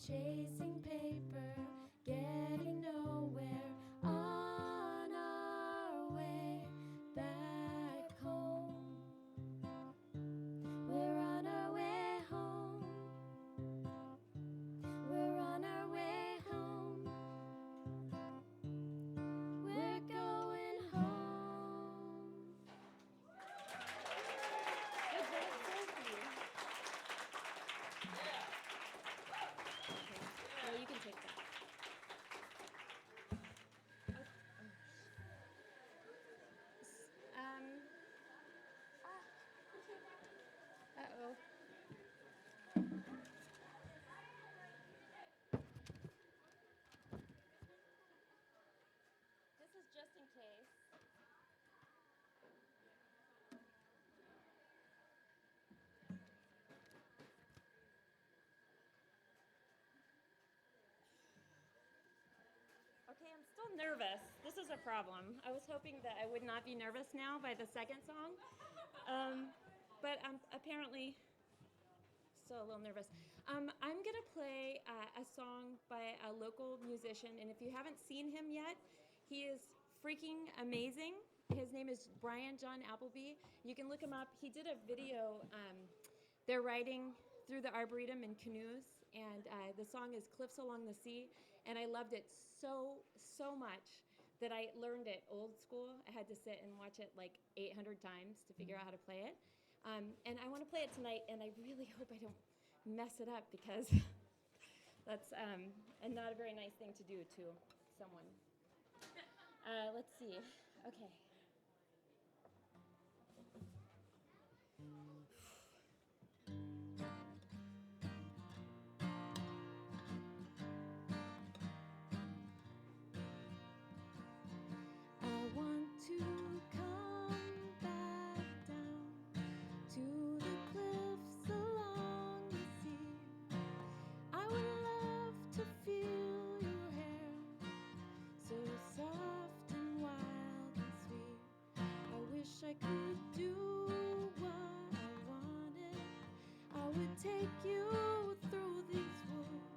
chasing paper, getting nowhere, on our way back home. We're on our way home. We're on our way home. We're going home. Good job, Sophie. Okay. Well, you can take that. Uh-oh. This is just in case. Okay, I'm still nervous. This is a problem. I was hoping that I would not be nervous now by the second song, but I'm apparently still a little nervous. I'm gonna play a song by a local musician, and if you haven't seen him yet, he is freaking amazing. His name is Brian John Appleby. You can look him up. He did a video. They're riding through the Arboretum in canoes, and the song is Cliffs Along the Sea, and I loved it so much that I learned it old school. I had to sit and watch it like 800 times to figure out how to play it. And I want to play it tonight, and I really hope I don't mess it up, because that's not a very nice thing to do to someone. Let's see. Okay. I want to come back down to the cliffs along the sea. I would love to feel your hair, so soft and wild and sweet. I wish I could do what I wanted. I would take you through these woods.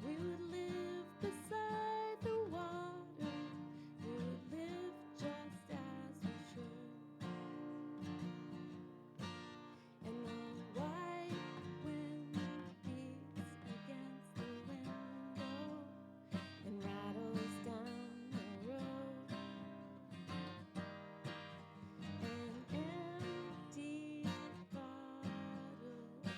We would live beside the water. We would live just as we should. And the white wind beats against the window and rattles down the road. An empty bottle of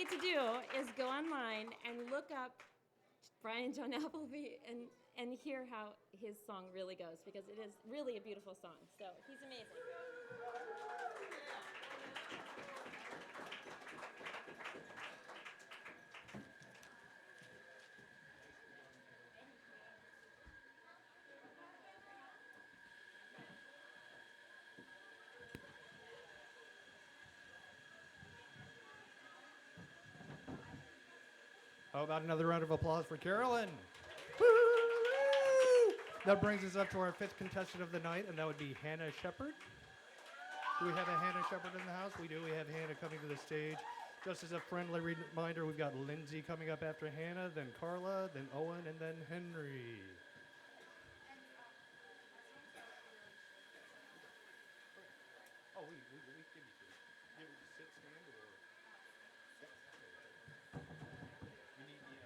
need to do is go online and look up Brian John Appleby and hear how his song really goes, because it is really a beautiful song. So he's amazing. How about another round of applause for Carolyn? Woo! That brings us up to our fifth contestant of the night, and that would be Hannah Shepard. Do we have a Hannah Shepard in the house? We do. We have Hannah coming to the stage. Just as a friendly reminder, we've got Lindsay coming up after Hannah, then Carla, then Owen, and then Henry. Oh, we give you two. You sit, stand, or... You need the...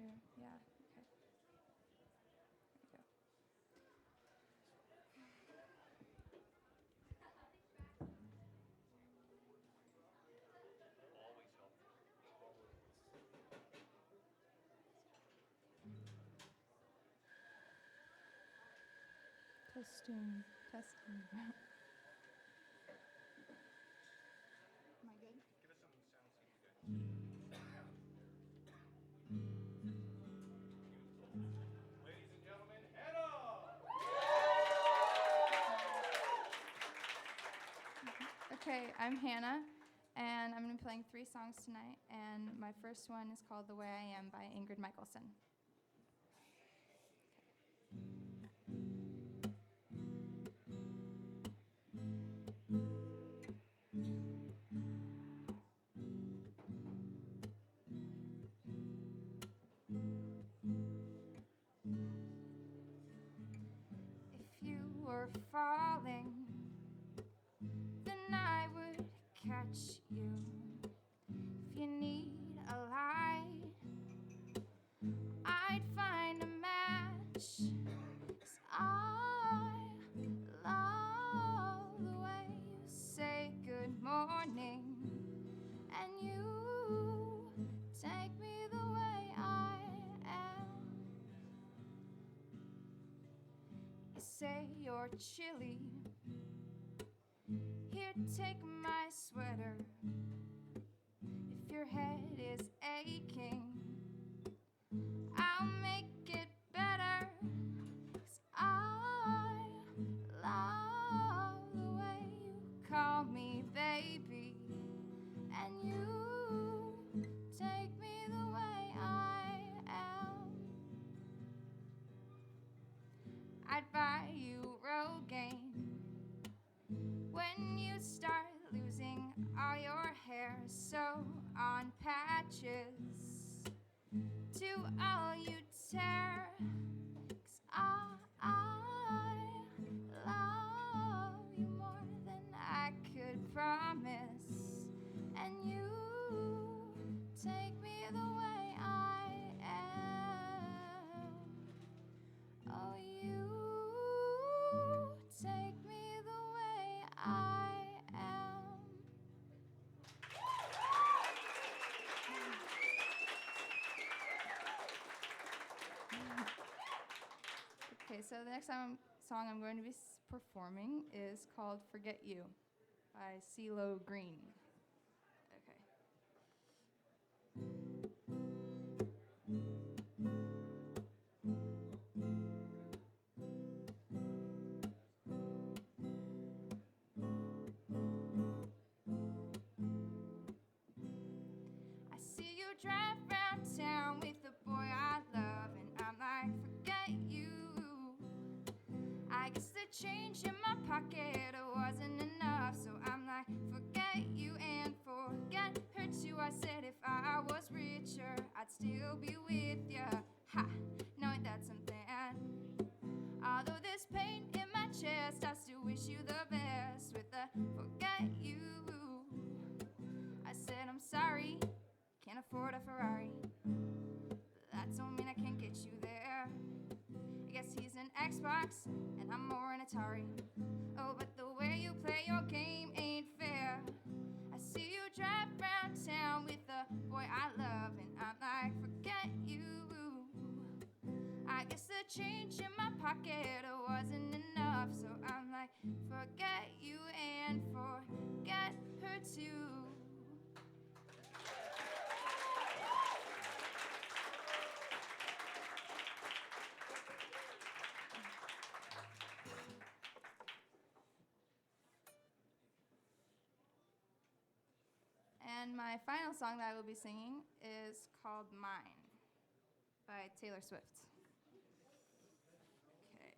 Here, yeah, okay. There you go. Testing, testing. Am I good? Give us some sound, see if you Ladies and gentlemen, Hannah! Okay, I'm Hannah, and I'm going to be playing 3 songs tonight, and my first one is called The Way I Am by Ingrid Michaelson. If you were falling, then I would catch you. If you need a light, I'd find a match. 'Cause I love the way you say good morning, and you take me the way I am. You say you're chilly. Here, take my sweater. If your head is aching, I'll make it better. 'Cause I love the way you call me baby, and you take me the way I am. I'd buy you Rogaine when you start losing all your hair, sew on patches to all you tear. 'Cause I love you more than I could promise, and you take me the way I am. Oh, you take me the way I am. Okay, so the next song I'm going to be performing is called Forget You by CeeLo Green. Okay. I see you drive round town with the boy I love, and I'm like, forget you. I guess the change in my pocket wasn't enough, so I'm like, forget you and forget her too. I said if I was richer, I'd still be with ya. Ha, no, that's something never forget you. I said I'm sorry, can't afford a Ferrari, but that don't mean I can't get you there. I guess he's an Xbox and I'm more an Atari. Oh, but the way you play your game ain't fair. I see you drive around town with the boy I love, and I'm like, forget you. I guess the change in my pocket wasn't enough, so I'm like, forget you and forget her too. And my final song that I will be singing is called Mine by Taylor Swift. Okay.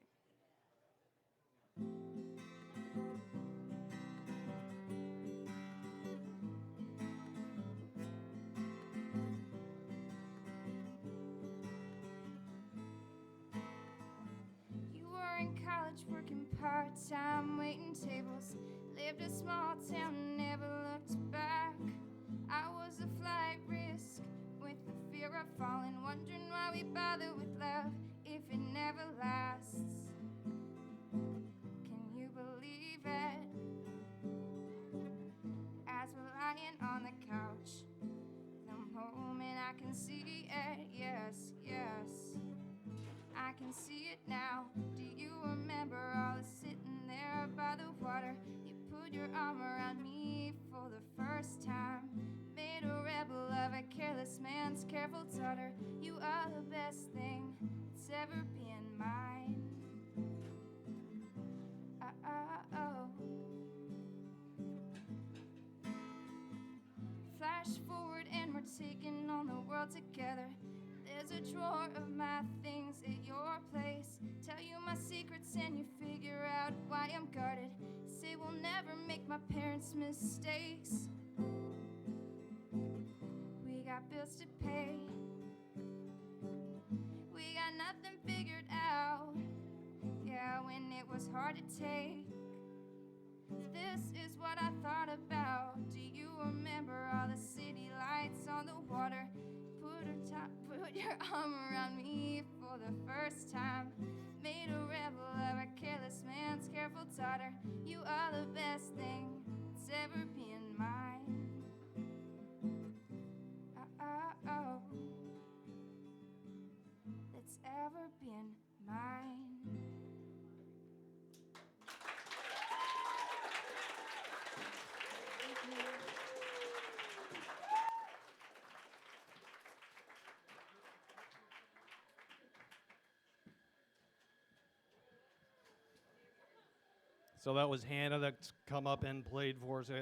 You were in college working part-time, waiting tables, lived a small town, never looked back. I was a flight risk with the fear of falling, wondering why we bother with love if it never lasts. Can you believe it? As we're lying on the couch, the moment I can see it, yes, yes, I can see it now. Do you remember all the sitting there by the water? You put your arm around me for the first time, made a rebel of a careless man's careful daughter. You are the best thing that's ever been mine. Oh. Flash forward and we're taking on the world together. There's a drawer of my things at your place. Tell you my secrets and you figure out why I'm guarded. Say we'll never make my parents' mistakes. We got bills to pay. We got nothing figured out. Yeah, when it was hard to take. This is what I thought about. Do you remember all the city lights on the water? Put your arm around me for the first time, made a rebel of a careless man's careful daughter. You are the best thing that's ever been mine. Oh, that's ever been mine. So that was Hannah that's come up and played for us. How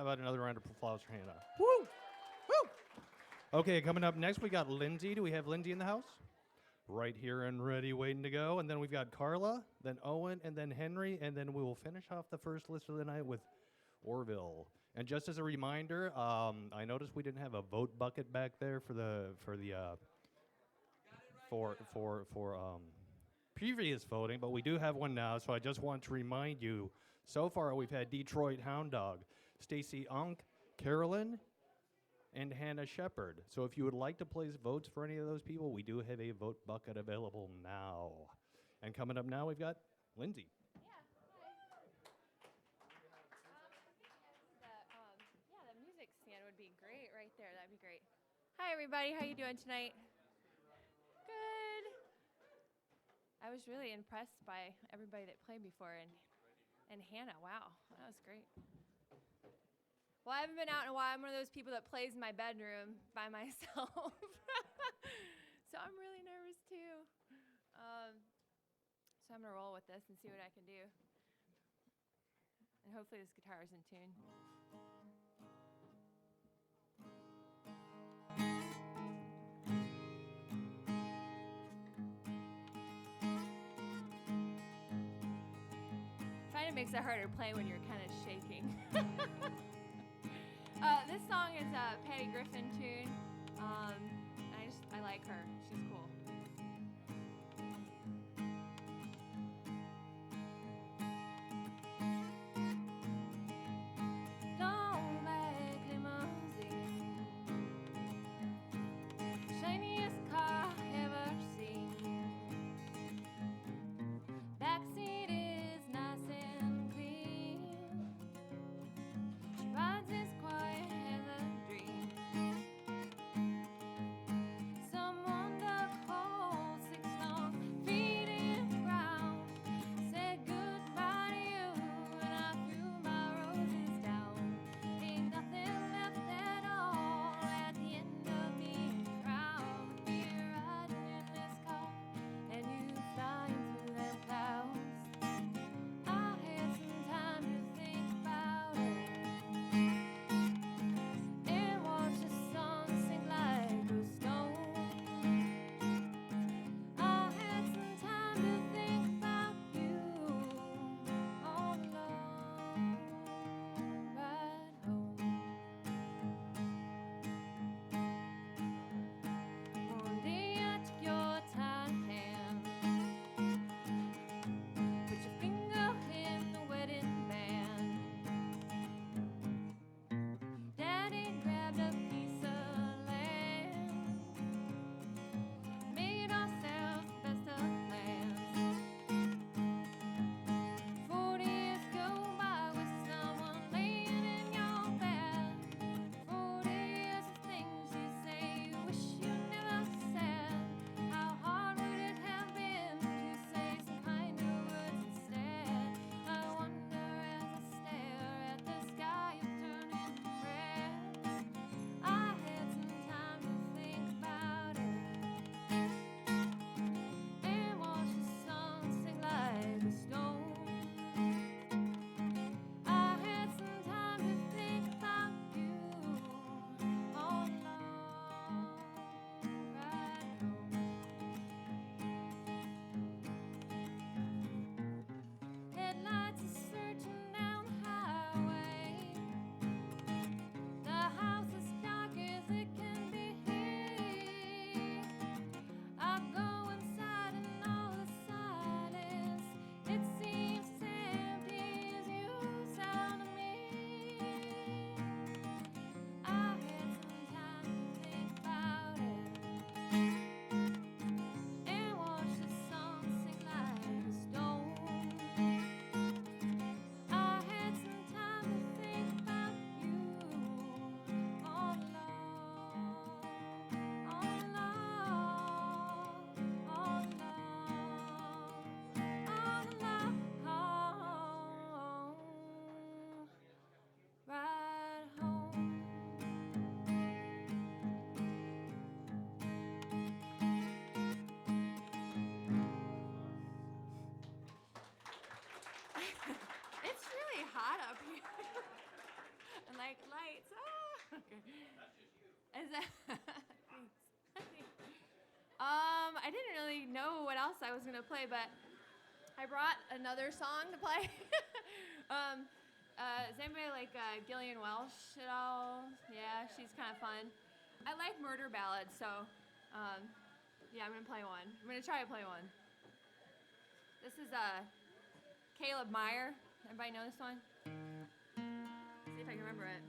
about another round of applause for Hannah? Woo! Woo! Okay, coming up next, we got Lindsay. Do we have Lindsay in the house? Right here and ready, waiting to go. And then we've got Carla, then Owen, and then Henry, and then we will finish off the first list of the night with Orville. And just as a reminder, I noticed we didn't have a vote bucket back there for previous voting, but we do have one now, so I just want to remind you, so far we've had Detroit Hound Dog, Stacy Unk, Carolyn, and Hannah Shepard. So if you would like to place votes for any of those people, we do have a vote bucket available now. And coming up now, we've got Lindsay. Yeah, the music stand would be great right there. That'd be great. Hi, everybody. How you doing tonight? Good. I was really impressed by everybody that played before, and Hannah. Wow, that was great. Well, I haven't been out in a while. I'm one of those people that plays in my bedroom by myself. So I'm really nervous, too. So I'm going to roll with this and see what I can do. And hopefully this guitar is in tune. Kind of makes it harder to play when you're kind of shaking. This song is a Patty Griffin tune. I like her. She's cool. Is that Thanks. I didn't really know what else I was gonna play, but I brought another song to play. Is anybody like Gillian Welsh at all? Yeah, she's kind of fun. I like murder ballads, so yeah, I'm gonna play one. I'm gonna try to play one. This is Caleb Meyer. Everybody know this one? See if I can remember it.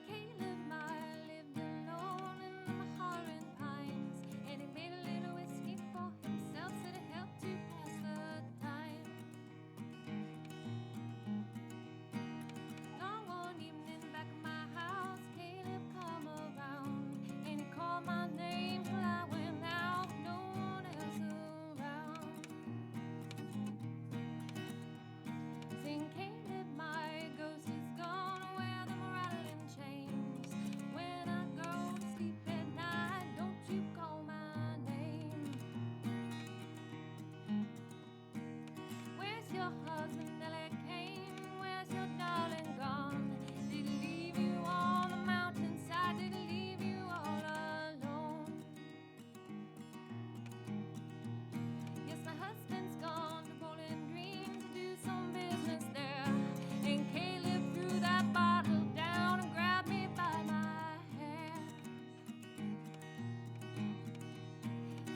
Caleb Meyer lived alone in the Holland Pines, and he made a little whiskey for himself, said it helped to pass the time. Long one evening back at my house, Caleb come around, and he called my name till I went out, no one else around. Sing Caleb, my ghost is gone, wear them rattling chains. When I go to sleep at night, don't you call my name. Where's your husband, Nellie Kane? Where's your darling gone? Did he leave you on the mountainside? Did he leave you all alone? Yes, my husband's gone to Bowling Green to do some business there. And Caleb threw that bottle down and grabbed me by my hair.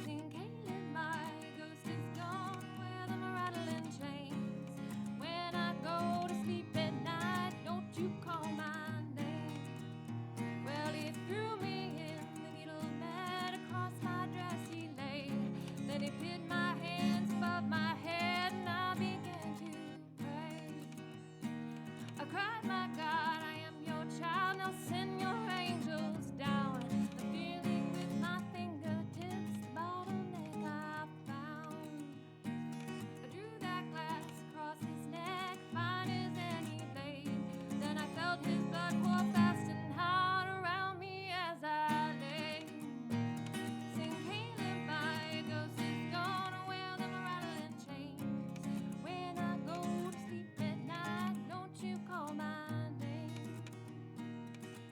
Sing Caleb, my ghost is gone, wear them rattling chains. When I go to sleep at night, don't you call my name. Well, he threw me in the needle bed, across my dress he lay. Then he hid my hands above my head and I began to pray. I cried, my God, I am your child, now send your angels down. I'm feeling with my fingertips the bottleneck I found. I drew that glass across his neck, fine as any blade. Then I felt his blood pour fast and hard around me as I lay. Sing Caleb, my ghost is gone, wear them rattling chains. When I go to sleep at night, don't you call my name.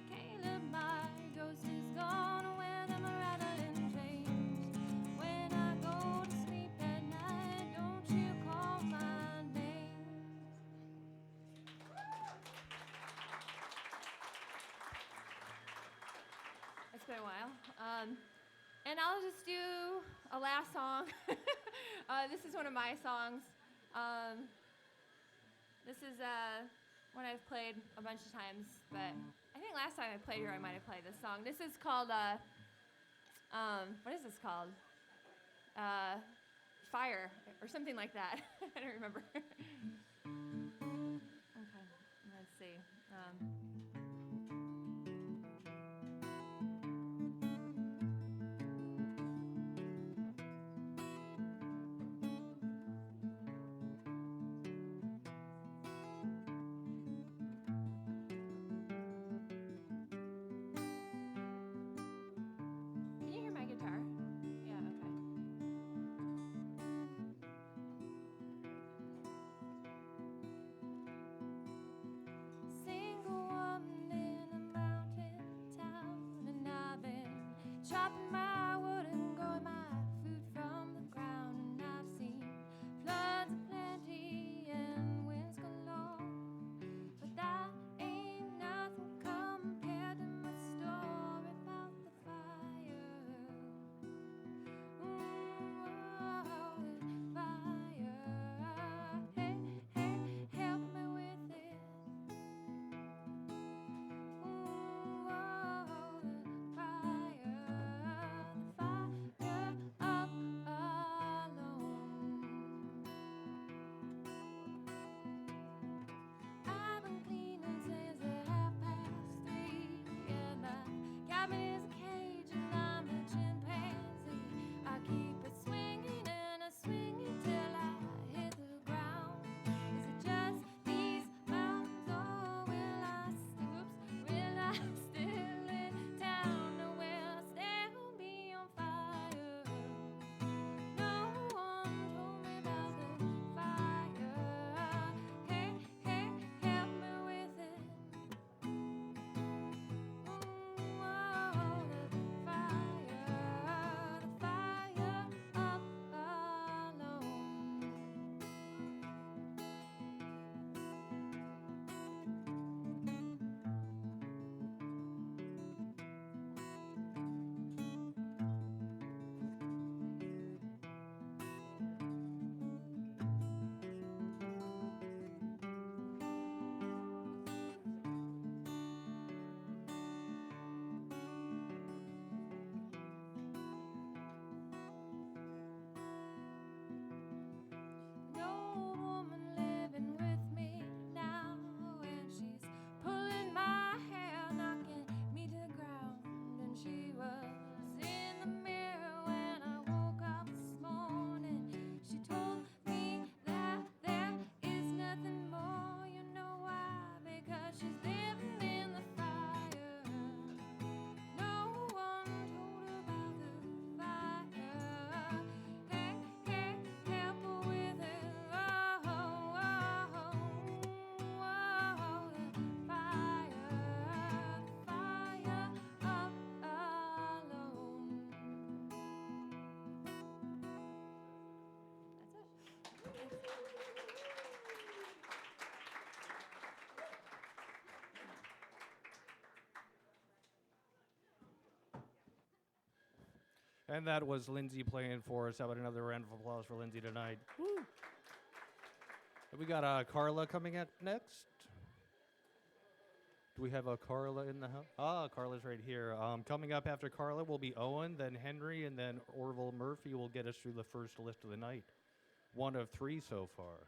Caleb, my ghost is gone, wear them rattling chains. When I go to sleep at night, don't you call my name. It's been a while. And I'll just do a last song. This is one of my songs. This is one I've played a bunch of times, but I think last time I played here I might have played this song. This is called, what is this called? Fire, or something like that. I don't remember. Okay, let's see. Can you hear my guitar? Yeah, okay. Single woman And that was Lindsay playing for us. How about another round of applause for Lindsay tonight? Woo. We got Carla coming up next. Do we have a Carla in the house? Ah, Carla's right here. Coming up after Carla will be Owen, then Henry, and then Orville Murphy will get us through the first list of the night. One of three so far.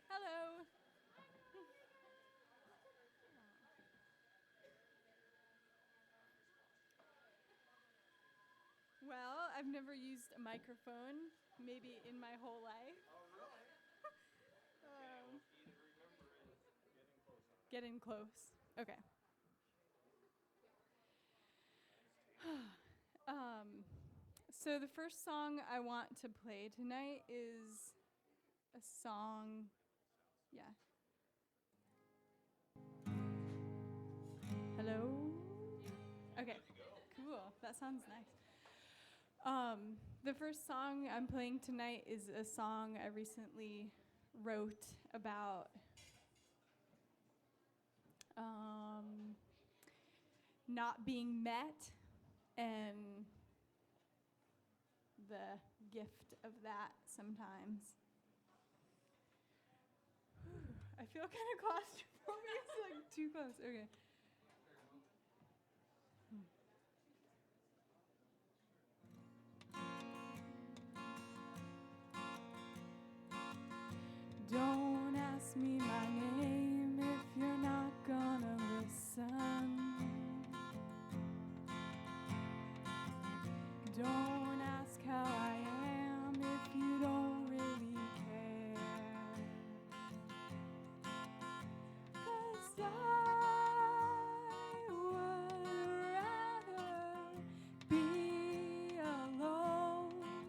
Hello. Well, I've never used a microphone, maybe in my whole life. Oh, really? Getting close. Okay. So the first song I want to play tonight is a song, yeah. Hello? Okay, cool. That sounds nice. The first song I'm playing tonight is a song I recently wrote about not being met and the gift of that sometimes. I feel kind of claustrophobic. It's like too close. Okay. Don't ask me my name if you're not gonna listen. Don't ask how I am if you don't really care. 'Cause I would rather be alone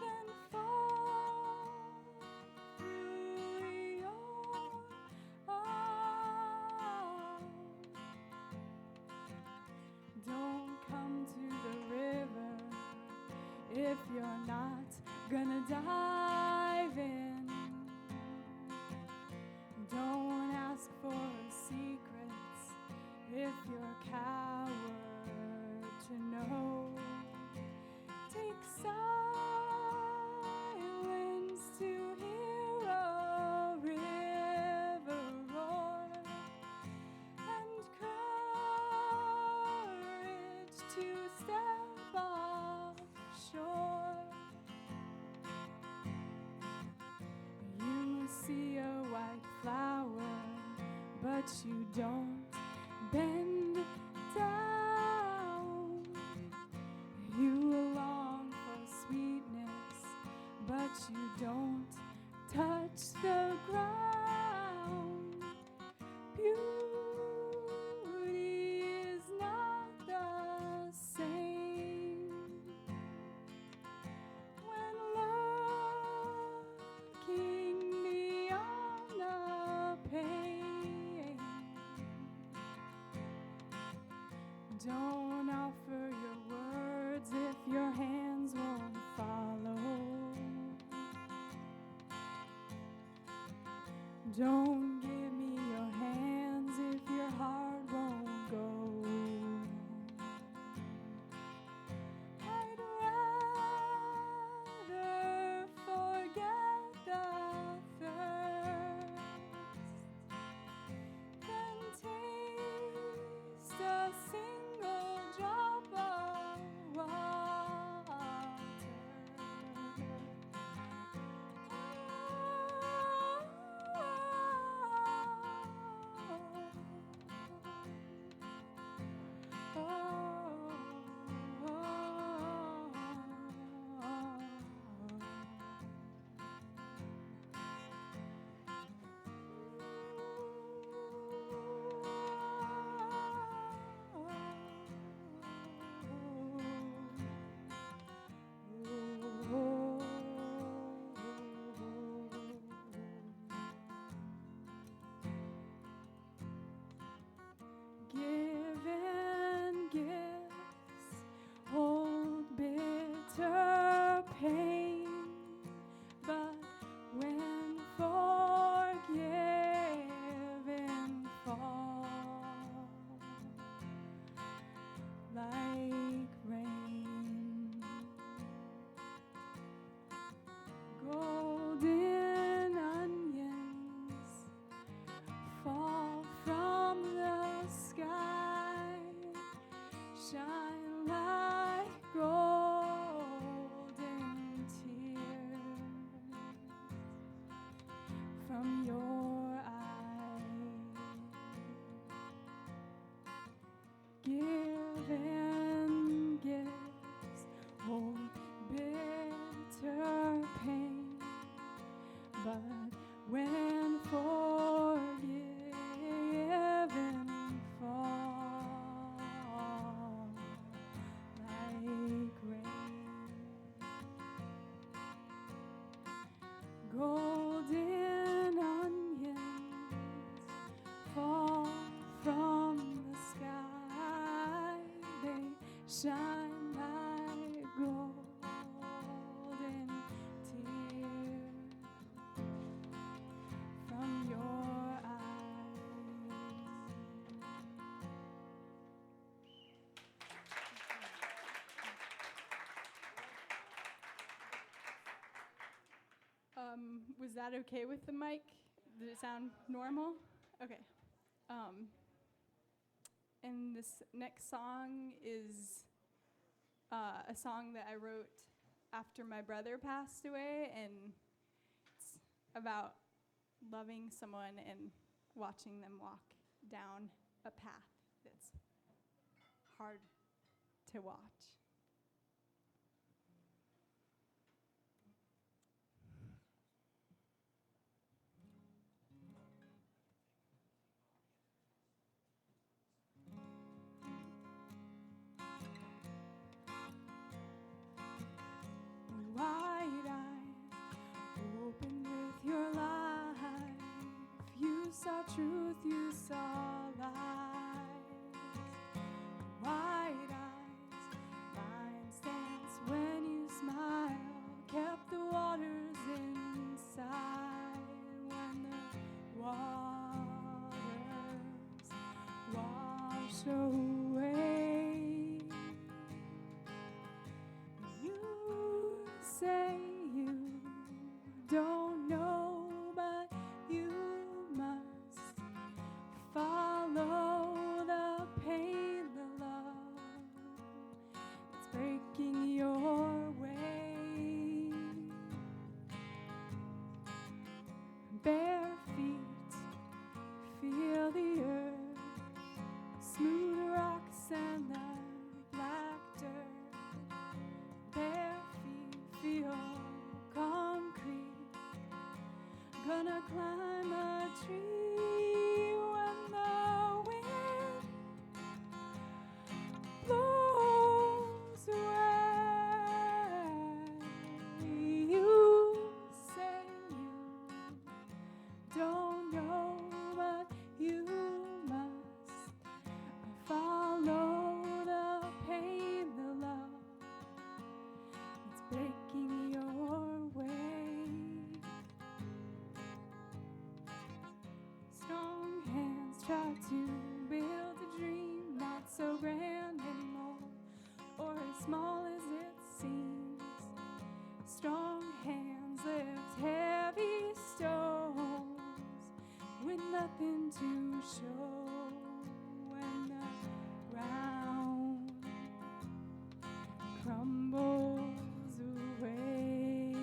than fall through your arms. Don't come to the river if you're not gonna dive in. Don't ask for secrets if you're a coward to know. Take silence to hear a river roar, and courage to step offshore. You see a white flower, but you don't bend down. You long for sweetness, but you don't touch the ground. Beauty is not the same when looking beyond the pain. Don't offer your words if your hands won't follow. Don't give me your hands if your heart won't go. I'd rather forget the thirst than taste a single drop of water. golden onions fall from the sky. They shine like golden tears from your eyes. Was that okay with the mic? Did it sound normal? Okay. And this next song is a song that I wrote after my brother passed away, and it's about loving someone and watching them walk down a path that's hard to watch. Wide-eyed, open with your life. You saw truth, you saw lies. Wide eyes, lines dance when you smile. Kept the waters inside when the waters wash away. You say you don't know, but you must follow the pain, the love that's breaking your way. Bare feet feel the earth, smooth rocks and the black dirt. Bare feet feel concrete. Gonna climb a tree when the wind blows away. You say you don't know, but you must follow the pain, the love that's breaking your way. Strong hands try to build a dream not so grand anymore, or as small as it seems. Strong hands lift heavy stones with nothing to show. When the ground crumbles away,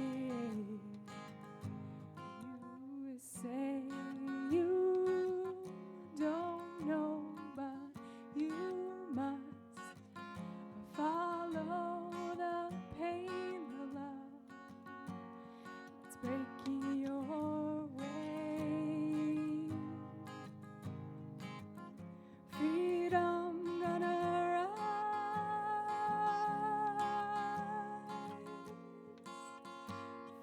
you say you don't know, but you must follow the pain, the love that's breaking your way. Freedom gonna rise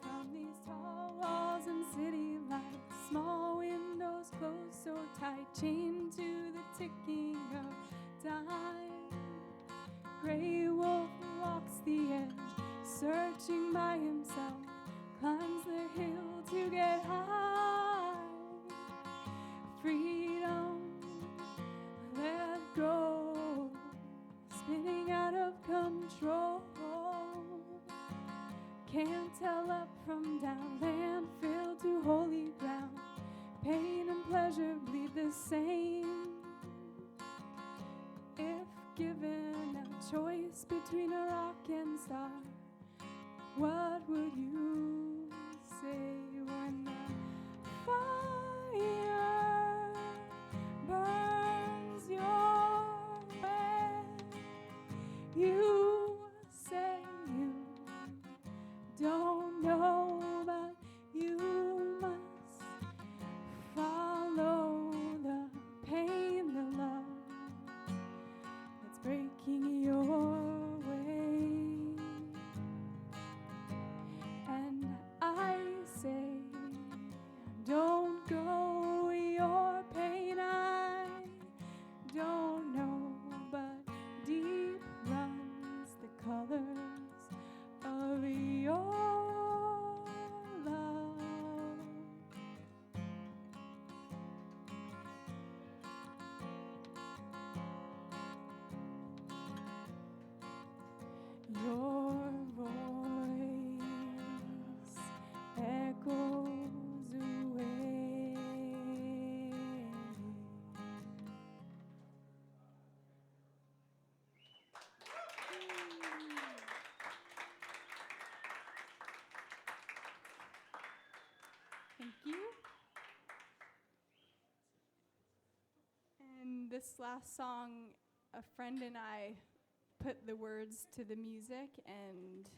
from these tall walls and city lights. Small windows closed so tight, chained to the ticking of time. Gray wolf walks the edge, searching by himself, climbs the hill to get high. Freedom, let go, spinning out of control. Can't tell up from down, land filled to holy ground. Pain and pleasure bleed the same. If given a choice between a rock and star, what would you say when the fire burns your way? You say you don't know, but you must follow the pain, the love that's breaking your way. And Your voice echoes away. Thank you. And this last song, a friend and I put the words to the music, and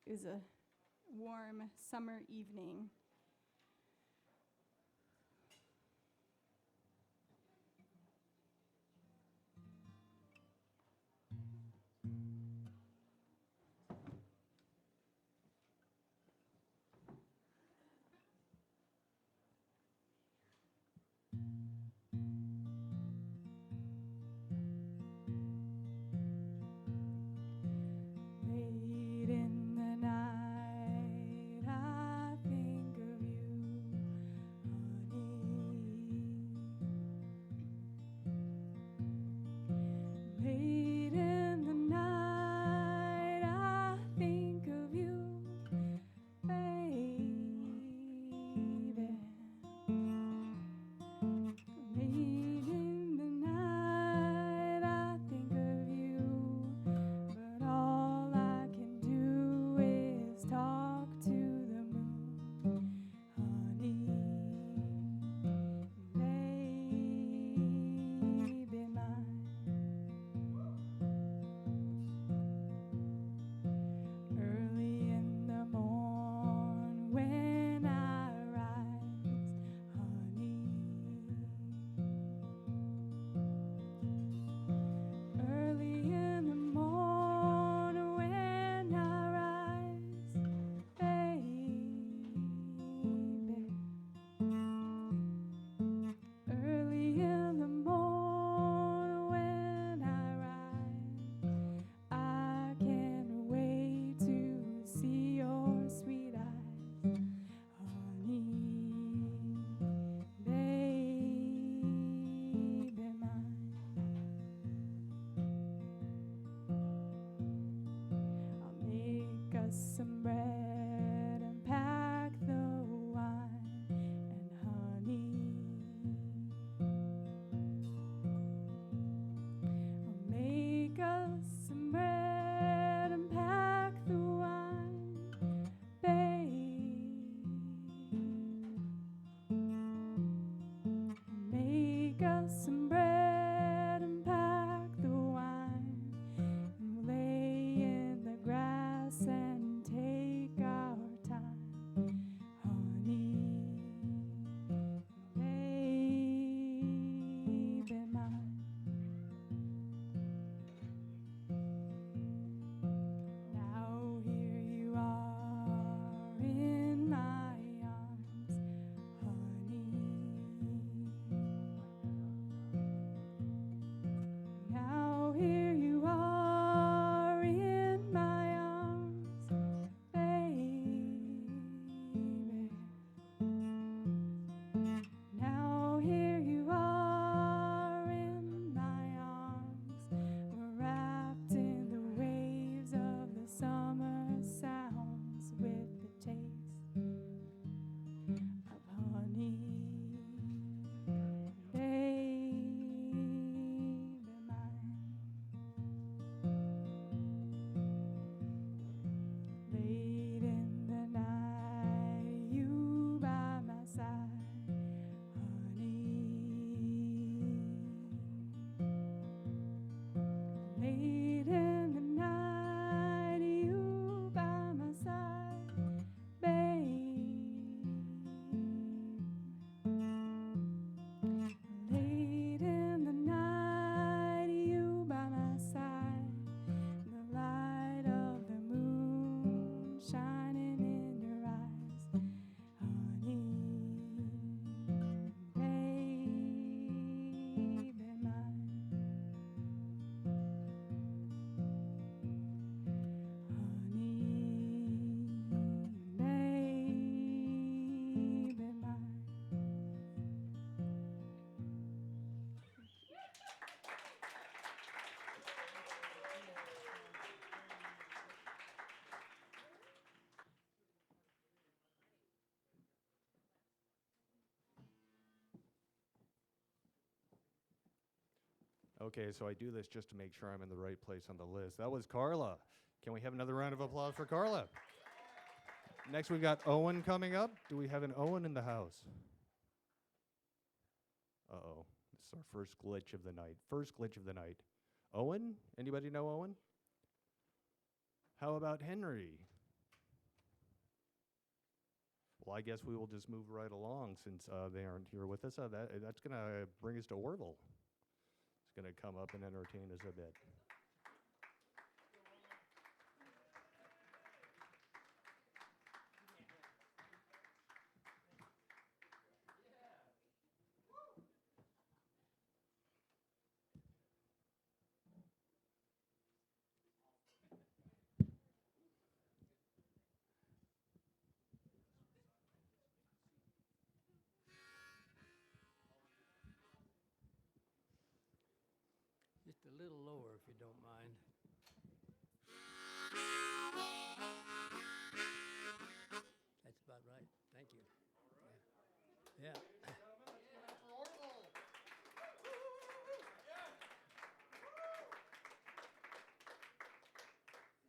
it was a warm summer evening. Late in the night, I think Okay, so I do this just to make sure I'm in the right place on the list. That was Carla. Can we have another round of applause for Carla? Next, we've got Owen coming up. Do we have an Owen in the house? Uh-oh. This is our first glitch of the night. First glitch of the night. Owen? Anybody know Owen? How about Henry? Well, I guess we will just move right along since they aren't here with us. That's going to bring us to Orville. It's going to come up and entertain us a bit. Just a little lower, if you don't mind. That's about right. Thank you. Yeah.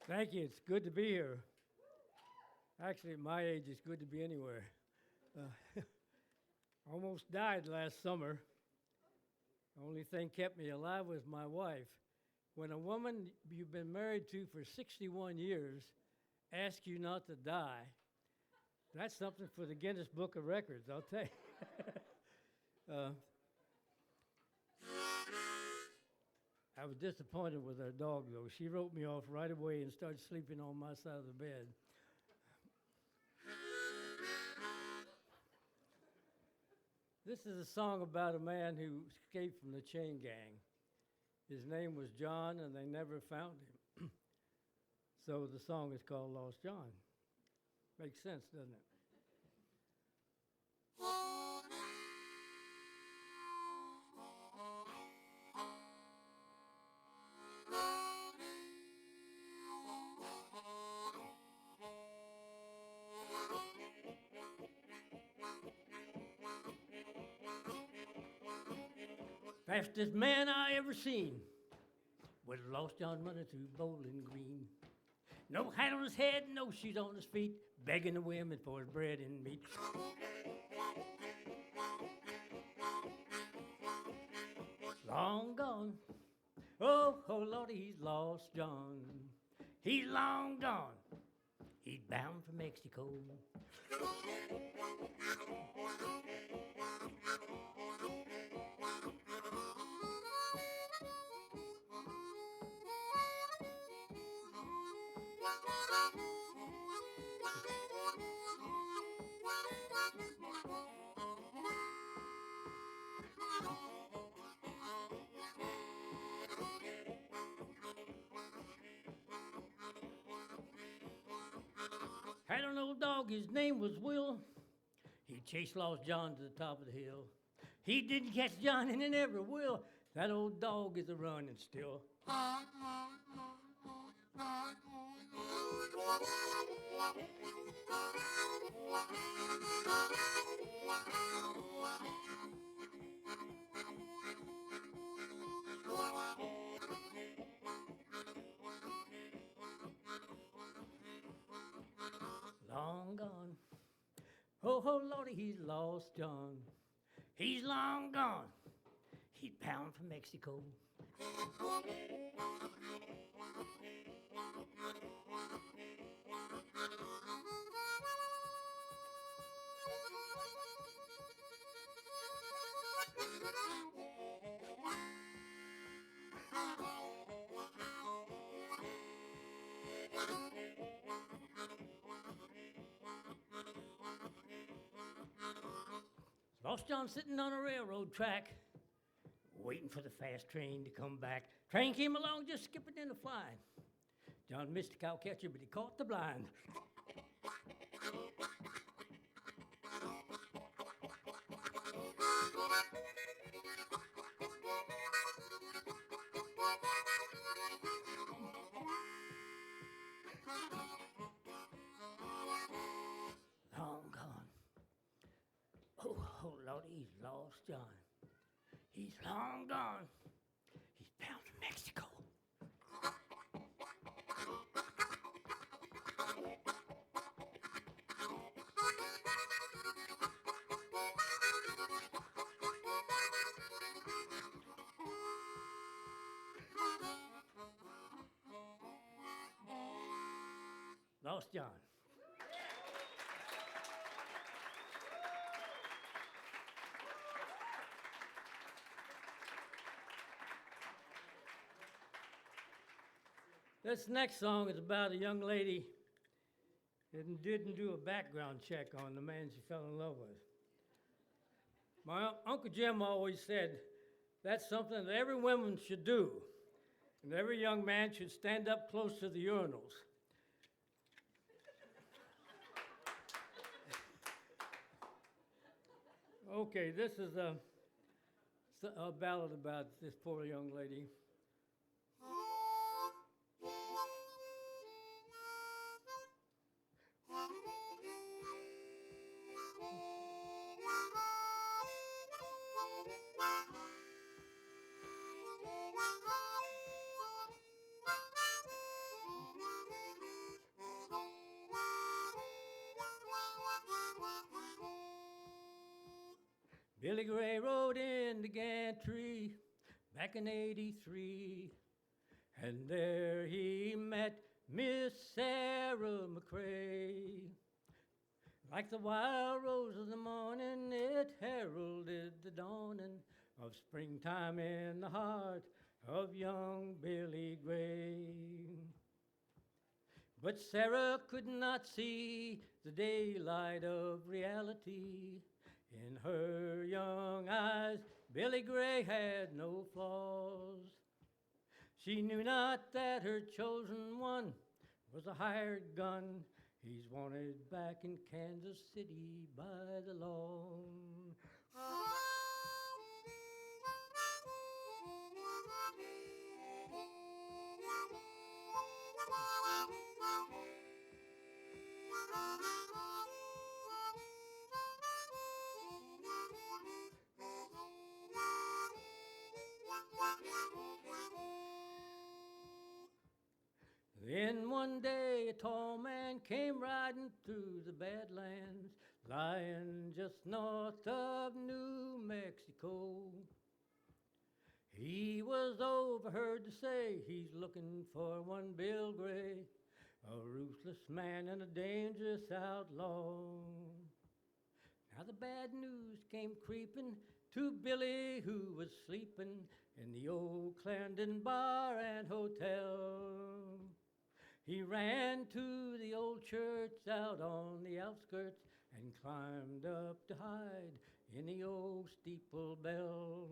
Thank you. It's good to be here. Actually, at my age, it's good to be anywhere. Almost died last summer. The only thing kept me alive was my wife. When a woman you've been married to for 61 years asks you not to die, that's something for the Guinness Book of Records, I'll tell you. I was disappointed with our dog, though. She wrote me off right away and started sleeping on my side of the bed. This is a song about a man who escaped from the chain gang. His name was John, and they never found him. So the song is called Lost John. Makes sense, doesn't it? Fastest man I ever seen was Lost John running through Bowling Green. No hat on his head, no shoes on his feet, begging the women for his bread and meat. Long gone, oh Lordy, he's Lost John. He's long gone, he's bound for Mexico. Had an old dog, his name was Will. He chased Lost John to the top of the hill. He didn't catch John, and he never will. That old dog is a running still. Long gone. Oh Lordy, he's Lost John. He's long gone. He's bound for Mexico. Lost John sitting on a railroad track, waiting for the fast train to come back. Train came along just skipping in a flying. John missed the cow catcher, but he caught the blind. Long gone. Oh Lordy, he's Lost John. He's long gone. He's Mexico. Lost John. This next song is about a young lady that didn't do a background check on the man she fell in love with. My Uncle Jim always said that's something that every woman should do, and every young man should stand up close to the urinals. Okay, this is a ballad about this poor young lady. Billy Gray rode in the gantry back in '83, and there he met Miss Sarah McCrae. Like the wild rose of the morning, it heralded the dawning of springtime in the heart of young Billy Gray. But Sarah could not see the daylight of reality. In her young eyes, Billy Gray had no flaws. She knew not that her chosen one was a hired gun. He's wanted back in Kansas City by the law. Then one day a tall man came riding through the Badlands, lying just north of New Mexico. He was overheard to say he's looking for one Bill Gray, a ruthless man and a dangerous outlaw. Now the bad news came creeping to Billy, who was sleeping in the old Clarendon Bar and Hotel. He ran to the old church out on the outskirts and climbed up to hide in the old steeple bell.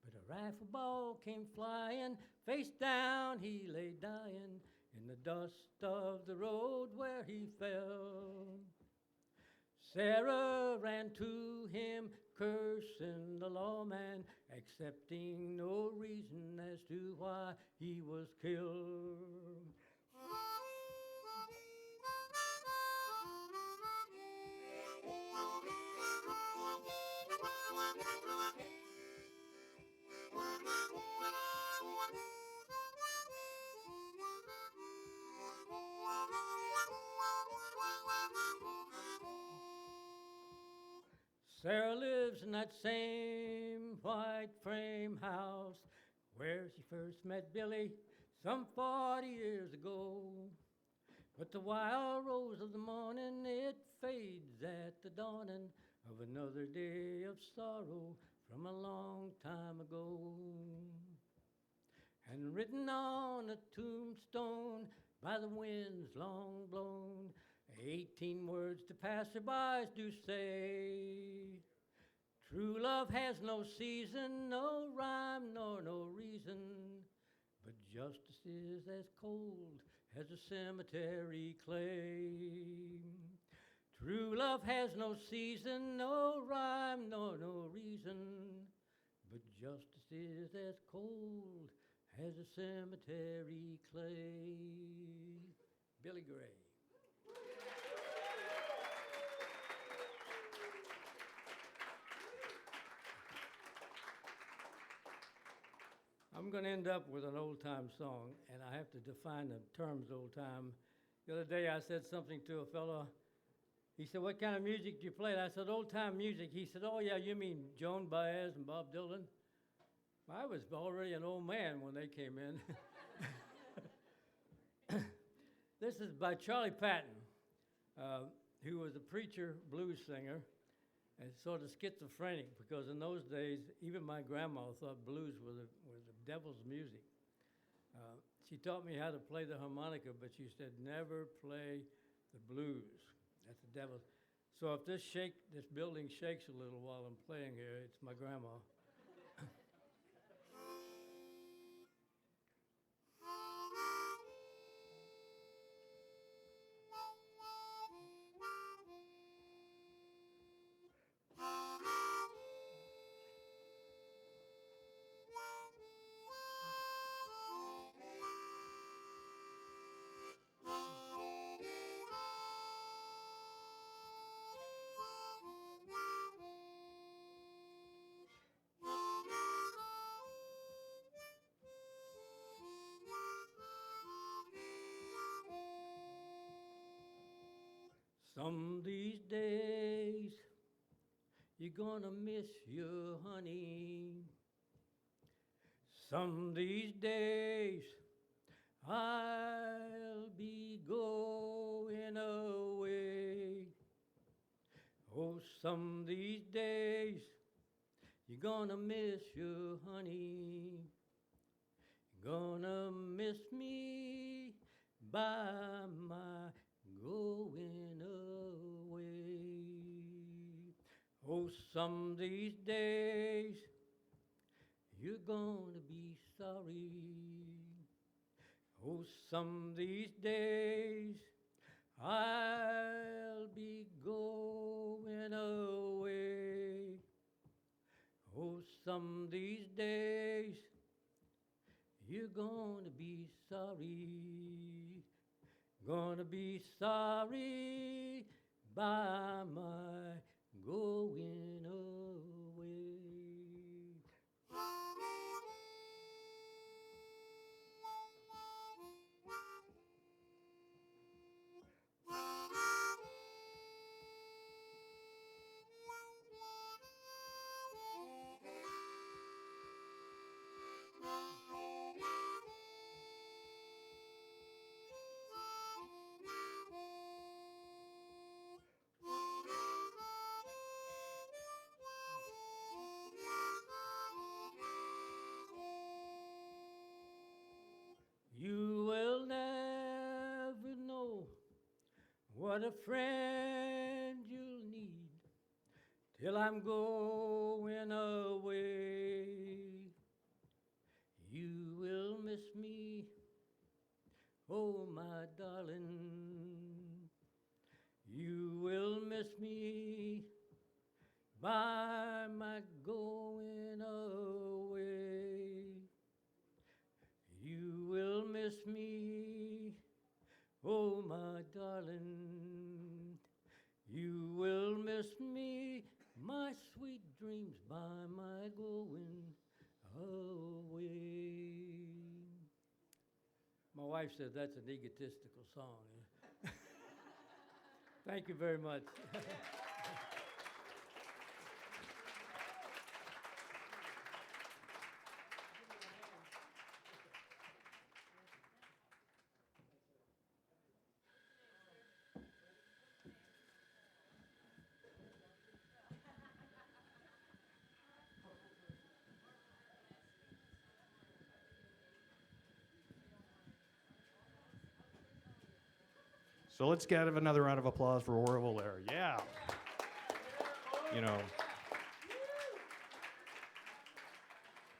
But a rifle ball came flying, face down he lay dying in the dust of the road where he fell. Sarah ran to him, cursing the lawman, accepting no reason as to why he was killed. Sarah lives in that same white frame house where she first met Billy some 40 years ago. But the wild rose of the morning, it fades at the dawning of another day of sorrow from a long time ago. And written on a tombstone by the winds long blown, 18 words to passerbys do say, true love has no season, no rhyme, nor no reason, but justice is as cold as a cemetery clay. True love has no season, no rhyme, nor no reason, but justice is as cold as a cemetery clay. Billy Gray. I'm going to end up with an old-time song, and I have to define the terms old-time. The other day I said something to a fellow. He said, what kind of music do you play? And I said, old-time music. He said, oh, yeah, you mean Joan Baez and Bob Dylan? I was already an old man when they came in. This is by Charlie Patton, who was a preacher, blues singer, and sort of schizophrenic, because in those days, even my grandma thought blues was the devil's music. She taught me how to play the harmonica, but she said, never play the blues. That's the devil. So if this building shakes a little while I'm playing here, it's my grandma. Some these days you're gonna miss your honey. Some these days I'll be going away. Oh, some these days you're gonna miss your honey. You're gonna miss me by my going away. Oh, some these days you're gonna be sorry. Oh, some these days I'll be going away. Oh, some these days you're gonna be sorry. Gonna be sorry by my going away. You will never know what a friend you'll need till I'm going away. You will miss me, oh my darling. You will miss me by my going away. You will miss me, oh my darling. You will miss me, my sweet dreams, by my going away. My wife said that's an egotistical song. Thank you very much. So let's get another round of applause for Orville there. Yeah. You know,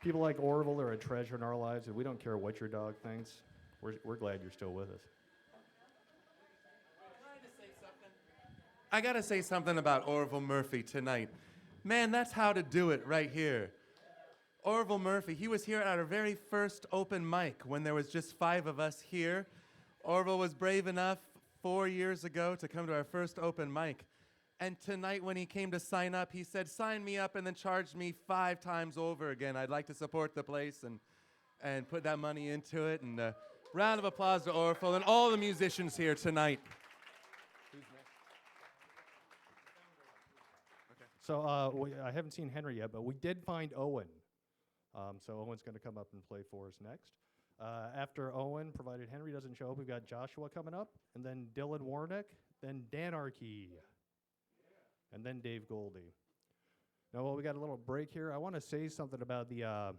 people like Orville are a treasure in our lives, and we don't care what your dog thinks. We're glad you're still with us. I gotta say something about Orville Murphy tonight. Man, that's how to do it right here. Orville Murphy, he was here at our very first open mic when there was just 5 of us here. Orville was brave enough 4 years ago to come to our first open mic. And tonight when he came to sign up, he said, sign me up and then charge me 5 times over again. I'd like to support the place. and put that money into it. And round of applause to Orville and all the musicians here tonight. Who's next? So I haven't seen Henry yet, but we did find Owen. So Owen's going to come up and play for us next. After Owen, provided Henry doesn't show up, we've got Joshua coming up, and then Dylan Warnick, then Danarchy, and then Dave Goldie. Now, while we got a little break here, I want to say something about the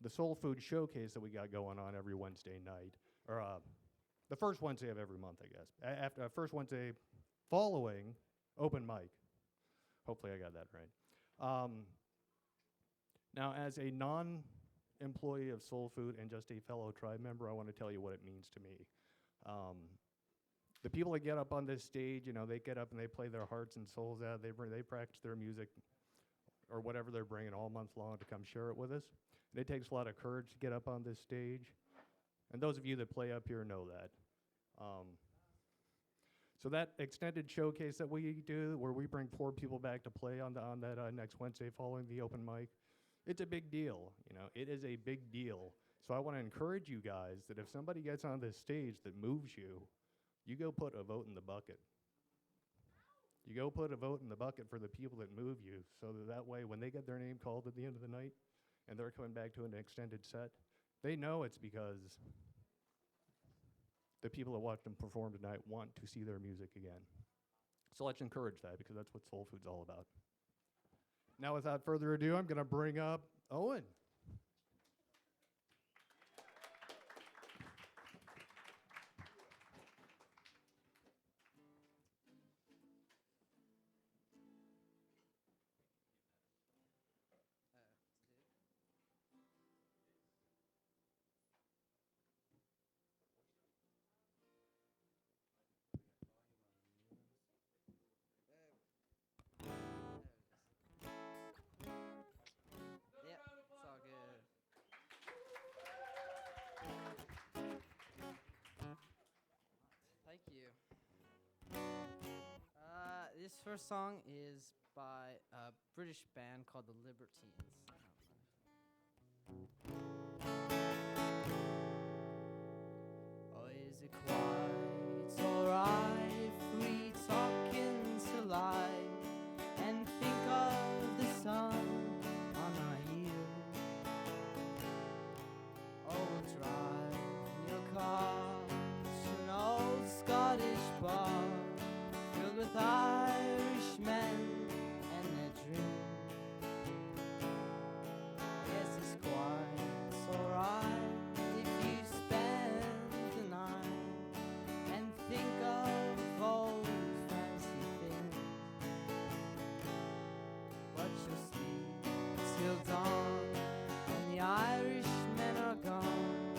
Soul Food Showcase that we got going on every Wednesday night, or the first Wednesday of every month, I guess. After first Wednesday following open mic. Hopefully, I got that right. Now, as a non-employee of Soul Food and just a fellow tribe member, I want to tell you what it means to me. The people that get up on this stage, they get up and they play their hearts and souls out. They practice their music or whatever they're bringing all month long to come share it with us. And it takes a lot of courage to get up on this stage. And those of you that play up here know that. So that extended showcase that we do, where we bring 4 people back to play on that next Wednesday following the open mic, it's a big deal. It is a big deal. So I want to encourage you guys that if somebody gets on this stage that moves you, you go put a vote in the bucket. You go put a vote in the bucket for the people that move you, so that way when they get their name called at the end of the night and they're coming back to an extended set, they know it's because the people that watched them perform tonight want to see their music again. So let's encourage that, because that's what Soul Food's all about. Now, without further ado, I'm going to bring up Owen. This first song is by a British band called the Libertines. Oh, is it quite alright if we talk into light and think of the sun on our heel? Oh, drive your car to an old Scottish bar filled with Irishmen and their dreams. Yes, it's quite alright if you spend the night and think of old fancy things, but you'll sleep till dawn and the Irishmen are gone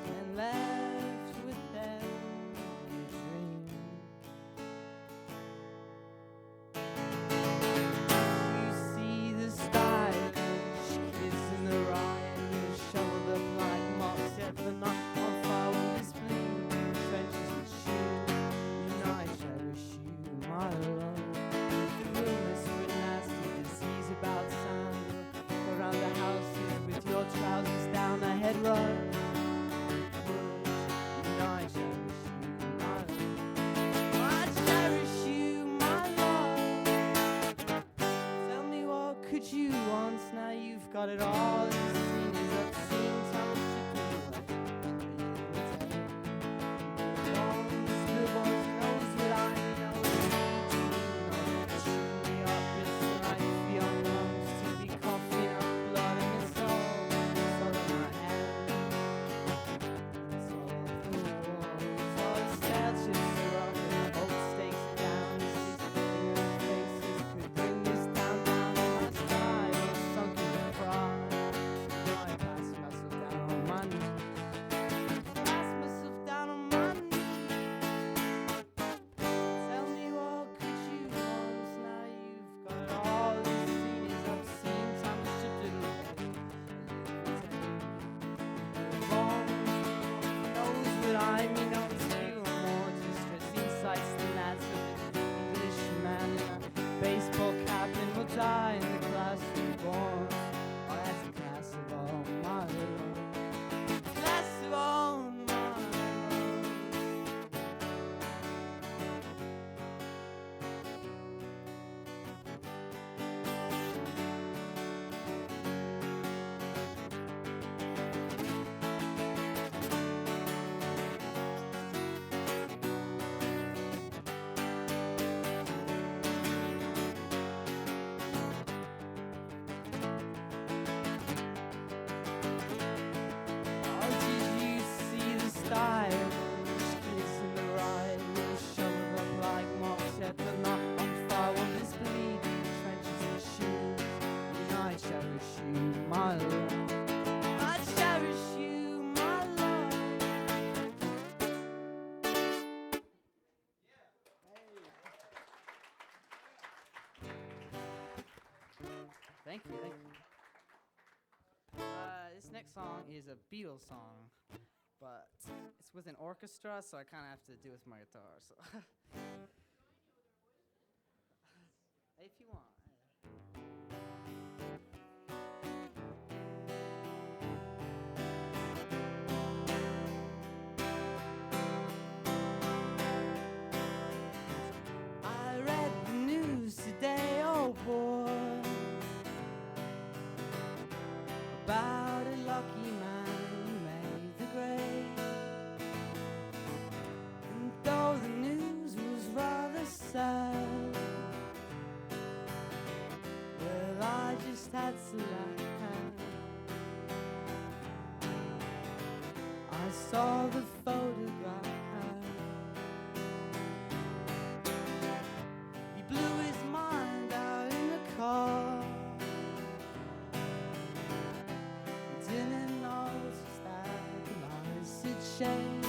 and left with them your dreams. You see the stylish kids in the riot who shoveled up like mops every night on fire with this blue trenches with shoes. And I cherish you, my love. The rumors spread nasty disease about sand around the houses with your trousers down the head rug. And I cherish you, my love. I cherish you, my love. Tell me what could you want now you've got it all. This scene is obscene, tell me shit to the boys knows what I know. Shoot me up just right for your lungs to be coughing up blood and it's all in my hand. It's all for the war. It's all the sad ships are up and the old stakes are down. This is filling our faces could bring this down, down on my side or sunk in pride. Thank you, thank you. This next song is a Beatles song, but it's with an orchestra, so I kind of have to do it with my guitar. So, if you want. I read the news today, oh boy, about a lucky man who made the grade. And though the news was rather sad, well, I just had to laugh. I saw the photograph. He blew his mind out in the car. Didn't notice that nice shame.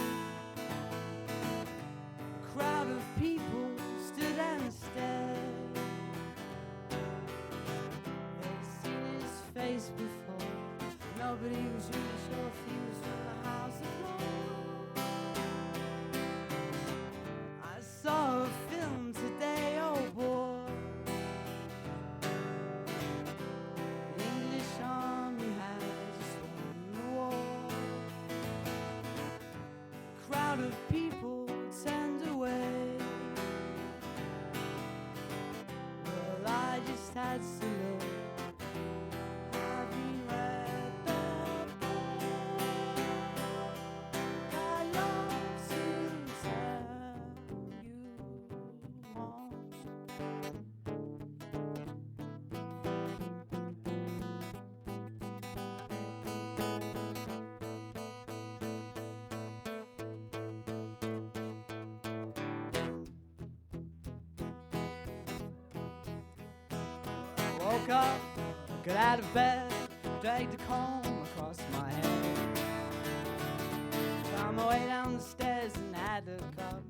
A crowd of people stood and stared. They'd seen his face before. Nobody was really sure if he was from the House of Lords. I saw a film today, oh boy. The English army had just won the war. A crowd of people turned away. Well, I just had to look. Have you read the book? I love to tell you all. I woke up, got out of bed, dragged a comb across my head. Found my way down the stairs and had a cup.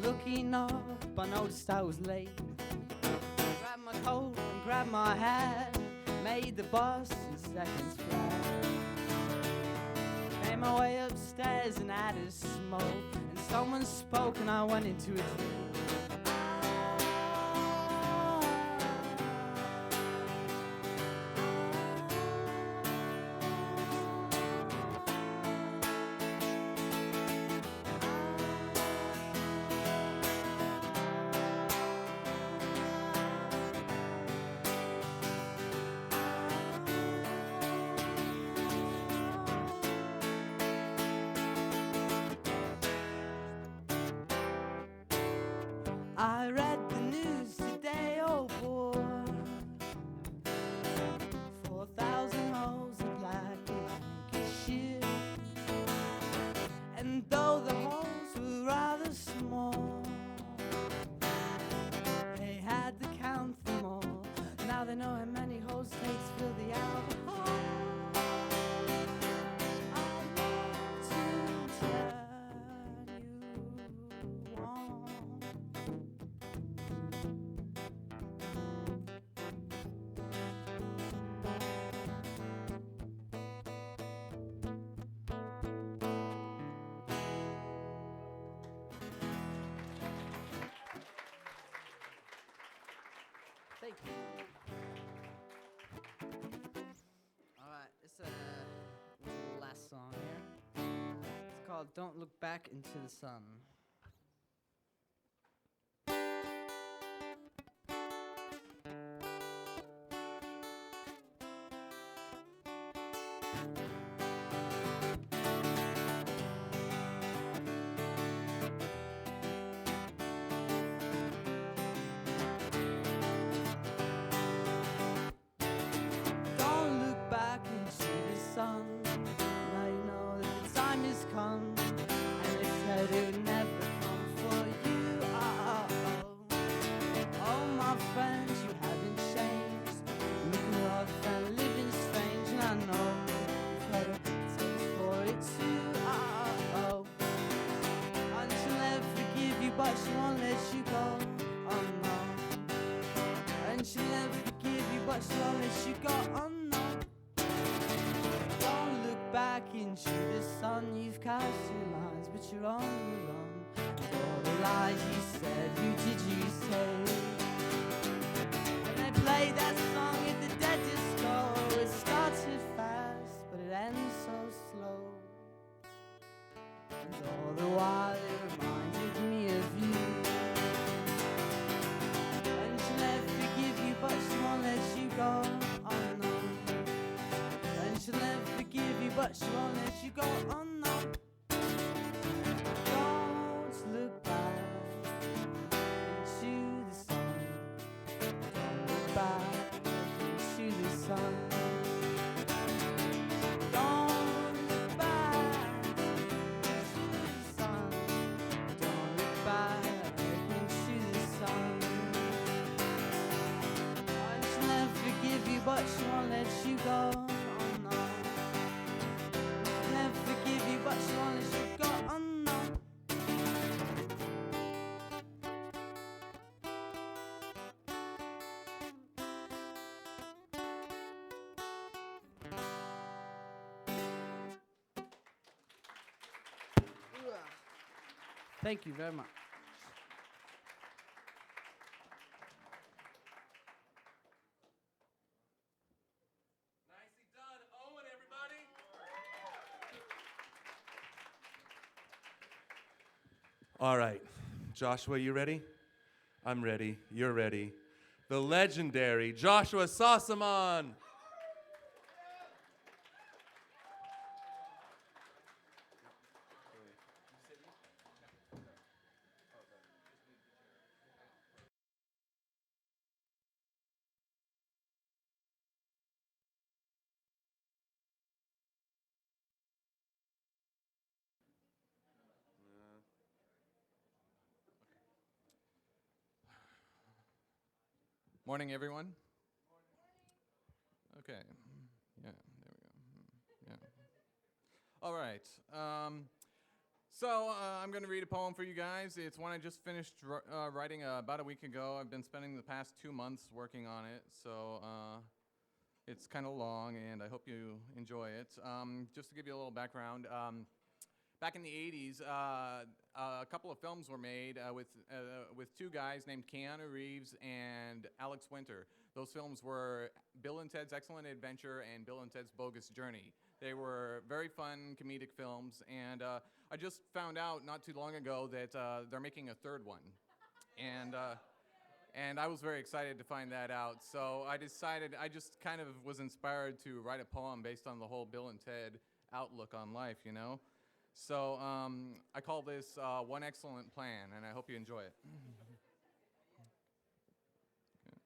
Looking up, I noticed I was late. Grabbed my coat and grabbed my hat, made the bus in seconds flat. Made my way upstairs and had a smoke, and someone spoke and I went into a dream. I read the news today, oh boy. 4,000 holes of black Lancashire. And though the holes were rather small, they had to count them all. Now they know how many holes it takes to fill the alcohol. I'd love to tell you all. Thank you. All right, it's the last song here. It's called "Don't Look Back into the Sun." Don't look back into the sun. Now you know that the time has come, and they said it would never but she won't let you go. Oh no. Don't look back into the sun. You've cast your lines, but you're on your own. All the lies you said, who did you say? And they play that song at the dead disco. It started fast, but it ends so slow. And all the while it reminded me of you. And she'll never forgive you, but she won't let you go. Oh no. And she'll never forgive you, but she won't let you go. Oh no. Don't look back into the sun. Don't look back into the sun. Don't look back into the sun. Don't look back into the sun. And she'll never forgive you, but she won't let you go. Oh no. She'll never forgive you, but she won't let you go. Oh no. Thank you very much. Nicely done, Owen, everybody. All right, Joshua, you ready? I'm ready. You're ready. The legendary Joshua Sossamon. Morning, everyone. Okay. Yeah, there we go. Yeah. All right. So I'm going to read a poem for you guys. It's one I just finished writing about a week ago. I've been spending the past 2 months working on it, so it's kind of long, and I hope you enjoy it. Just to give you a little background, back in the 80s, a couple of films were made with two guys named Keanu Reeves and Alex Winter. Those films were Bill and Ted's Excellent Adventure and Bill and Ted's Bogus Journey. They were very fun comedic films, and I just found out not too long ago that they're making a third one. And I was very excited to find that out. So I decided, I just kind of was inspired to write a poem based on the whole Bill and Ted outlook on life, you know? So I call this One Excellent Plan, and I hope you enjoy it. Okay.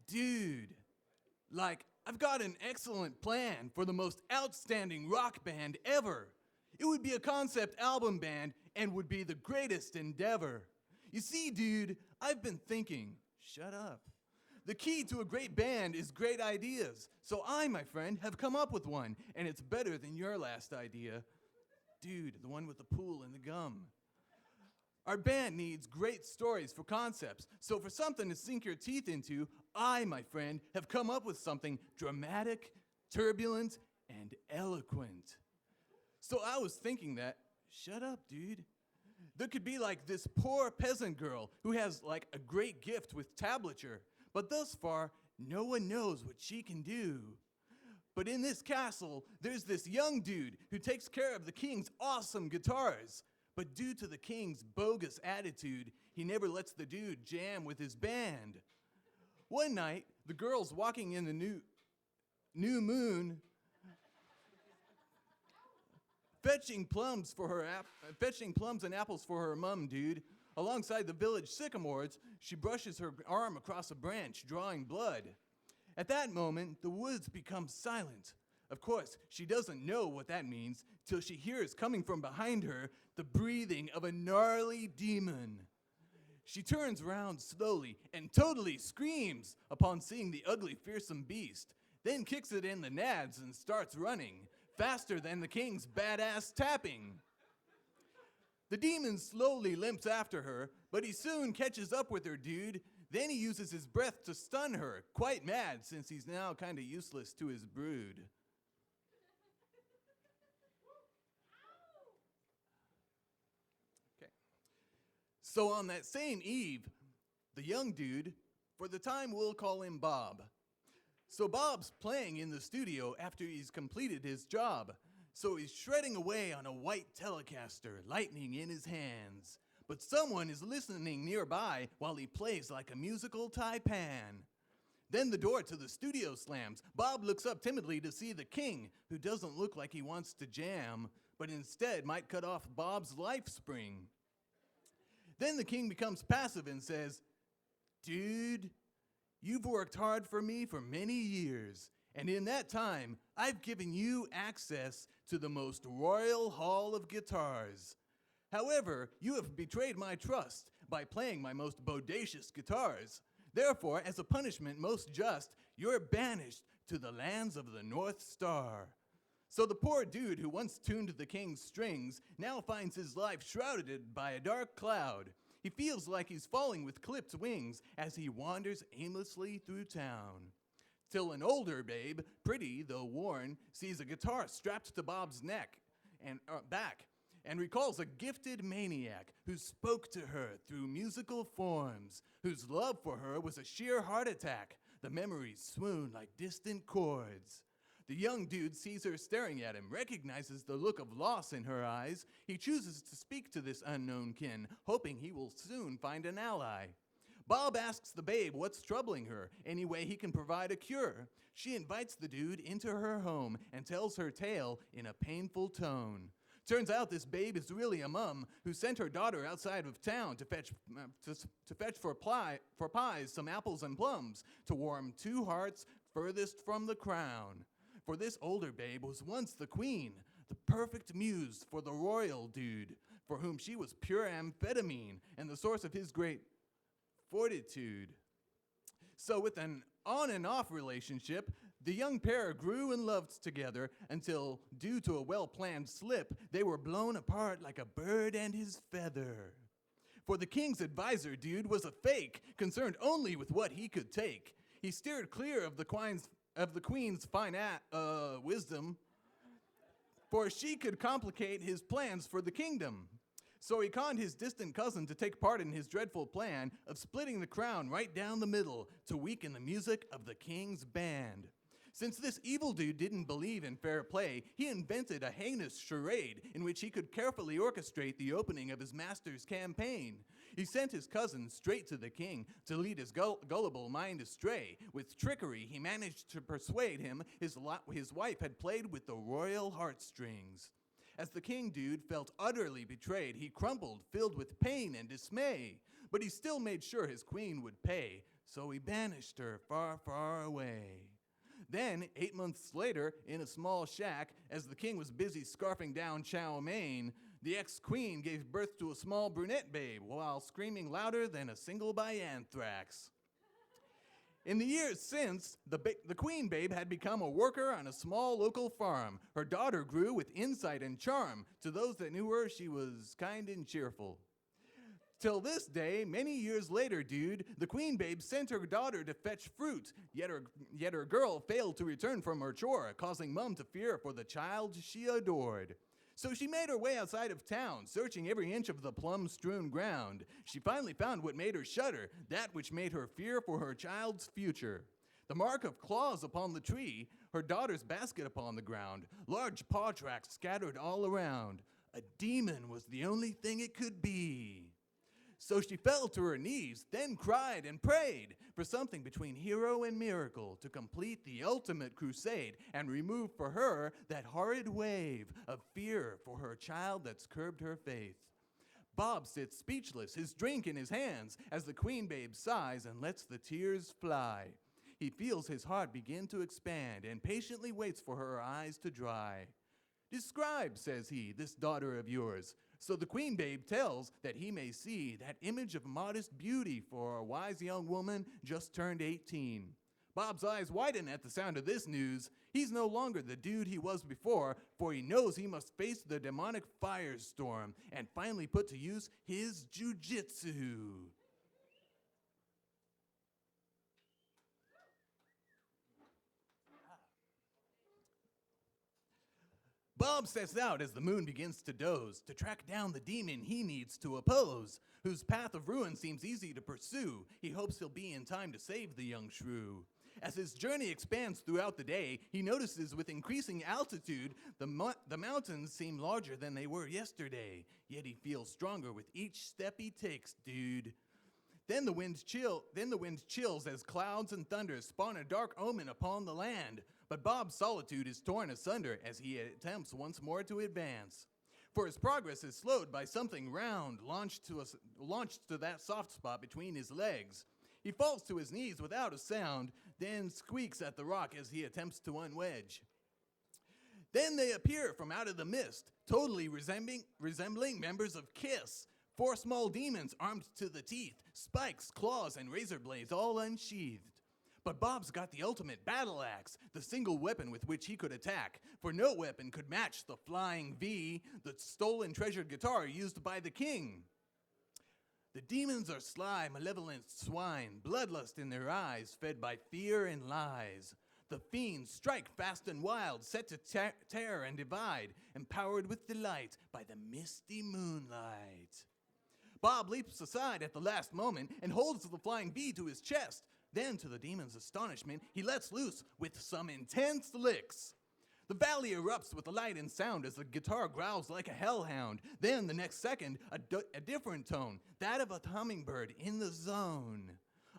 Dude, like, I've got an excellent plan for the most outstanding rock band ever. It would be a concept album band and would be the greatest endeavor. You see, dude, I've been thinking. Shut up. The key to a great band is great ideas. So I, my friend, have come up with one, and it's better than your last idea. Dude, the one with the pool and the gum. Our band needs great stories for concepts. So for something to sink your teeth into, I, my friend, have come up with something dramatic, turbulent, and eloquent. So I was thinking that, shut up, dude. There could be like this poor peasant girl who has like a great gift with tablature, but thus far, no one knows what she can do. But in this castle, there's this young dude who takes care of the king's awesome guitars. But due to the king's bogus attitude, he never lets the dude jam with his band. One night, the girl's walking in the new moon, fetching plums and apples for her mum, dude. Alongside the village sycamores, she brushes her arm across a branch, drawing blood. At that moment, the woods become silent. Of course, she doesn't know what that means till she hears coming from behind her the breathing of a gnarly demon. She turns around slowly and totally screams upon seeing the ugly, fearsome beast, then kicks it in the nads and starts running, faster than the king's badass tapping. The demon slowly limps after her, but he soon catches up with her, dude. Then he uses his breath to stun her, quite mad since he's now kind of useless to his brood. Okay. So on that same eve, the young dude, for the time we'll call him Bob. So Bob's playing in the studio after he's completed his job. So he's shredding away on a white Telecaster, lightning in his hands. But someone is listening nearby while he plays like a musical taipan. Then the door to the studio slams. Bob looks up timidly to see the king, who doesn't look like he wants to jam, but instead might cut off Bob's life spring. Then the king becomes passive and says, "Dude, you've worked hard for me for many years, and in that time, I've given you access to the most royal hall of guitars. However, you have betrayed my trust by playing my most bodacious guitars. Therefore, as a punishment most just, you're banished to the lands of the North Star." So the poor dude who once tuned the king's strings now finds his life shrouded by a dark cloud. He feels like he's falling with clipped wings as he wanders aimlessly through town. Till an older babe, pretty though worn, sees a guitar strapped to Bob's neck and back, and recalls a gifted maniac who spoke to her through musical forms, whose love for her was a sheer heart attack. The memories swoon like distant chords. The young dude sees her staring at him, recognizes the look of loss in her eyes. He chooses to speak to this unknown kin, hoping he will soon find an ally. Bob asks the babe what's troubling her, any way he can provide a cure. She invites the dude into her home and tells her tale in a painful tone. Turns out this babe is really a mum who sent her daughter outside of town to fetch for pies some apples and plums to warm two hearts furthest from the crown. For this older babe was once the queen, the perfect muse for the royal dude, for whom she was pure amphetamine and the source of his great fortitude. So with an on and off relationship, the young pair grew and loved together until, due to a well-planned slip, they were blown apart like a bird and his feather. For the king's advisor, dude, was a fake, concerned only with what he could take. He steered clear of the queen's fine wisdom, for she could complicate his plans for the kingdom. So he conned his distant cousin to take part in his dreadful plan of splitting the crown right down the middle to weaken the music of the king's band. Since this evil dude didn't believe in fair play, he invented a heinous charade in which he could carefully orchestrate the opening of his master's campaign. He sent his cousin straight to the king to lead his gullible mind astray. With trickery, he managed to persuade him his wife had played with the royal heartstrings. As the king dude felt utterly betrayed, he crumpled, filled with pain and dismay. But he still made sure his queen would pay, so he banished her far, far away. Then, 8 months later, in a small shack, as the king was busy scarfing down chow mein, the ex-queen gave birth to a small brunette babe while screaming louder than a single by anthrax. In the years since, the queen babe had become a worker on a small local farm. Her daughter grew with insight and charm. To those that knew her, she was kind and cheerful. Till this day, many years later, dude, the queen babe sent her daughter to fetch fruit, yet her girl failed to return from her chore, causing mom to fear for the child she adored. So she made her way outside of town, searching every inch of the plum-strewn ground. She finally found what made her shudder, that which made her fear for her child's future. The mark of claws upon the tree, her daughter's basket upon the ground, large paw tracks scattered all around. A demon was the only thing it could be. So she fell to her knees, then cried and prayed for something between hero and miracle to complete the ultimate crusade and remove for her that horrid wave of fear for her child that's curbed her faith. Bob sits speechless, his drink in his hands, as the queen babe sighs and lets the tears fly. He feels his heart begin to expand and patiently waits for her eyes to dry. "Describe," says he, "this daughter of yours." So the queen babe tells that he may see that image of modest beauty for a wise young woman just turned 18. Bob's eyes widen at the sound of this news. He's no longer the dude he was before, for he knows he must face the demonic firestorm and finally put to use his jujitsu. Bob sets out as the moon begins to doze to track down the demon he needs to oppose, whose path of ruin seems easy to pursue. He hopes he'll be in time to save the young shrew. As his journey expands throughout the day, he notices with increasing altitude, the mountains seem larger than they were yesterday. Yet he feels stronger with each step he takes, dude. Then the wind chills as clouds and thunder spawn a dark omen upon the land. But Bob's solitude is torn asunder as he attempts once more to advance. For his progress is slowed by something round launched to that soft spot between his legs. He falls to his knees without a sound, then squeaks at the rock as he attempts to unwedge. Then they appear from out of the mist, totally resembling members of Kiss. 4 small demons armed to the teeth, spikes, claws, and razor blades all unsheathed. But Bob's got the ultimate battle axe, the single weapon with which he could attack, for no weapon could match the flying V, the stolen treasured guitar used by the king. The demons are sly, malevolent swine, bloodlust in their eyes, fed by fear and lies. The fiends strike fast and wild, set to tear and divide, empowered with delight by the misty moonlight. Bob leaps aside at the last moment and holds the flying V to his chest. Then, to the demon's astonishment, he lets loose with some intense licks. The valley erupts with light and sound as the guitar growls like a hellhound. Then, the next second, a different tone, that of a hummingbird in the zone.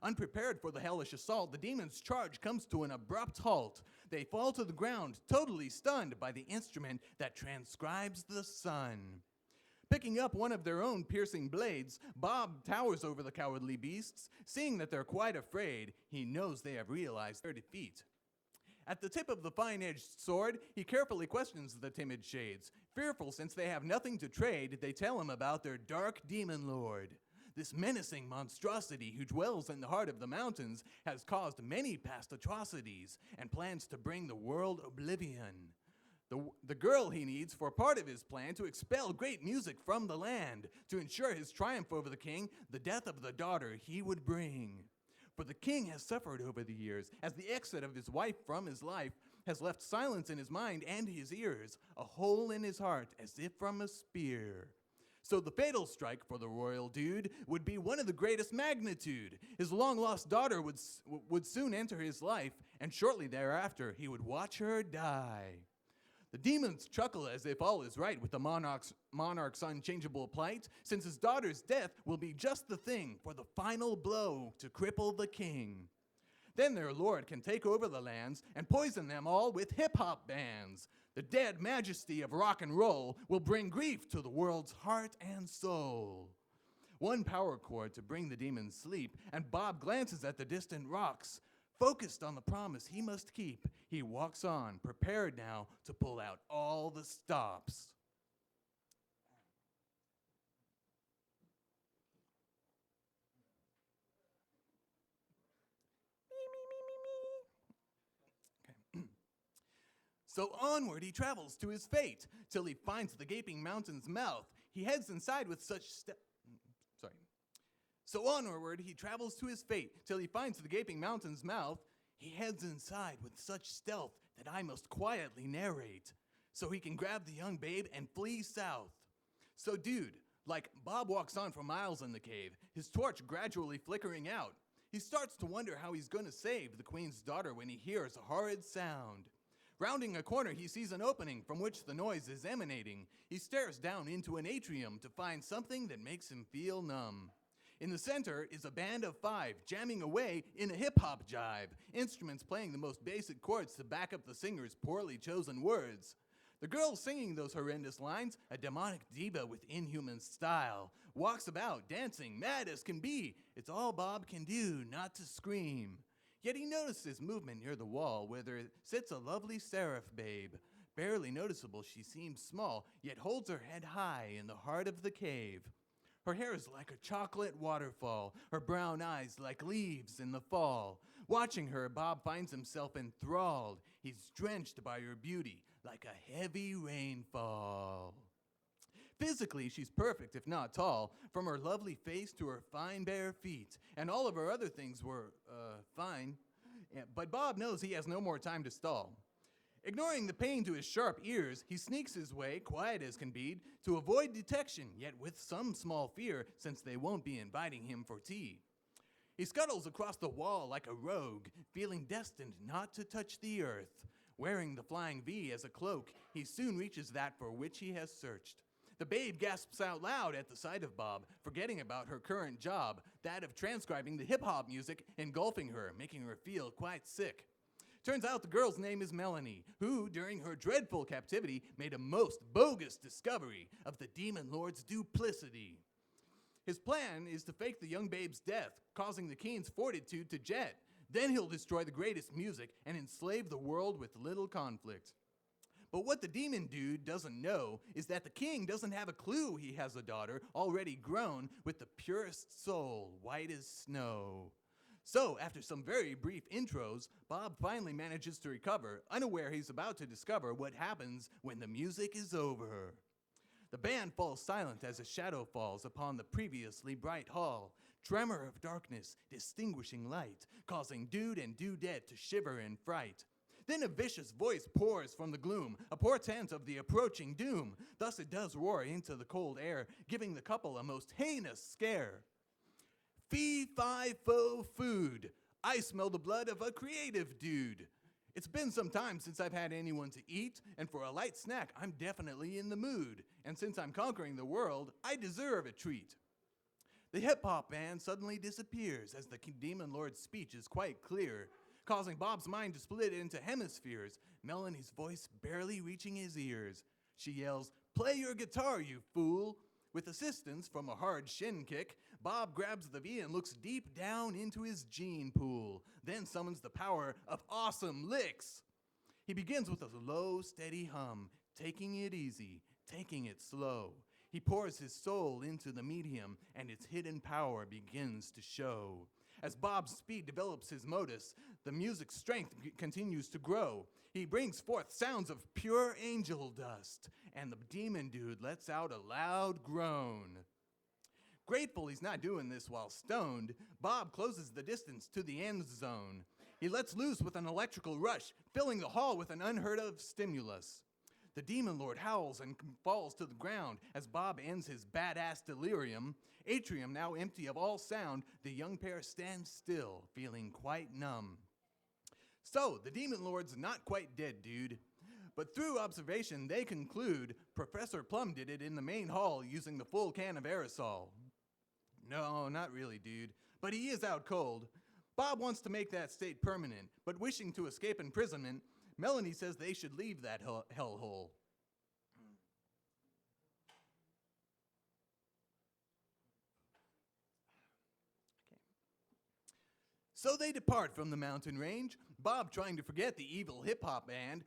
Unprepared for the hellish assault, the demon's charge comes to an abrupt halt. They fall to the ground, totally stunned by the instrument that transcribes the sun. Picking up one of their own piercing blades, Bob towers over the cowardly beasts. Seeing that they're quite afraid, he knows they have realized their defeat. At the tip of the fine-edged sword, he carefully questions the timid shades. Fearful since they have nothing to trade, they tell him about their dark demon lord. This menacing monstrosity who dwells in the heart of the mountains has caused many past atrocities and plans to bring the world oblivion. The girl he needs for part of his plan to expel great music from the land, to ensure his triumph over the king, the death of the daughter he would bring. For the king has suffered over the years, as the exit of his wife from his life has left silence in his mind and his ears, a hole in his heart as if from a spear. So the fatal strike for the royal dude would be one of the greatest magnitude. His long-lost daughter would soon enter his life, and shortly thereafter he would watch her die. The demons chuckle as if all is right with the monarch's unchangeable plight, since his daughter's death will be just the thing for the final blow to cripple the king. Then their lord can take over the lands and poison them all with hip-hop bands. The dead majesty of rock and roll will bring grief to the world's heart and soul. One power chord to bring the demons sleep, and Bob glances at the distant rocks. Focused on the promise he must keep, he walks on, prepared now to pull out all the stops. Okay. So onward he travels to his fate, till he finds the gaping mountain's mouth. He heads inside with such So onward he travels to his fate, till he finds the gaping mountain's mouth. He heads inside with such stealth that I must quietly narrate, so he can grab the young babe and flee south. So dude, like Bob walks on for miles in the cave, his torch gradually flickering out. He starts to wonder how he's gonna save the queen's daughter when he hears a horrid sound. Rounding a corner, he sees an opening from which the noise is emanating. He stares down into an atrium to find something that makes him feel numb. In the center is a band of 5 jamming away in a hip-hop jive, instruments playing the most basic chords to back up the singer's poorly chosen words. The girl singing those horrendous lines, a demonic diva with inhuman style, walks about dancing, mad as can be. It's all Bob can do not to scream. Yet he notices movement near the wall where there sits a lovely seraph babe. Barely noticeable, she seems small, yet holds her head high in the heart of the cave. Her hair is like a chocolate waterfall, her brown eyes like leaves in the fall. Watching her, Bob finds himself enthralled. He's drenched by her beauty like a heavy rainfall. Physically, she's perfect, if not tall, from her lovely face to her fine bare feet. And all of her other things were, fine. But Bob knows he has no more time to stall. Ignoring the pain to his sharp ears, he sneaks his way, quiet as can be, to avoid detection, yet with some small fear, since they won't be inviting him for tea. He scuttles across the wall like a rogue, feeling destined not to touch the earth. Wearing the flying V as a cloak, he soon reaches that for which he has searched. The babe gasps out loud at the sight of Bob, forgetting about her current job, that of transcribing the hip-hop music, engulfing her, making her feel quite sick. Turns out the girl's name is Melanie, who, during her dreadful captivity, made a most bogus discovery of the Demon Lord's duplicity. His plan is to fake the young babe's death, causing the keen's fortitude to jet. Then he'll destroy the greatest music and enslave the world with little conflict. But what the demon dude doesn't know is that the king doesn't have a clue he has a daughter already grown with the purest soul, white as snow. So, after some very brief intros, Bob finally manages to recover, unaware he's about to discover what happens when the music is over. The band falls silent as a shadow falls upon the previously bright hall. Tremor of darkness, distinguishing light, causing dude and dudette to shiver in fright. Then a vicious voice pours from the gloom, a portent of the approaching doom. Thus it does roar into the cold air, giving the couple a most heinous scare. Fee-fi-fo food. I smell the blood of a creative dude. It's been some time since I've had anyone to eat, and for a light snack, I'm definitely in the mood. And since I'm conquering the world, I deserve a treat. The hip-hop band suddenly disappears as the Demon Lord's speech is quite clear, causing Bob's mind to split into hemispheres, Melanie's voice barely reaching his ears. She yells, "Play your guitar, you fool!" With assistance from a hard shin kick, Bob grabs the V and looks deep down into his gene pool, then summons the power of awesome licks. He begins with a low, steady hum, taking it easy, taking it slow. He pours his soul into the medium, and its hidden power begins to show. As Bob's speed develops his modus, the music's strength continues to grow. He brings forth sounds of pure angel dust, and the demon dude lets out a loud groan. Grateful he's not doing this while stoned, Bob closes the distance to the end zone. He lets loose with an electrical rush, filling the hall with an unheard of stimulus. The Demon Lord howls and falls to the ground as Bob ends his badass delirium. Atrium now empty of all sound, the young pair stand still, feeling quite numb. So, the Demon Lord's not quite dead, dude. But through observation, they conclude Professor Plum did it in the main hall using the full can of aerosol. No, not really, dude. But he is out cold. Bob wants to make that state permanent, but wishing to escape imprisonment, Melanie says they should leave that hellhole. So they depart from the mountain range, Bob trying to forget the evil hip-hop band,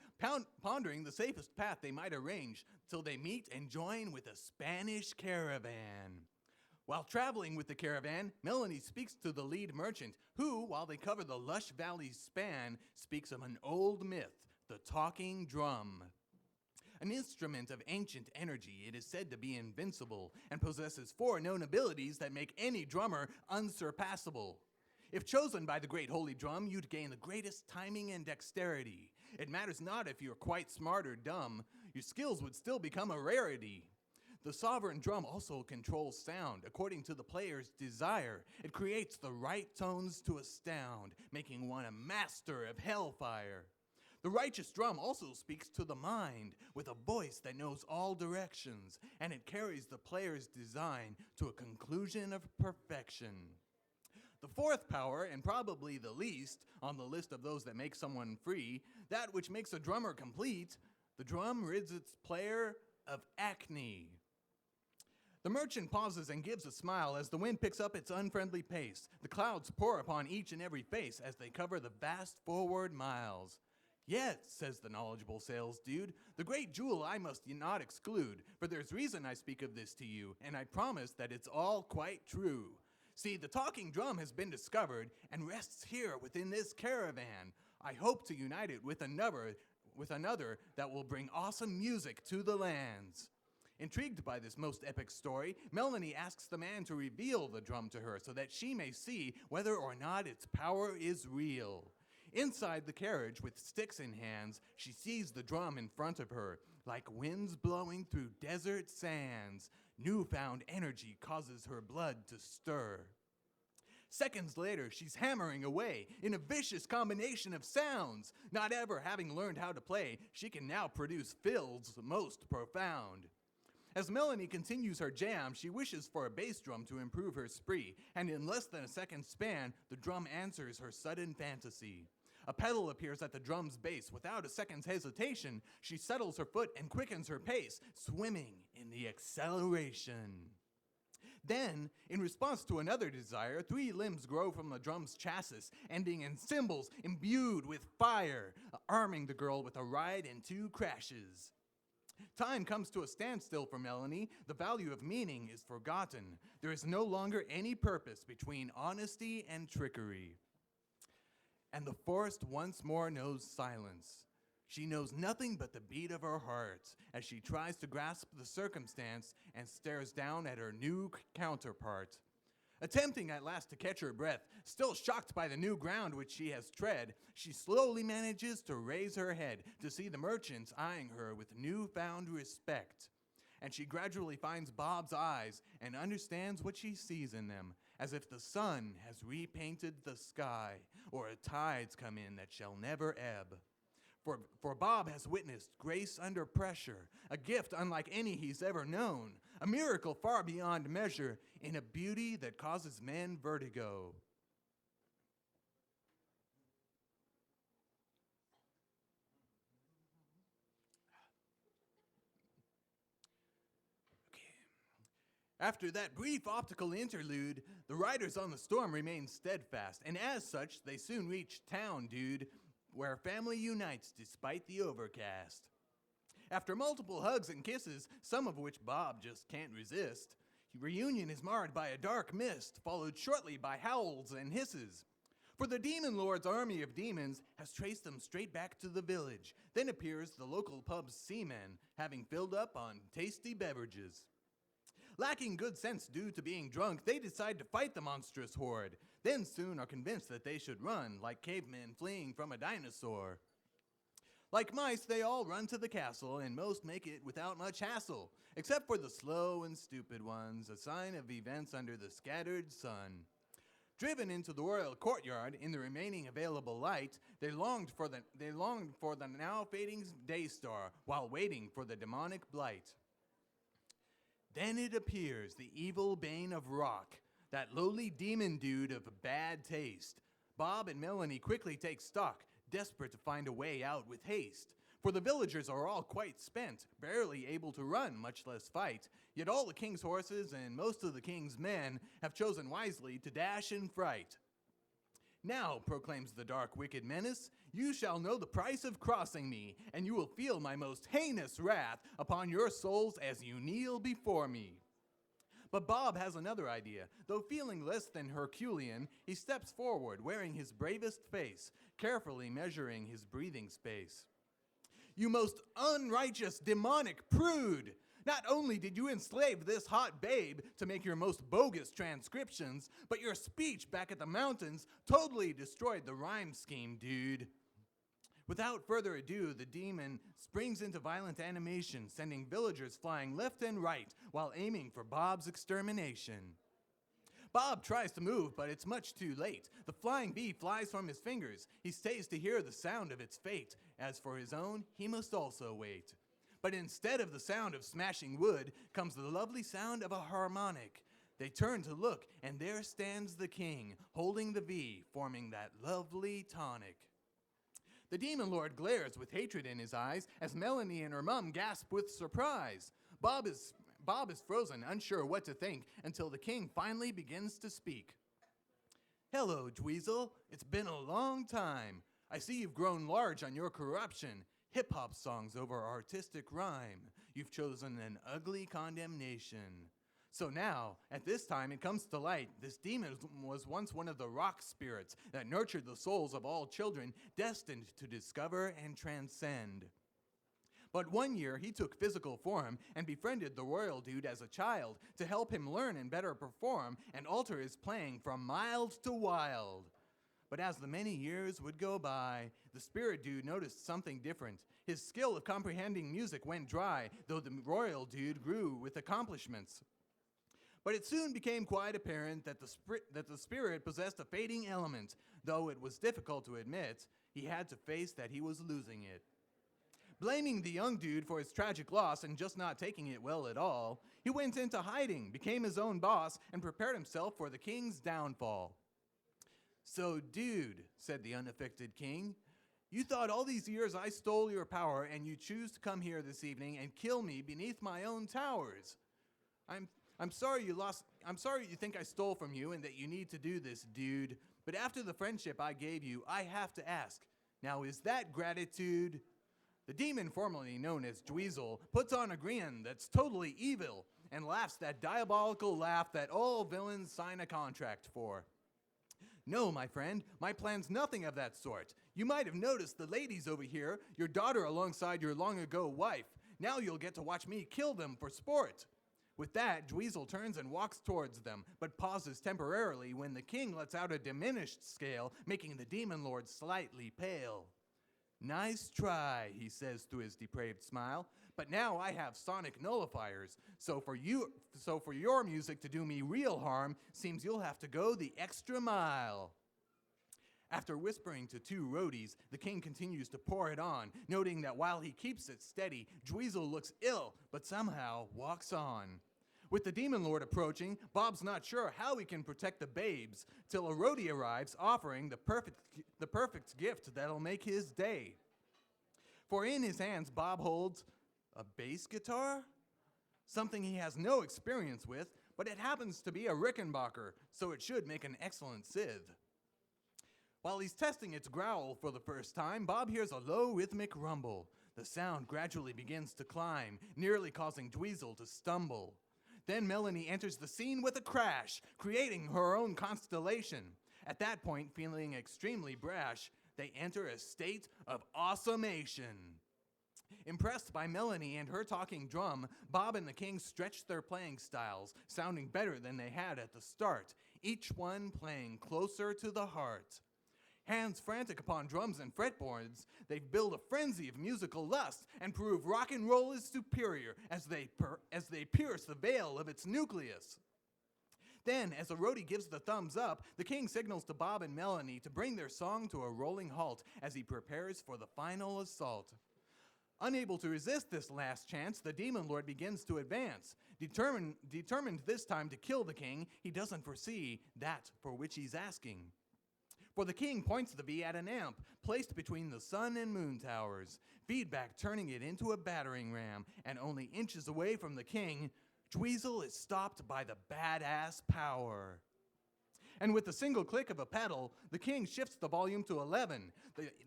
pondering the safest path they might arrange, till they meet and join with a Spanish caravan. While traveling with the caravan, Melanie speaks to the lead merchant, who, while they cover the lush valley's span, speaks of an old myth, the talking drum. An instrument of ancient energy, it is said to be invincible, and possesses 4 known abilities that make any drummer unsurpassable. If chosen by the great holy drum, you'd gain the greatest timing and dexterity. It matters not if you're quite smart or dumb, your skills would still become a rarity. The sovereign drum also controls sound, according to the player's desire. It creates the right tones to astound, making one a master of hellfire. The righteous drum also speaks to the mind, with a voice that knows all directions, and it carries the player's design to a conclusion of perfection. The 4th power, and probably the least on the list of those that make someone free, that which makes a drummer complete, the drum rids its player of acne. The merchant pauses and gives a smile as the wind picks up its unfriendly pace. The clouds pour upon each and every face as they cover the vast forward miles. Yes, says the knowledgeable sales dude. The great jewel I must not exclude, for there's reason I speak of this to you, and I promise that it's all quite true. See, the talking drum has been discovered and rests here within this caravan. I hope to unite it with another that will bring awesome music to the lands. Intrigued by this most epic story, Melanie asks the man to reveal the drum to her so that she may see whether or not its power is real. Inside the carriage, with sticks in hands, she sees the drum in front of her. Like winds blowing through desert sands, newfound energy causes her blood to stir. Seconds later, she's hammering away in a vicious combination of sounds. Not ever having learned how to play, she can now produce fills most profound. As Melanie continues her jam, she wishes for a bass drum to improve her spree, and in less than a second span, the drum answers her sudden fantasy. A pedal appears at the drum's base. Without a second's hesitation, she settles her foot and quickens her pace, swimming in the acceleration. Then, in response to another desire, 3 limbs grow from the drum's chassis, ending in cymbals imbued with fire, arming the girl with a ride and 2 crashes. Time comes to a standstill for Melanie. The value of meaning is forgotten. There is no longer any purpose between honesty and trickery. And the forest once more knows silence. She knows nothing but the beat of her heart as she tries to grasp the circumstance and stares down at her new counterpart. Attempting at last to catch her breath, still shocked by the new ground which she has tread, she slowly manages to raise her head to see the merchants eyeing her with newfound respect. And she gradually finds Bob's eyes and understands what she sees in them, as if the sun has repainted the sky, or a tide's come in that shall never ebb. For Bob has witnessed grace under pressure, a gift unlike any he's ever known, a miracle far beyond measure, in a beauty that causes men vertigo. After that brief optical interlude, the riders on the storm remain steadfast, and as such, they soon reach town, dude, where family unites despite the overcast. After multiple hugs and kisses, some of which Bob just can't resist, reunion is marred by a dark mist, followed shortly by howls and hisses. For the Demon Lord's army of demons has traced them straight back to the village. Then appears the local pub's seamen, having filled up on tasty beverages. Lacking good sense due to being drunk, they decide to fight the monstrous horde, then soon are convinced that they should run, like cavemen fleeing from a dinosaur. Like mice, they all run to the castle, and most make it without much hassle, except for the slow and stupid ones, a sign of events under the scattered sun. Driven into the royal courtyard in the remaining available light, they longed for the now fading day star, while waiting for the demonic blight. Then it appears, the evil bane of rock, that lowly demon dude of bad taste. Bob and Melanie quickly take stock, desperate to find a way out with haste. For the villagers are all quite spent, barely able to run, much less fight. Yet all the king's horses and most of the king's men have chosen wisely to dash in fright. Now, proclaims the dark, wicked menace, you shall know the price of crossing me, and you will feel my most heinous wrath upon your souls as you kneel before me. But Bob has another idea. Though feeling less than Herculean, he steps forward, wearing his bravest face, carefully measuring his breathing space. You most unrighteous, demonic prude! Not only did you enslave this hot babe to make your most bogus transcriptions, but your speech back at the mountains totally destroyed the rhyme scheme, dude. Without further ado, the demon springs into violent animation, sending villagers flying left and right while aiming for Bob's extermination. Bob tries to move, but it's much too late. The flying bee flies from his fingers. He stays to hear the sound of its fate. As for his own, he must also wait. But instead of the sound of smashing wood comes the lovely sound of a harmonic. They turn to look, and there stands the king, holding the V, forming that lovely tonic. The demon lord glares with hatred in his eyes as Melanie and her mum gasp with surprise. Bob is frozen, unsure what to think, until the king finally begins to speak. Hello, Dweezil. It's been a long time. I see you've grown large on your corruption. Hip-hop songs over artistic rhyme. You've chosen an ugly condemnation. So now, at this time, it comes to light, this demon was once one of the rock spirits that nurtured the souls of all children, destined to discover and transcend. But one year, he took physical form and befriended the royal dude as a child to help him learn and better perform and alter his playing from mild to wild. But as the many years would go by, the spirit dude noticed something different. His skill of comprehending music went dry, though the royal dude grew with accomplishments. But it soon became quite apparent that the spirit possessed a fading element. Though it was difficult to admit, he had to face that he was losing it. Blaming the young dude for his tragic loss and just not taking it well at all, he went into hiding, became his own boss, and prepared himself for the king's downfall. "So, dude," said the unaffected king, "you thought all these years I stole your power, and you choose to come here this evening and kill me beneath my own towers. I'm sorry you think I stole from you and that you need to do this, dude. But after the friendship I gave you, I have to ask, now is that gratitude?" The demon formerly known as Dweezil puts on a grin that's totally evil and laughs that diabolical laugh that all villains sign a contract for. "No, my friend, my plan's nothing of that sort. You might have noticed the ladies over here, your daughter alongside your long-ago wife. Now you'll get to watch me kill them for sport." With that, Dweezil turns and walks towards them, but pauses temporarily when the king lets out a diminished scale, making the demon lord slightly pale. "Nice try," he says through his depraved smile, "but now I have sonic nullifiers, so for your music to do me real harm, seems you'll have to go the extra mile." After whispering to two roadies, the king continues to pour it on, noting that while he keeps it steady, Dweezil looks ill, but somehow walks on. With the demon lord approaching, Bob's not sure how he can protect the babes, till a roadie arrives offering the perfect gift that'll make his day. For in his hands, Bob holds a bass guitar? Something he has no experience with, but it happens to be a Rickenbacker, so it should make an excellent scythe. While he's testing its growl for the first time, Bob hears a low rhythmic rumble. The sound gradually begins to climb, nearly causing Dweezil to stumble. Then Melanie enters the scene with a crash, creating her own constellation. At that point, feeling extremely brash, they enter a state of awesomation. Impressed by Melanie and her talking drum, Bob and the king stretched their playing styles, sounding better than they had at the start, each one playing closer to the heart. Hands frantic upon drums and fretboards, they build a frenzy of musical lust and prove rock and roll is superior as they pierce the veil of its nucleus. Then, as a roadie gives the thumbs up, the king signals to Bob and Melanie to bring their song to a rolling halt as he prepares for the final assault. Unable to resist this last chance, the demon lord begins to advance. Determined this time to kill the king, he doesn't foresee that for which he's asking. For the king points the V at an amp placed between the sun and moon towers, feedback turning it into a battering ram, and only inches away from the king, Dweezil is stopped by the badass power. And with a single click of a pedal, the king shifts the volume to 11.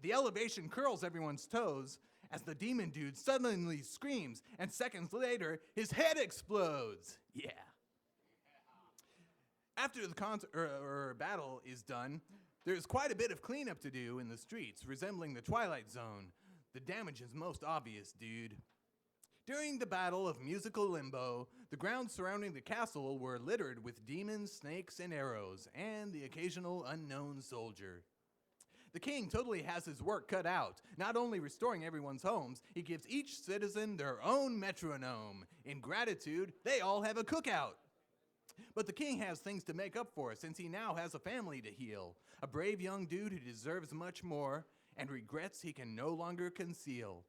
The elevation curls everyone's toes as the demon dude suddenly screams, and seconds later, his head explodes. Yeah. After the battle is done, there's quite a bit of cleanup to do in the streets, resembling the Twilight Zone. The damage is most obvious, dude. During the battle of musical limbo, the grounds surrounding the castle were littered with demons, snakes, and arrows, and the occasional unknown soldier. The king totally has his work cut out, not only restoring everyone's homes, he gives each citizen their own metronome. In gratitude, they all have a cookout. But the king has things to make up for since he now has a family to heal, a brave young dude who deserves much more, and regrets he can no longer conceal.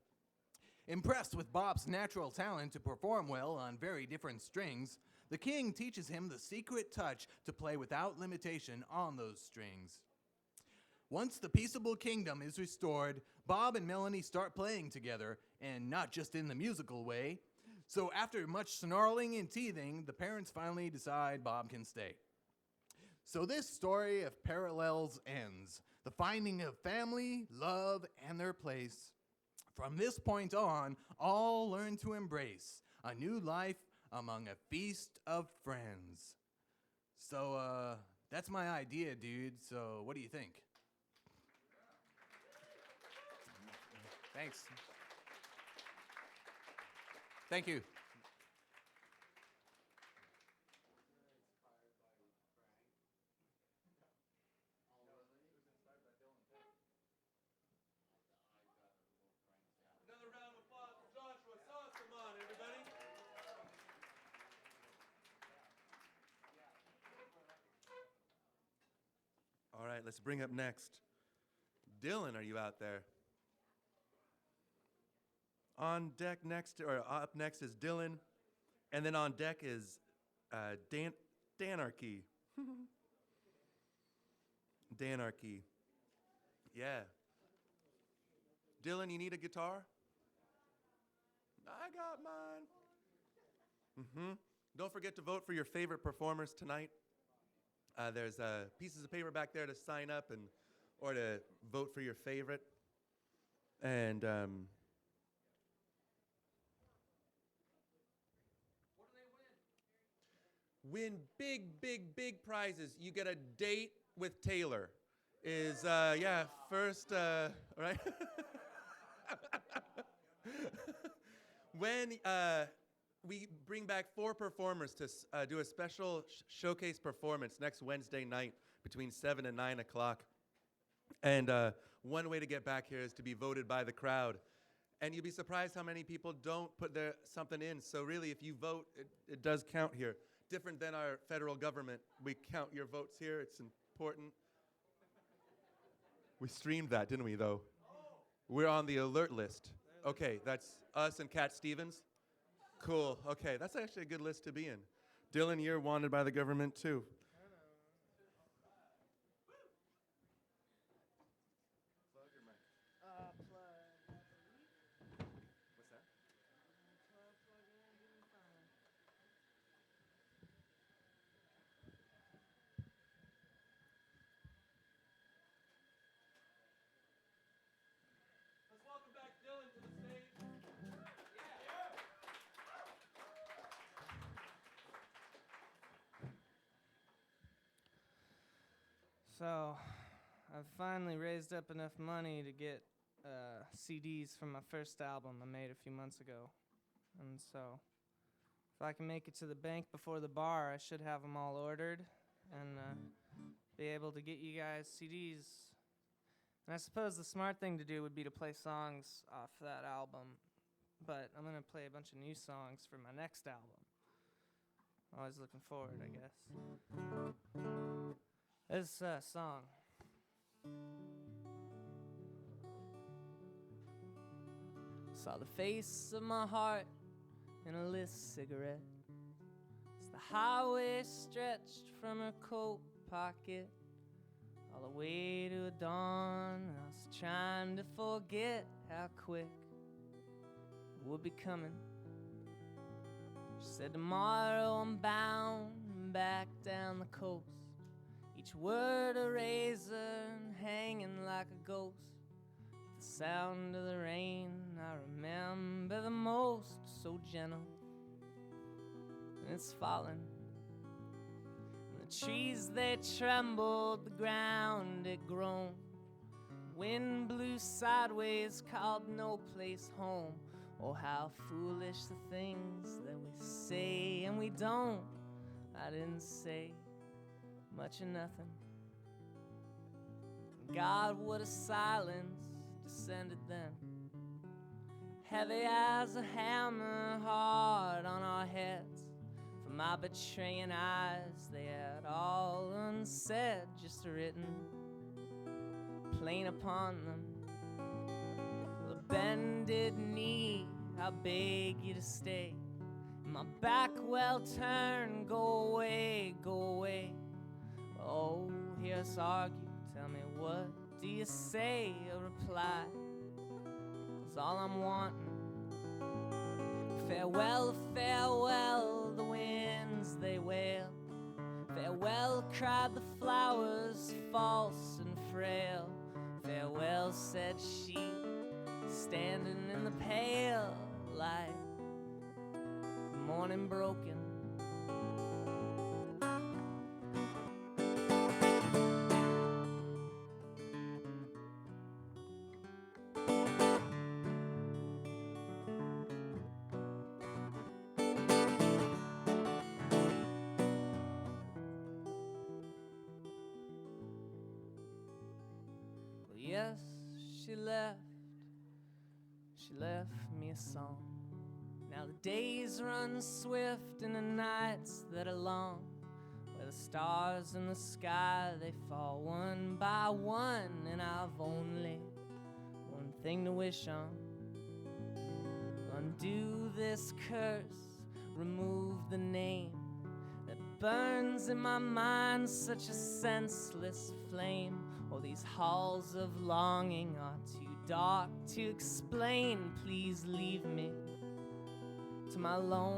Impressed with Bob's natural talent to perform well on very different strings, the king teaches him the secret touch to play without limitation on those strings. Once the peaceable kingdom is restored, Bob and Melanie start playing together, and not just in the musical way. So after much snarling and teething, the parents finally decide Bob can stay. So this story of parallels ends. The finding of family, love, and their place. From this point on, all learn to embrace a new life among a feast of friends. So, that's my idea, dude. So, what do you think? Thanks. Thank you. Another round of applause for Joshua. Come on, everybody. All right, let's bring up next. Dylan, are you out there? On deck next, or up next is Dylan, and then on deck is Danarchy. Danarchy. Yeah. Dylan, you need a guitar? I got mine. Don't forget to vote for your favorite performers tonight. There's pieces of paper back there to sign up or to vote for your favorite. And what do they win? Win big prizes. You get a date with Taylor. Is first right. When we bring back 4 performers to do a special showcase performance next Wednesday night between 7 and 9 o'clock. And one way to get back here is to be voted by the crowd. And you'll be surprised how many people don't put something in. So really, if you vote, it does count here. Different than our federal government. We count your votes here. It's important. We streamed that, didn't we, though? We're on the alert list. Okay, that's us and Cat Stevens. Cool. Okay, that's actually a good list to be in. Dylan, you're wanted by the government, too. Plug your mic. What's that? Let's welcome back Dylan to the stage. So, I've finally raised up enough money to get CDs from my first album I made a few months ago. And so, if I can make it to the bank before the bar, I should have them all ordered and be able to get you guys CDs. And I suppose the smart thing to do would be to play songs off that album, but I'm going to play a bunch of new songs for my next album. Always looking forward, I guess. This song. Saw the face of my heart in a lit cigarette. As the highway stretched from her coat pocket all the way to dawn. I was trying to forget how quick it would be coming. She said, tomorrow I'm bound back down the coast. Each word a razor and hanging like a ghost. The sound of the rain I remember the most, so gentle. And it's falling. And the trees they trembled, the ground it groaned. Wind blew sideways, called no place home. Oh, how foolish the things that we say and we don't. I didn't say much of nothing. God, what a silence descended then. Heavy as a hammer, hard on our heads. For my betraying eyes, they had all unsaid, just written plain upon them. The bended knee, I beg you to stay. My back well turned, go away, go away. Oh, hear us argue, tell me what do you say? A reply is all I'm wanting. Farewell, farewell, the winds they wail. Farewell, cried the flowers, false and frail. Farewell, said she, standing in the pale light, morning broken. Well, yes, she left me a song. Now the days run swift and the nights that are long, where the stars in the sky, they fall one by one, and I've only one thing to wish on. Undo this curse, remove the name that burns in my mind, such a senseless flame. Oh, these halls of longing are too dark to explain. Please leave me to my lonesome.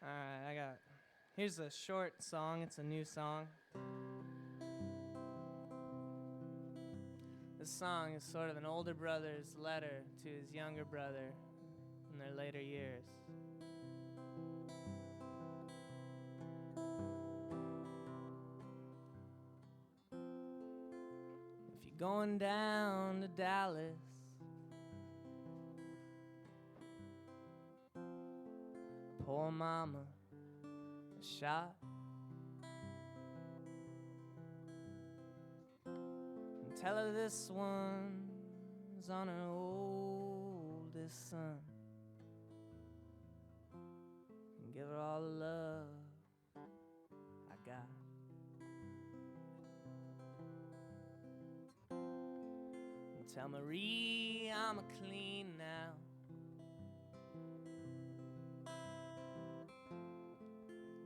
Alright, here's a short song, it's a new song. This song is sort of an older brother's letter to his younger brother in their later years. If you're going down to Dallas, poor mama is shot. And tell her this one's on her oldest son. And give her all the love I got. And tell Marie I'm a clean now.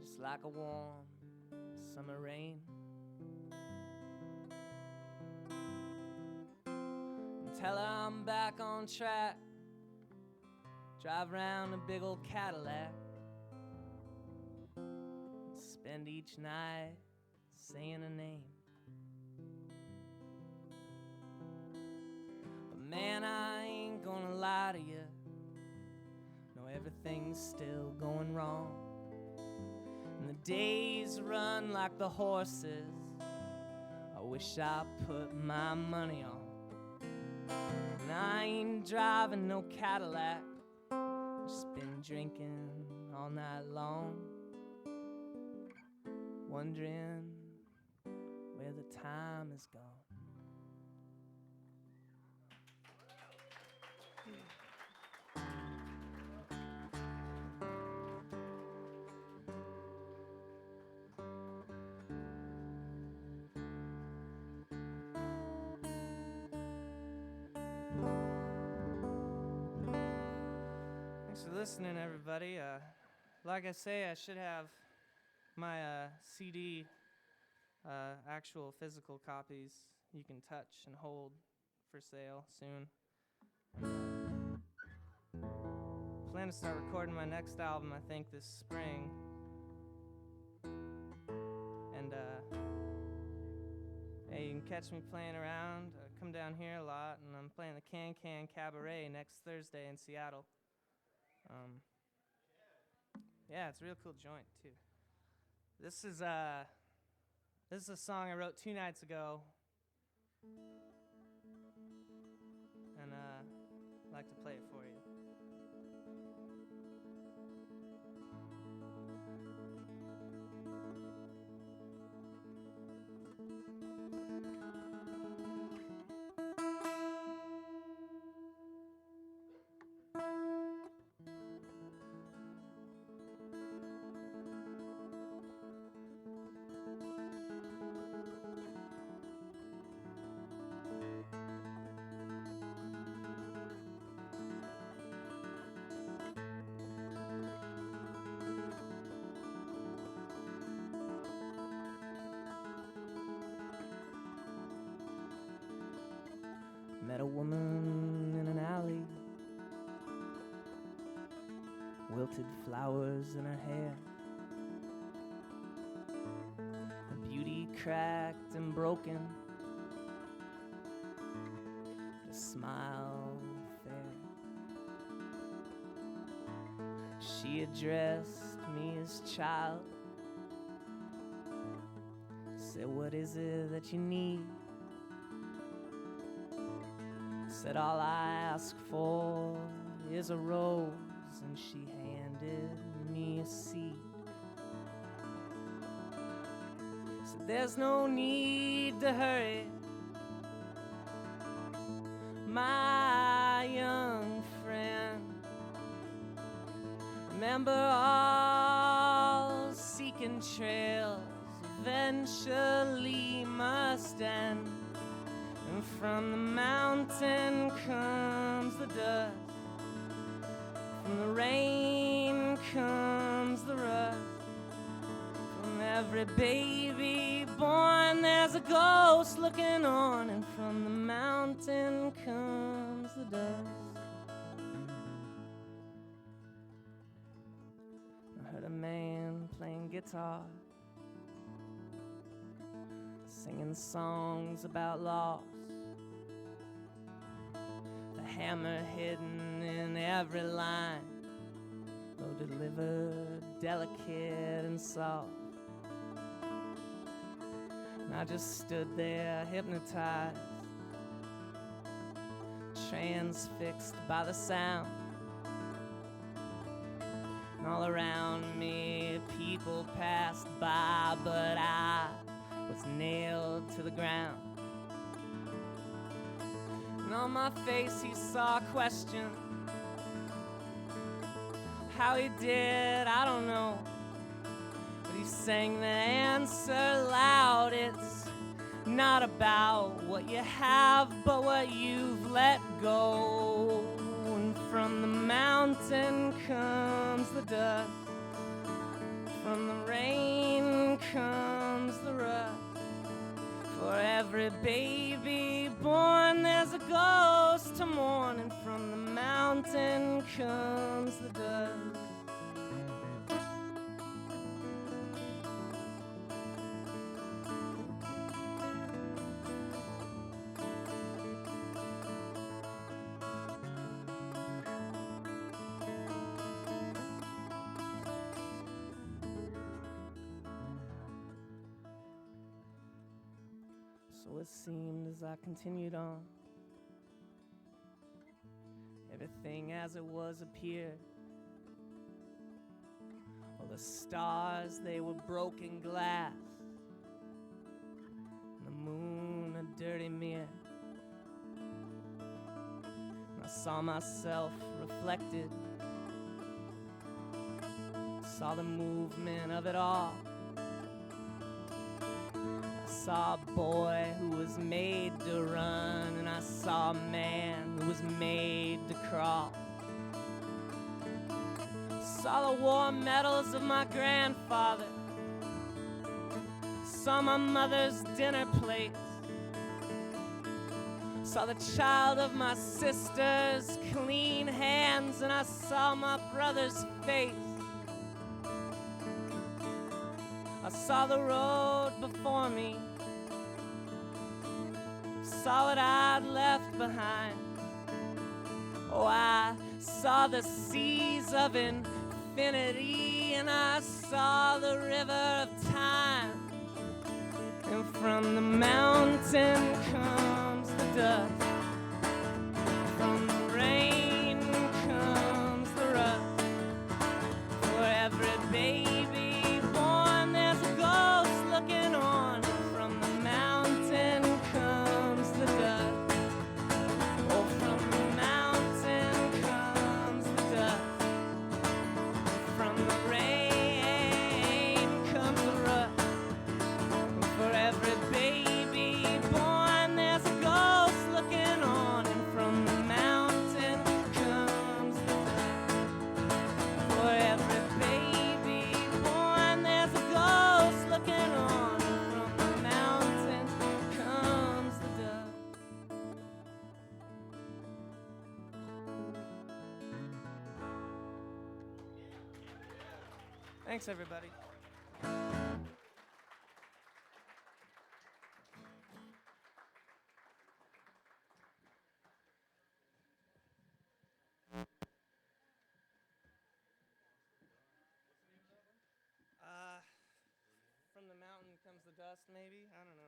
Just like a warm summer rain. And tell her I'm back on track. Drive around a big old Cadillac. And spend each night saying a name. But man, I ain't gonna lie to you. No, everything's still going wrong. And the days run like the horses I wish I put my money on. And I ain't driving no Cadillac, just been drinking all night long, wondering where the time is gone. Thanks for listening, everybody. Like I say, I should have my CD, actual physical copies you can touch and hold for sale soon. Plan to start recording my next album, I think, this spring. And hey, you can catch me playing around. I come down here a lot, and I'm playing the Can Can Cabaret next Thursday in Seattle. Yeah, it's a real cool joint too. This is a song I wrote 2 nights ago, and I'd like to play it for you. met a woman in an alley, wilted flowers in her hair, her beauty cracked and broken, a smile fair. She addressed me as child, said, what is it that you need? Said, all I ask for is a rose, and she handed me a seed. Said, there's no need to hurry, my young friend. Remember, all seeking trails eventually must end, and from the mountain comes the dust, from the rain comes the rust, from every baby born there's a ghost looking on, and from the mountain comes the dust. I heard a man playing guitar, singing songs about loss, the hammer hidden in every line, though delivered delicate and soft. And I just stood there hypnotized, transfixed by the sound. And all around me people passed by, but I was nailed to the ground. And on my face he saw a question. How he did, I don't know, but he sang the answer loud. It's not about what you have, but what you've let go. And from the mountain comes the dust, from the rain comes the rust. For every baby born there's a ghost to mourn, and from the mountain comes the dust. So it seemed as I continued on, everything as it was appeared. All the stars, they were broken glass, and the moon a dirty mirror. And I saw myself reflected, saw the movement of it all. I saw a boy who was made to run, and I saw a man who was made to crawl. Saw the war medals of my grandfather, saw my mother's dinner plates, saw the child of my sister's clean hands, and I saw my brother's face. I saw the road before me, saw what I'd left behind. Oh, I saw the seas of infinity, and I saw the river of time. And from the mountain comes the dust, from the rain comes the rust. For every baby born there's a ghost looking on, and from the mountain comes the dust. Oh, from the mountain comes the dust, from the rain comes the rust. For every baby born there's a ghost looking Thanks, everybody. From the mountain comes the dust, maybe? I don't know.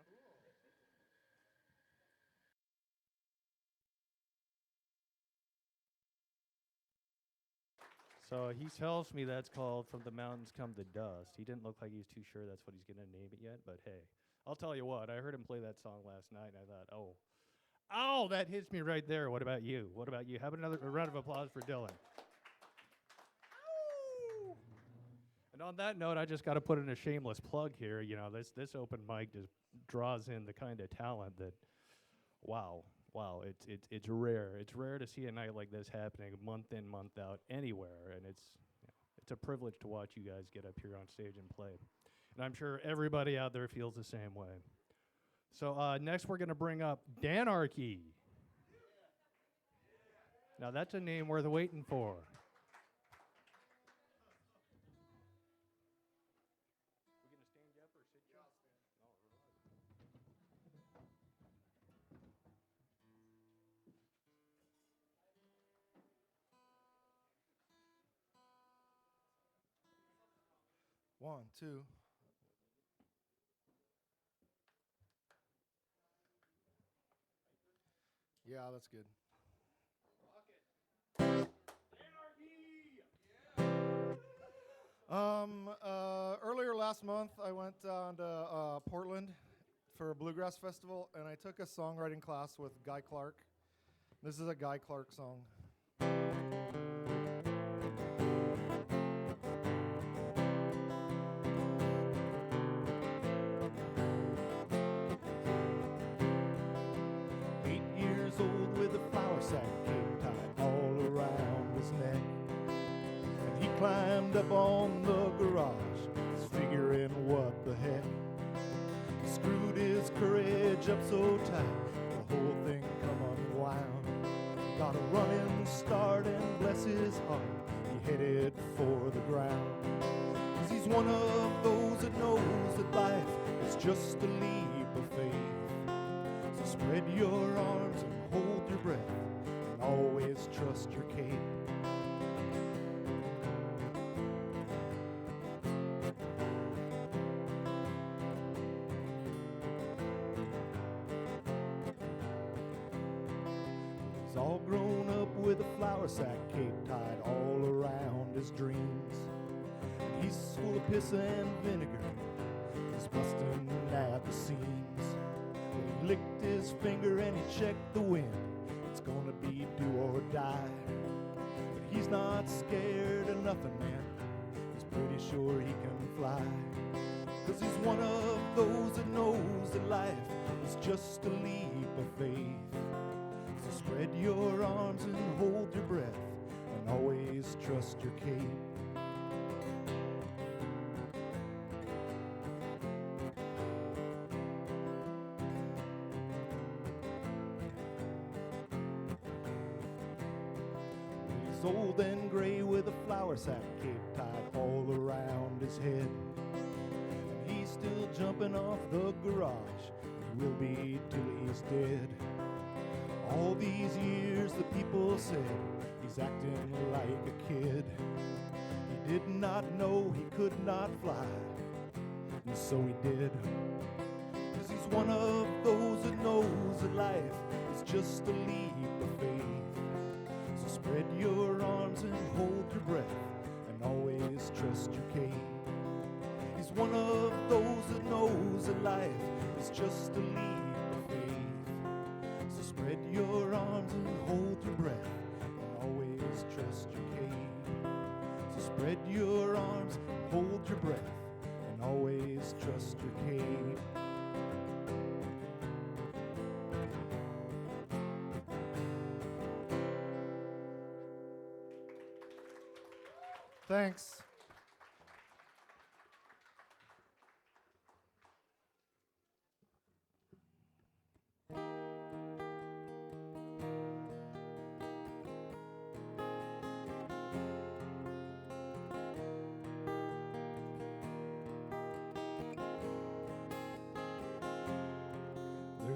So he tells me that's called From the Mountains Come the Dust. He didn't look like he's too sure that's what he's going to name it yet, but hey, I'll tell you what, I heard him play that song last night, and I thought, oh, that hits me right there. What about you? What about you? How about a round of applause for Dylan? And on that note, I just got to put in a shameless plug here. You know, this open mic just draws in the kind of talent that, wow, it's rare. It's rare to see a night like this happening month in, month out, anywhere, and it's a privilege to watch you guys get up here on stage and play. And I'm sure everybody out there feels the same way. So next we're going to bring up Danarchy. Now that's a name worth waiting for. One, two. Yeah, that's good. Earlier last month, I went down to Portland for a bluegrass festival, and I took a songwriting class with Guy Clark. This is a Guy Clark song. 8 years old with a flour sack cape tied all around his neck. And he climbed up on the garage, figuring what the heck. He screwed his courage up so tight, the whole thing come unwound. He got a running start and bless his heart, he headed for the ground. 'Cause he's one of those that knows that life is just a leap of faith. So spread your arms and hold your breath, and always trust your cape. He's all grown up with a flour sack cape tied all around his dreams. And he's full of piss and vinegar, he's busting at the seams. He licked his finger and he checked the wind. It's gonna be do or die. But he's not scared of nothing, man. He's pretty sure he can fly. 'Cause he's one of those that knows that life is just a leap of faith. So spread your arms and hold your breath, and always trust your cape. He's old and gray with a flour sack cape tied all around his head. And he's still jumping off the garage, he will be till he's dead. All these years the people said he's acting like a kid. He did not know he could not fly, and so he did. 'Cause he's one of those that knows that life is just a leap of faith. So spread your arms and hold your breath, and always trust your cape. He's one of those that knows that life is just a leap of faith. So spread your arms and hold your breath, and always trust your cape. So spread your arms and hold your breath, and always trust your cape. Thanks.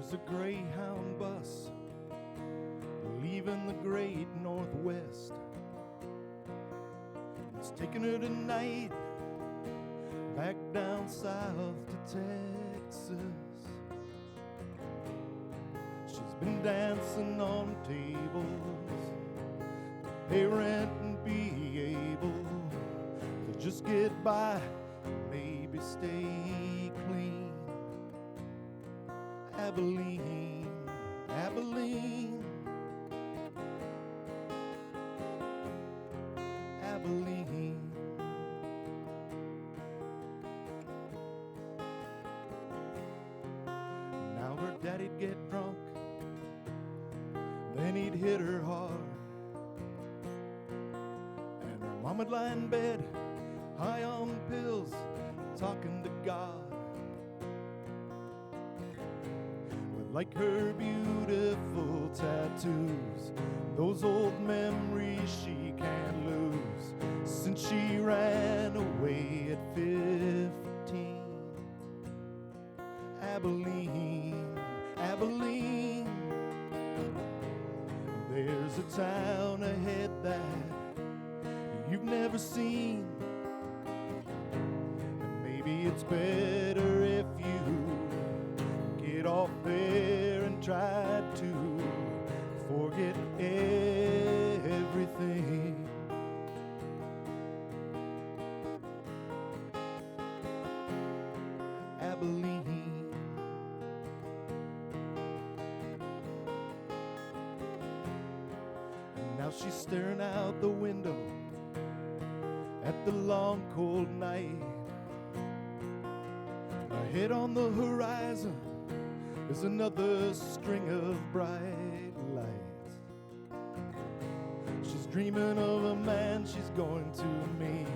There's a Greyhound bus leaving the great Northwest. It's taking her tonight back down south to Texas. She's been dancing on tables to pay rent and be able to just get by, maybe stay clean. Abilene, Abilene, Abilene. Now her daddy'd get drunk, then he'd hit her hard, and her mom'd lie in bed, high on pills, talking to God. But like her beautiful tattoos, those old memories she can't lose, since she ran away at 15. Abilene, Abilene, there's a town ahead that you've never seen, and maybe it's better if you get off there and try to forget everything. Abilene. And now she's staring out the window at the long cold night. Ahead on the horizon is another string of bright lights. She's dreaming of a man she's going to meet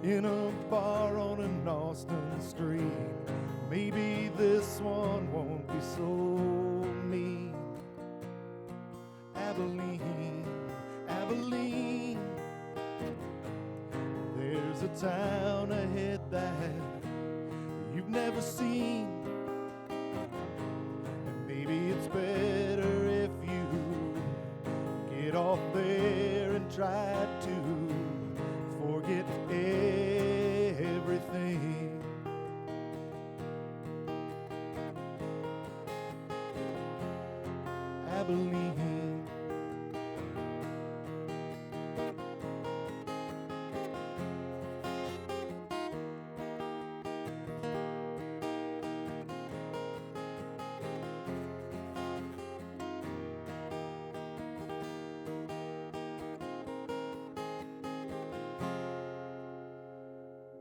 in a bar on an Austin street. Maybe this one won't be so mean. Abilene, Abilene, there's a town ahead that you've never seen, and maybe it's better if you get off there and try to forget everything. Abilene.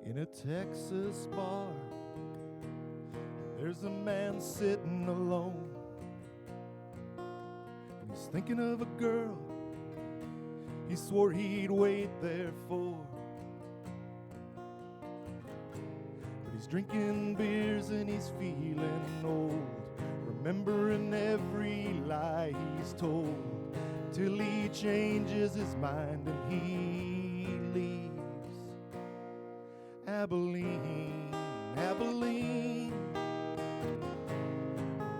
In a Texas bar, there's a man sitting alone. He's thinking of a girl he swore he'd wait there for. But he's drinking beers and he's feeling old, remembering every lie he's told, till he changes his mind and he leaves. Abilene, Abilene,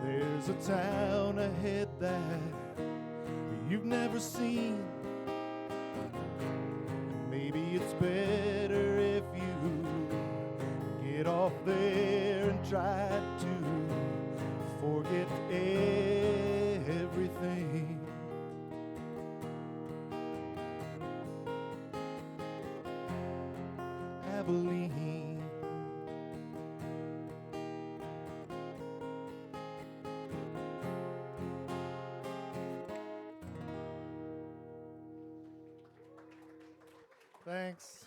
there's a town ahead that you've never seen, and maybe it's better if you get off there and try to forget everything. Abilene. Thanks.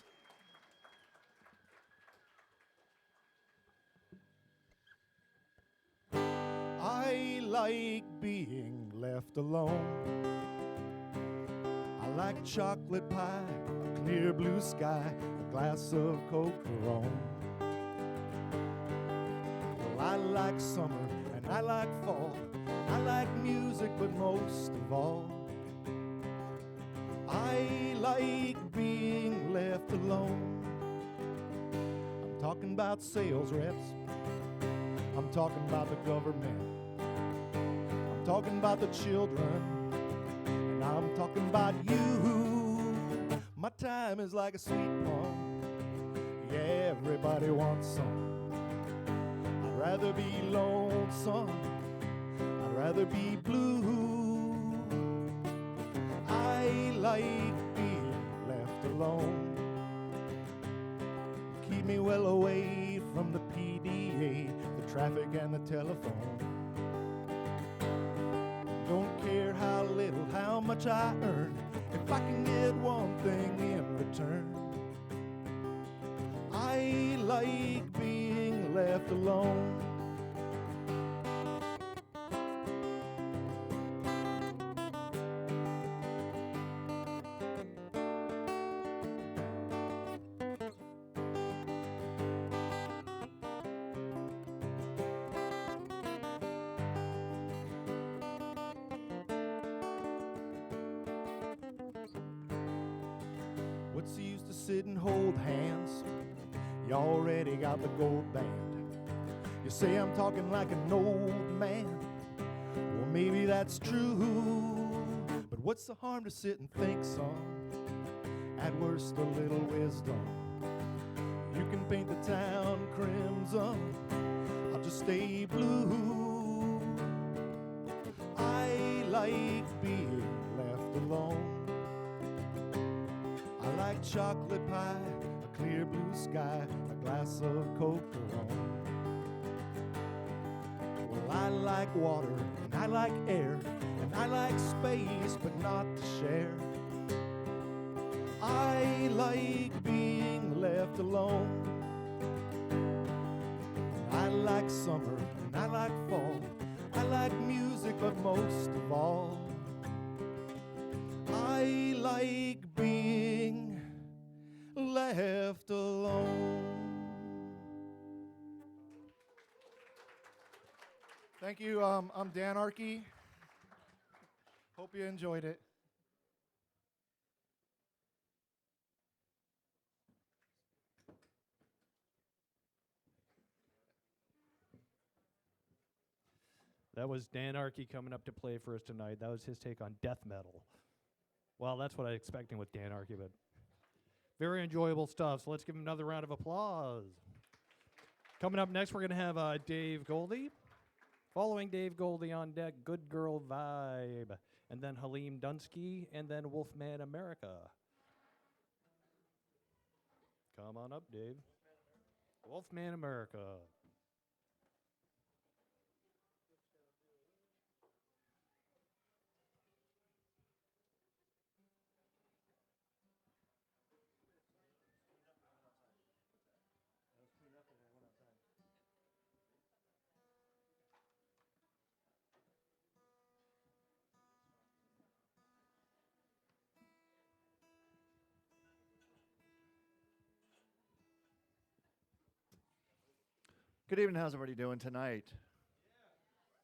I like being left alone. I like chocolate pie, a clear blue sky, a glass of Coke Corona. Well, I like summer and I like fall. I like music, but most of all, I like being left alone. I'm talking about sales reps. I'm talking about the government. talking about the children, and I'm talking about you. My time is like a sweet plum. Yeah, everybody wants some. I'd rather be lonesome. I'd rather be blue. I like being left alone. Keep me well away from the PDA, the traffic and the telephone. Don't care how little, how much I earn, if I can get one thing in return. I like being left alone. What's the use to sit and hold hands? You already got the gold band. You say I'm talking like an old man. Well, maybe that's true. But what's the harm to sit and think some? At worst, a little wisdom. You can paint the town crimson. I'll just stay blue. I like being left alone. I like chocolate pie, a clear blue sky, a glass of Coke-Cola. Well, I like water, and I like air, and I like space, but not to share. I like being left alone. I like summer, and I like fall. I like music, but most of all, I like being left alone. Thank you. I'm Dan Arkey. Hope you enjoyed it. That was Dan Arkey coming up to play for us tonight. That was his take on death metal. Well, that's what I was expecting with Dan Arkey, but very enjoyable stuff. So let's give him another round of applause. Coming up next, we're going to have Dave Goldie. Following Dave Goldie on deck, Good Girl Vibe. And then Halim Dunsky, and then Wolfman America. Come on up, Dave. Wolfman America. Good evening. How's everybody doing tonight?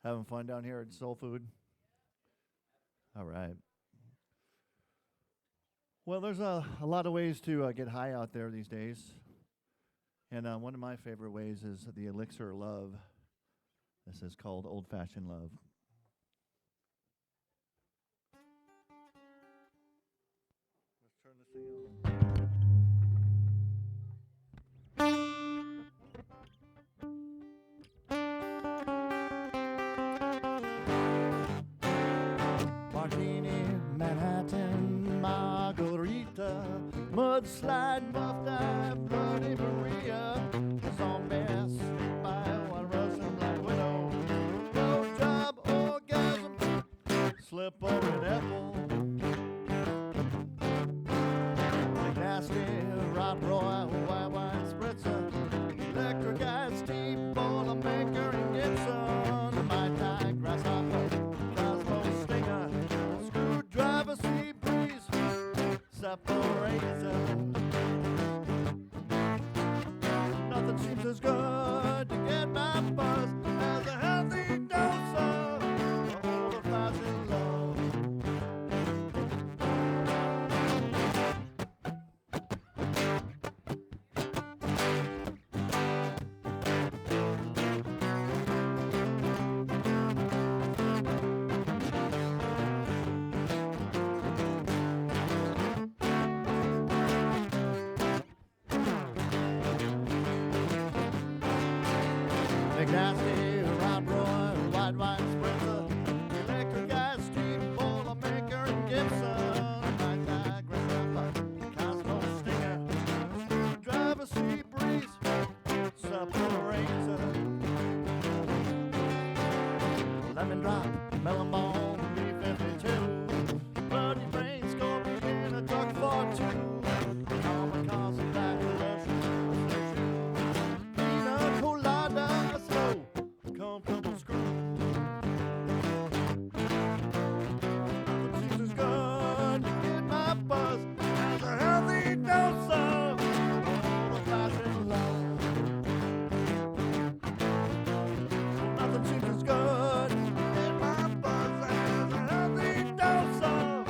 Having fun down here at SoulFood? All right. Well, there's a lot of ways to get high out there these days. And one of my favorite ways is the elixir of love. This is called Old Fashioned Love. Let's turn this thing on. Martini, Manhattan, Margarita, mudslide, buff dive, Bloody Maria, zombies, bio, Russian Black Widow, no job, orgasm, slip over an apple, the nasty, Rob Roy, white wine spritzer, electric ice tea, boiler maker, and get some, my tie, grasshopper, Cosmo Stinger, screwdriver, nasty Rob Roy, white wine spritzer, electric gas, steamboiler maker, and Gibson. I digress, Cosmo Stinger, screwdriver, sea breeze, separator, lemon drop, melon bone, B-52, bloody brain, scorpion, a duck for two, common cause of black pina colada, slow, comfortable screw. This is good to get my buzz as a healthy dose of old-fashioned love. Nothing seems as good to get my buzz as a healthy dose of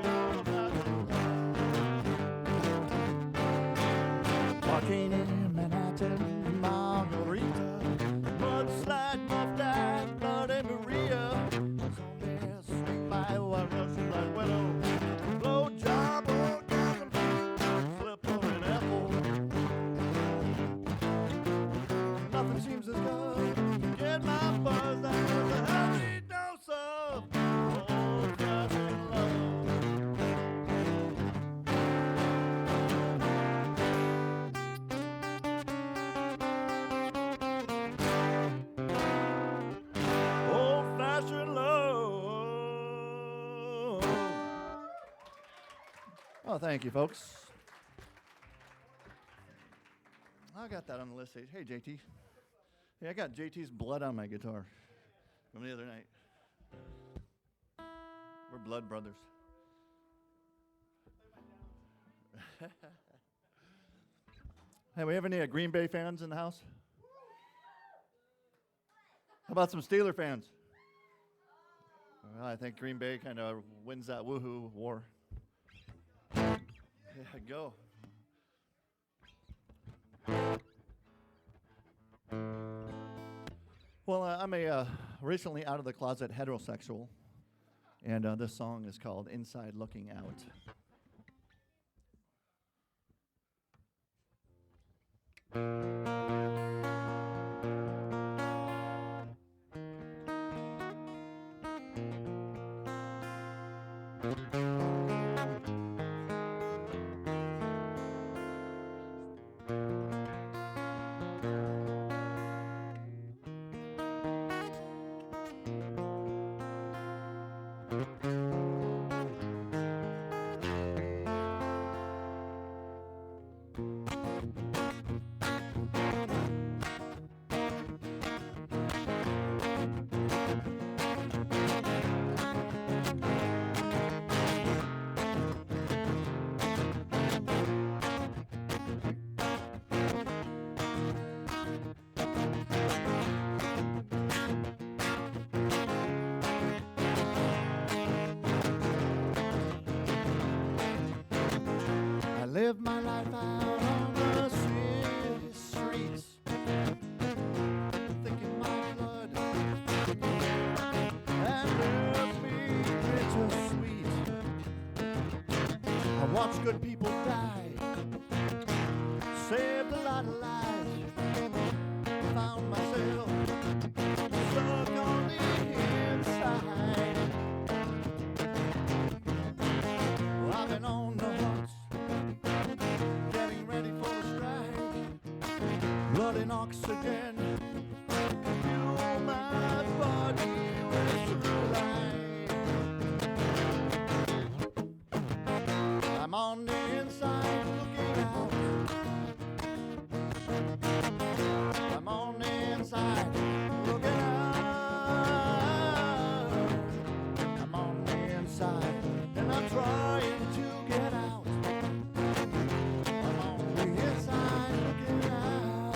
old-fashioned love. Walking in Manhattan, margarita, mudslide, muff-dive, bloody Maria. Somewhere swing by while Russian like willow. Blow job, orgasm, flip of an apple. Nothing seems as good to get my buzz as a healthy dose of old-fashioned love. Old-fashioned love. Oh, thank you, folks. I got that on the list. Hey, JT. Hey, I got JT's blood on my guitar from the other night. We're blood brothers. Hey, we have any Green Bay fans in the house? How about some Steeler fans? Well, I think Green Bay kind of wins that woohoo war. Yeah, go. Well, I'm a recently out of the closet heterosexual, and this song is called Inside Looking Out. Live my life out on the city streets, thinking my blood and left me bittersweet. I watch good people die, saved a lot of lives, found myself stuck on the inside. I've been on the hunt, getting ready for a strike, blood and oxygen, fuel my body with true life. I'm on the inside looking out. I'm on the inside looking out. I'm on the inside and I'm trying to get out. I'm on the inside looking out.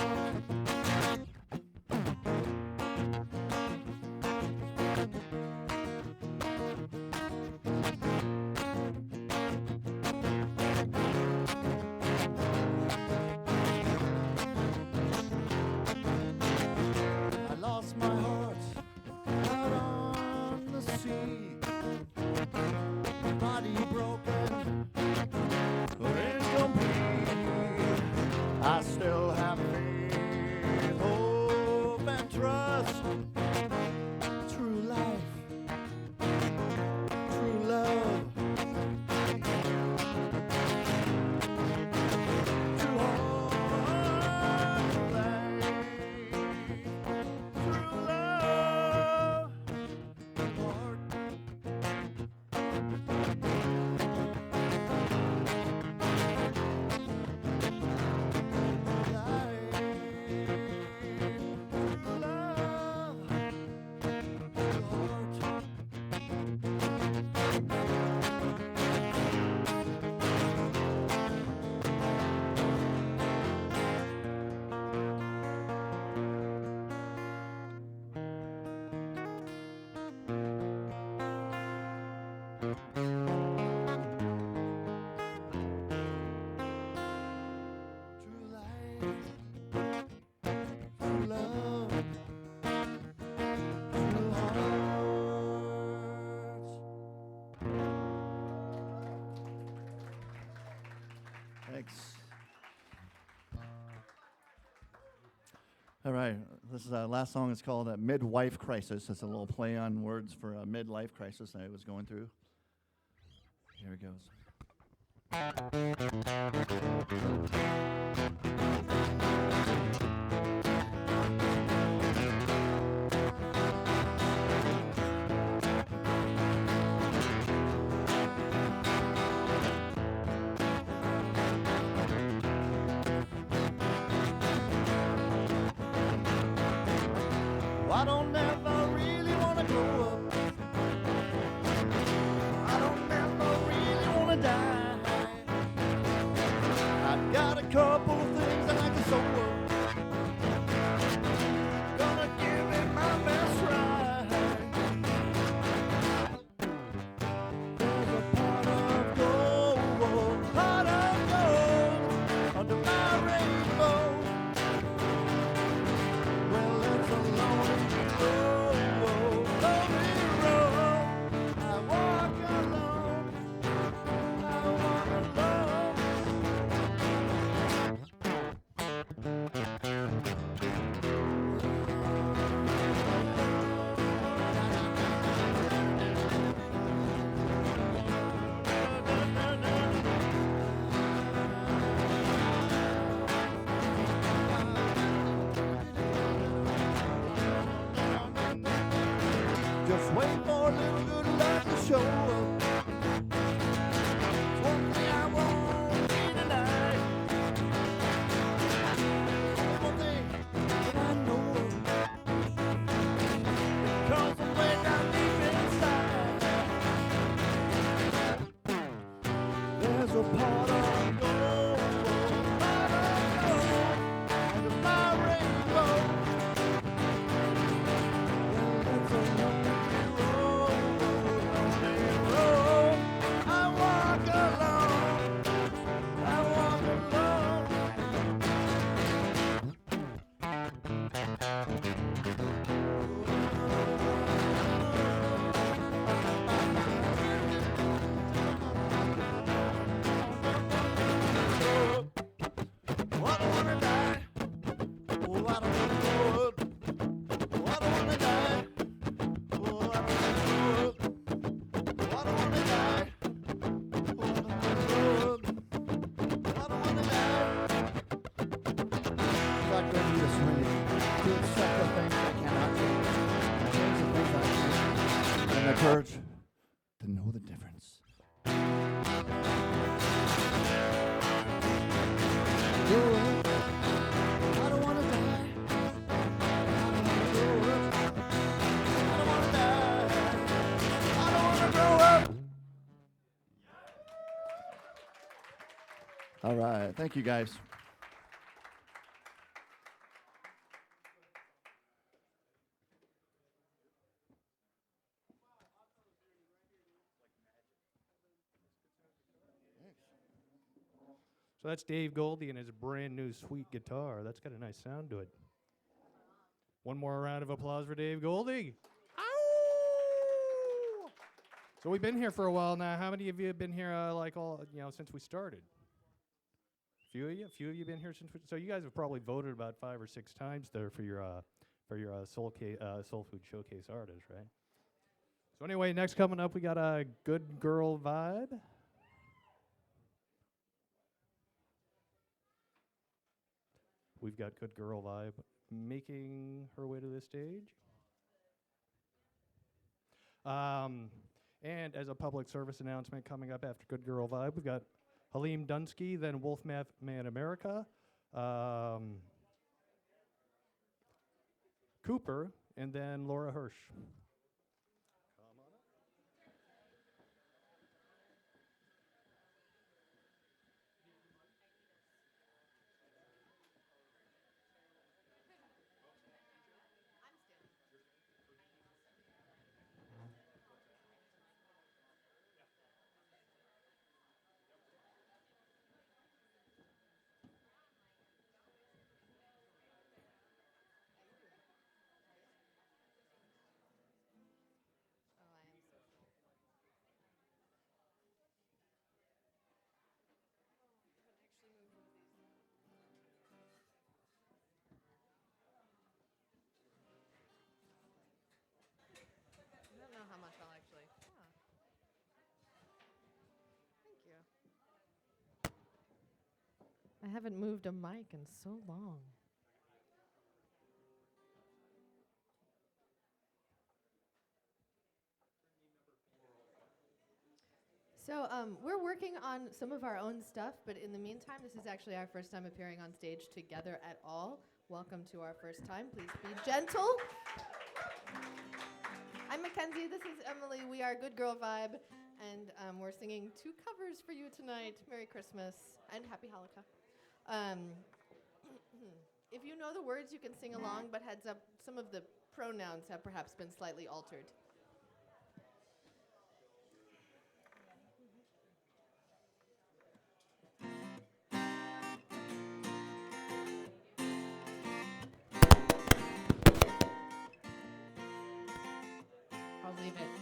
All right, this is last song is called Midwife Crisis. It's a little play on words for a midlife crisis I was going through. Here it goes. I don't ever really want to grow up. I don't ever really want to die. I've got a couple of things I can sew up. Gonna give it my best try. There's a pot of gold under my rainbow. Well, it's a lonely road, lonely road. I walk alone. I walk alone. Just wait for a little good luck to show up. It's one thing I won't be denied. One thing that I know of, because I'm way down deep inside. There's a pot of gold, under my rainbow. Well, it's a lonely road. I walk alone. I walk alone. Oh, I don't wanna die. Oh, I don't wanna grow up. Oh, I don't wanna die. Oh, I don't wanna grow up. Oh, I don't wanna die. Oh, I don't wanna grow up. Oh, I don't wanna die. If I could be persuaded to accept the things I cannot change, and change the things I can, and the courage to know the difference. Grow up. I don't wanna die. I don't wanna grow up. I don't wanna die. I don't wanna grow up. All right, thank you guys. So that's Dave Goldie and his brand new sweet guitar. That's got a nice sound to it. One more round of applause for Dave Goldie. Ow! So we've been here for a while now. How many of you have been here since we started? Few of you? Few of you been here since so you guys have probably voted about 5 or 6 times there for your SoulFood Showcase artist, right? So anyway, next coming up we got a Good Girl Vibe. We've got Good Girl Vibe making her way to the stage. And as a public service announcement coming up after Good Girl Vibe, we've got Halim Dunsky, then Wolfman America, Cooper, and then Laura Hirsch. haven't moved a mic in so long. So we're working on some of our own stuff, but in the meantime, this is actually our first time appearing on stage together at all. Welcome to our first time. Please be gentle. I'm Mackenzie. This is Emily. We are Good Girl Vibe, and we're singing 2 covers for you tonight. Merry Christmas and Happy Hanukkah. If you know the words, you can sing along, but heads up, some of the pronouns have perhaps been slightly altered. I'll leave it.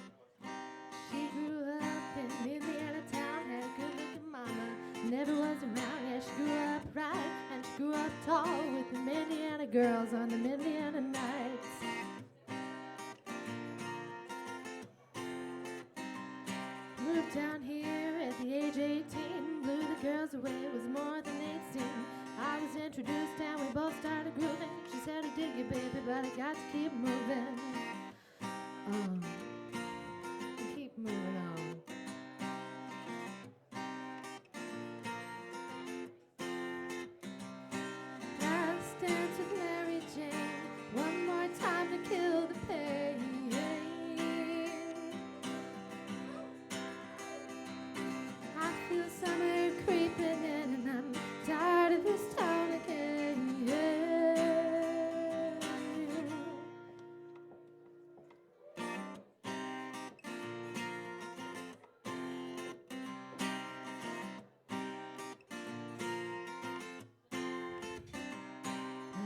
She grew up in Indiana town, had a good-looking mama, never was around. Yeah, she grew up right, and she grew up tall with the Indiana girls on the Indiana nights. Moved down here at the age 18, blew the girls away, was more than 18. I was introduced and we both started grooving. She said, I dig you, baby, but I got to keep moving. Keep moving on. Last dance with Mary Jane, one more time to kill the pain. I feel summer creeping in and I'm tired of this town again.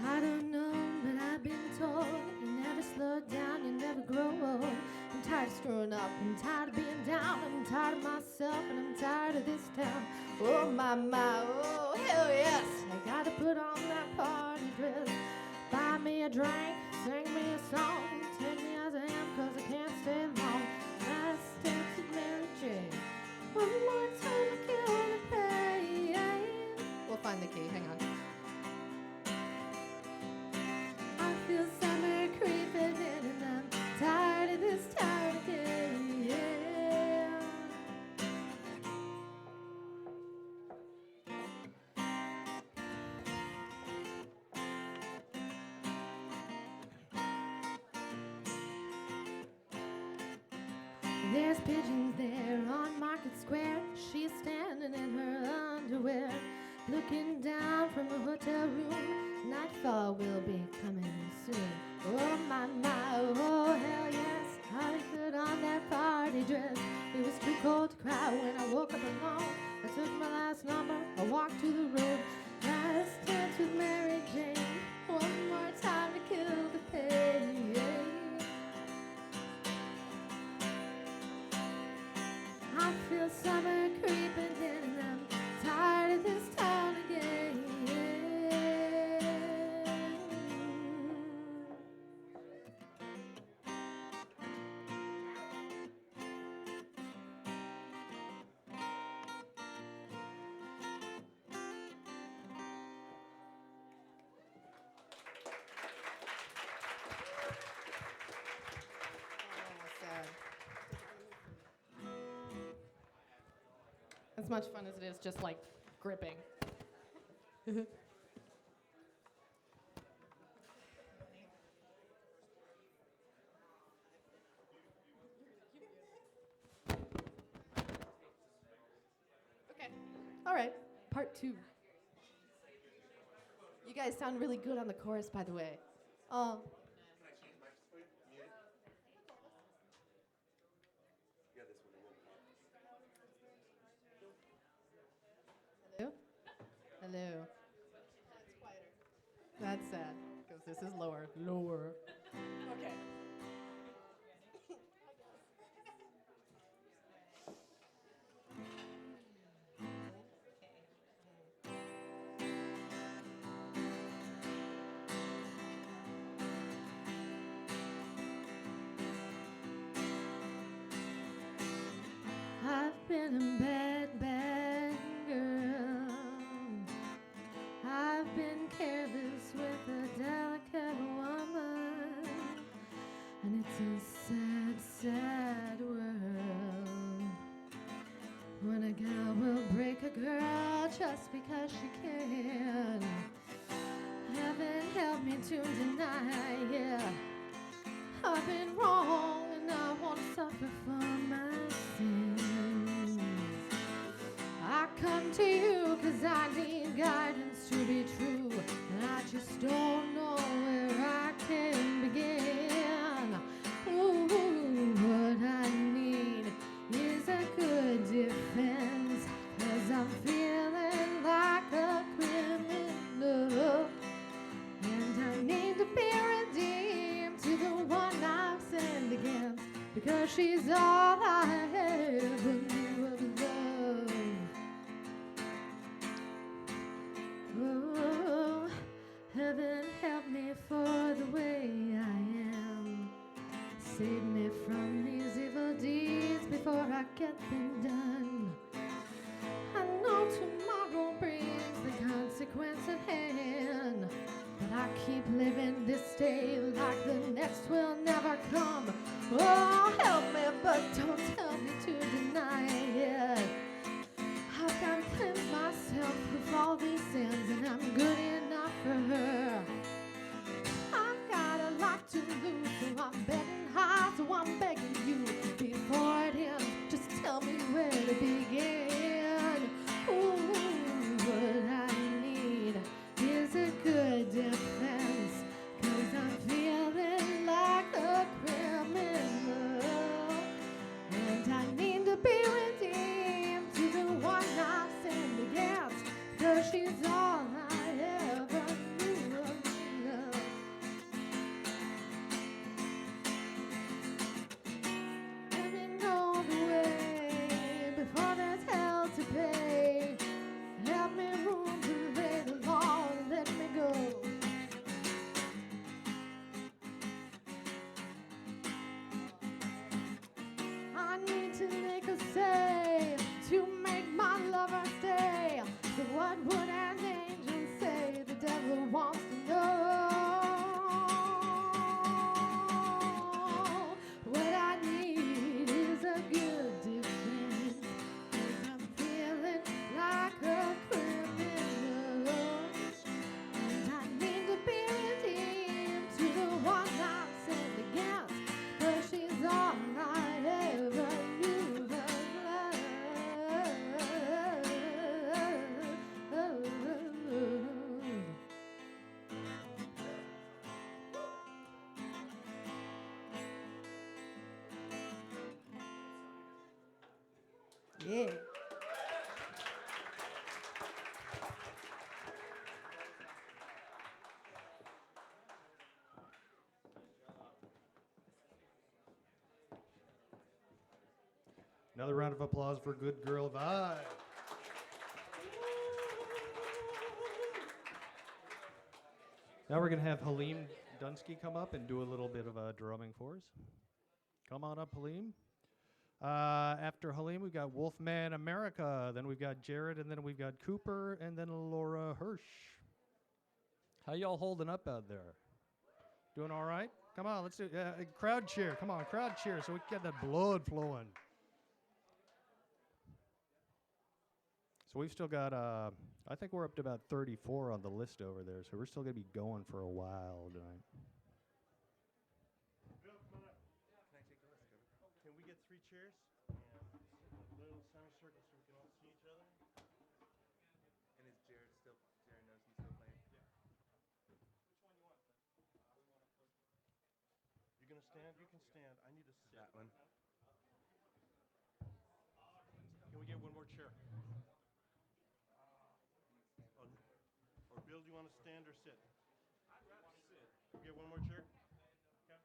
I don't know, but I've been told you never slow down, you never grow old. I'm tired of screwing up, I'm tired of being down, I'm tired of myself, and I'm tired of this town. Oh my, oh hell yes, I gotta put on that party dress. Buy me a drink, sing me a song, take me as I am, 'cause I can't stay long. Last dance with Mary Jane, one more time to kill the pain. We'll find the key, hang on. I feel summer creeping in and I'm tired of this town again. There's pigeons there on Market Square. She's standing in her underwear, looking down from a hotel room. Nightfall will be coming soon. Oh my, oh hell yes. I put on that party dress. It was too cold to cry when I woke up alone. I took my last number, I walked to the road. Last dance with Mary Jane, one more time to kill the pain. I feel summer creeping in and I'm tired of this town again. As much fun as it is just like gripping. Okay. All right. Part 2. You guys sound really good on the chorus, by the way. Oh. Hello? Hello. That's quieter. That's sad, because this is lower. Lower. Okay. I've been a bad, bad girl. I've been wrong and I want to suffer for my sins. I come to you 'cause I need guidance to be true, and I just don't know where I can begin. Ooh, what I need is a good defense, 'cause I'm feeling like a criminal, and I need to be redeemed to the one I've sinned against, because she's all I ever knew of love. Oh, heaven help me for the way I am. Save me from these evil deeds before I get them done. I know tomorrow brings the consequence at hand, but I keep living this day like the next will never come. Oh, help me, but don't tell me to deny it. I've got to cleanse myself of all these sins, and I'm good enough for her. I've got a lot to lose, so I'm betting high, so I'm begging you before it ends, just tell me where to begin. Ooh, what I need is a good defense, 'cause I'm feeling like a criminal, and I need to be redeemed to the one I've sinned against, 'cause she's all I ever knew of love. Let me know the way before there's hell to pay. Help me room to lay the law and let me go. I need to make a save to make my lover stay. So what would an angel say? The devil wants to know. What I need is a good defense, 'cause I'm feeling like a criminal, and I need to be redeemed to the one I've sinned against, 'cause she's all I ever knew of love. Yeah. Another round of applause for Good Girl Vibe. Now we're going to have Halim Dunsky come up and do a little bit of drumming for us. Come on up, Halim. After Halim, we've got Wolfman America. Then we've got Jared, and then we've got Cooper, and then Laura Hirsch. How y'all holding up out there? Doing all right? Come on, let's do a crowd cheer. Come on, crowd cheer so we can get that blood flowing. So we've still got, I think we're up to about 34 on the list over there, so we're still going to be going for a while tonight. Can we get 3 chairs? A little center circle so we can all see each other. And is Jared still, Jared knows he's still playing? You gonna stand? You can stand. I need to sit. That one. Can we get one more chair? Or Bill, do you want to stand or sit? I'd rather sit. Can we get one more chair? Okay.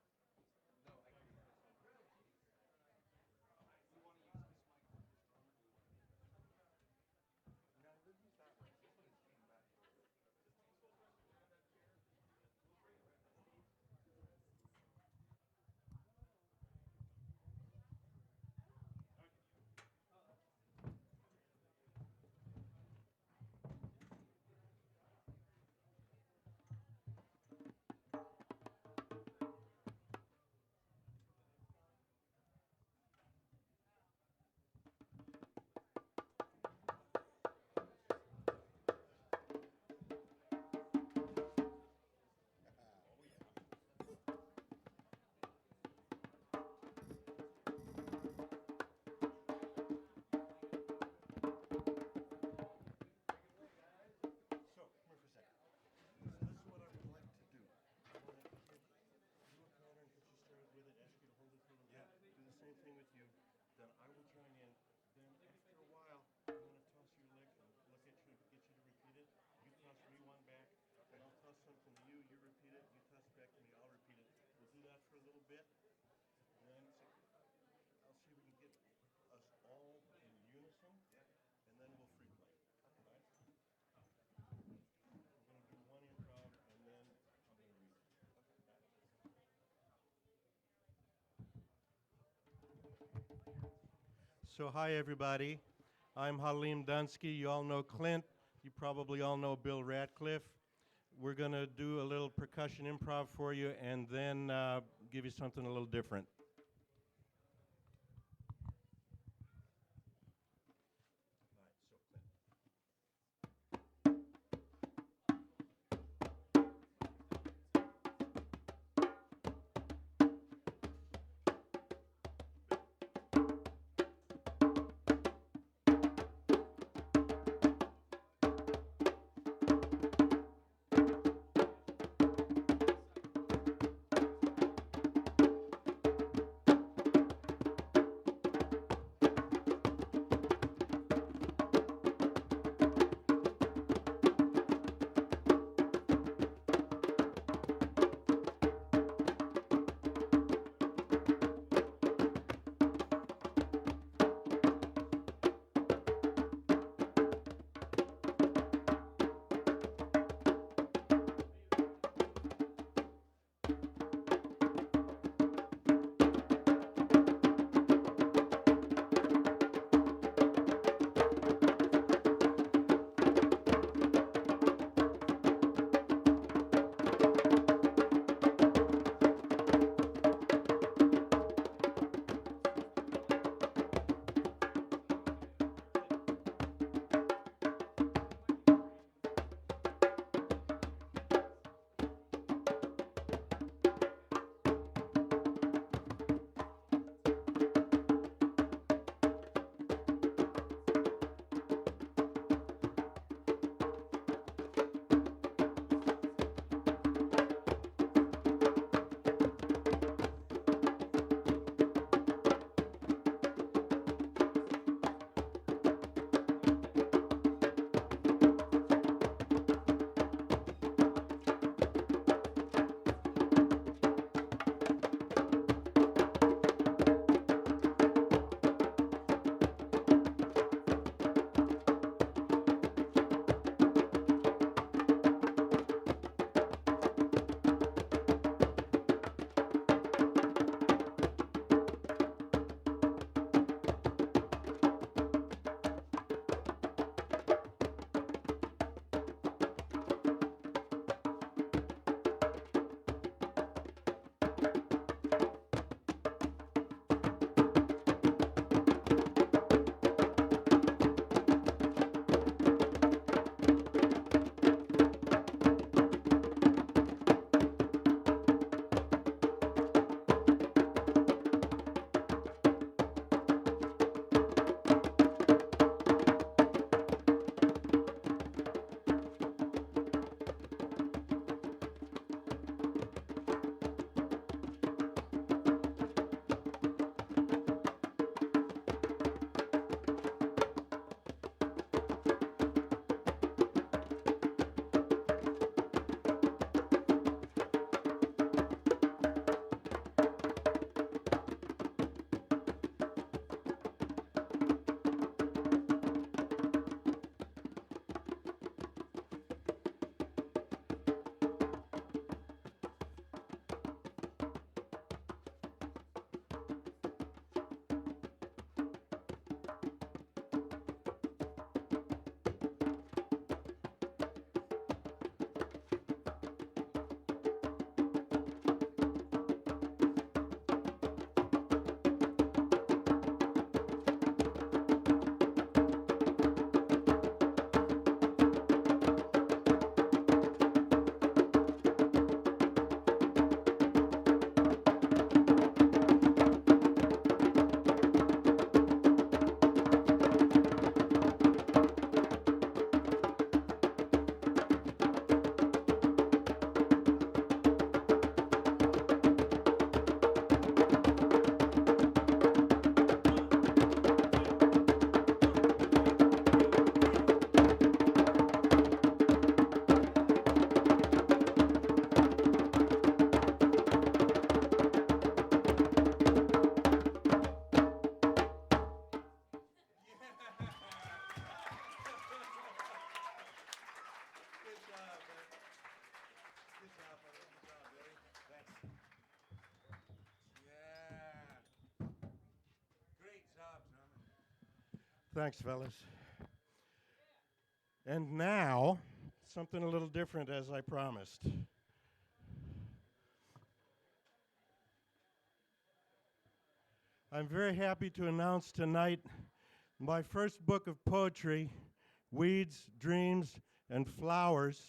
So hi everybody, I'm Halim Dunsky. You all know Clint. You probably all know Bill Ratcliffe. We're gonna do a little percussion improv for you and then give you something a little different. Thanks, fellas. And now, something a little different as I promised. I'm very happy to announce tonight my first book of poetry, Weeds, Dreams, and Flowers.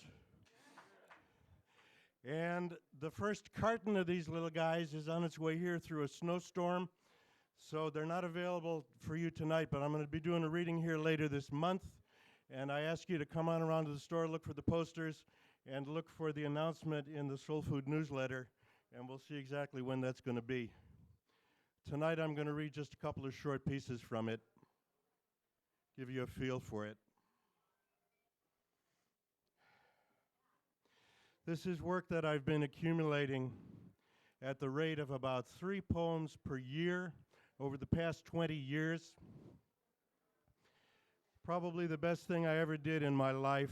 And the first carton of these little guys is on its way here through a snowstorm. So they're not available for you tonight, but I'm going to be doing a reading here later this month. And I ask you to come on around to the store, look for the posters, and look for the announcement in the SoulFood newsletter, and we'll see exactly when that's going to be. Tonight I'm going to read just a couple of short pieces from it, give you a feel for it. This is work that I've been accumulating at the rate of about 3 poems per year over the past 20 years. Probably the best thing I ever did in my life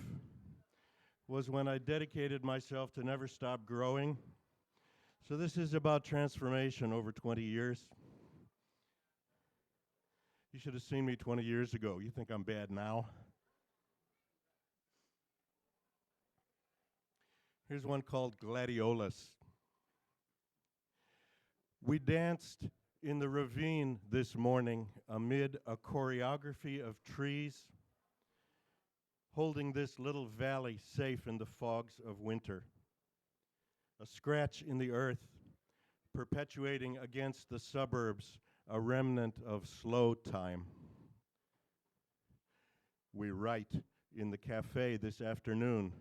was when I dedicated myself to never stop growing. So this is about transformation over 20 years. You should have seen me 20 years ago. You think I'm bad now? Here's one called Gladiolus. We danced in the ravine this morning amid a choreography of trees, holding this little valley safe in the fogs of winter. A scratch in the earth, perpetuating against the suburbs a remnant of slow time. We write in the cafe this afternoon.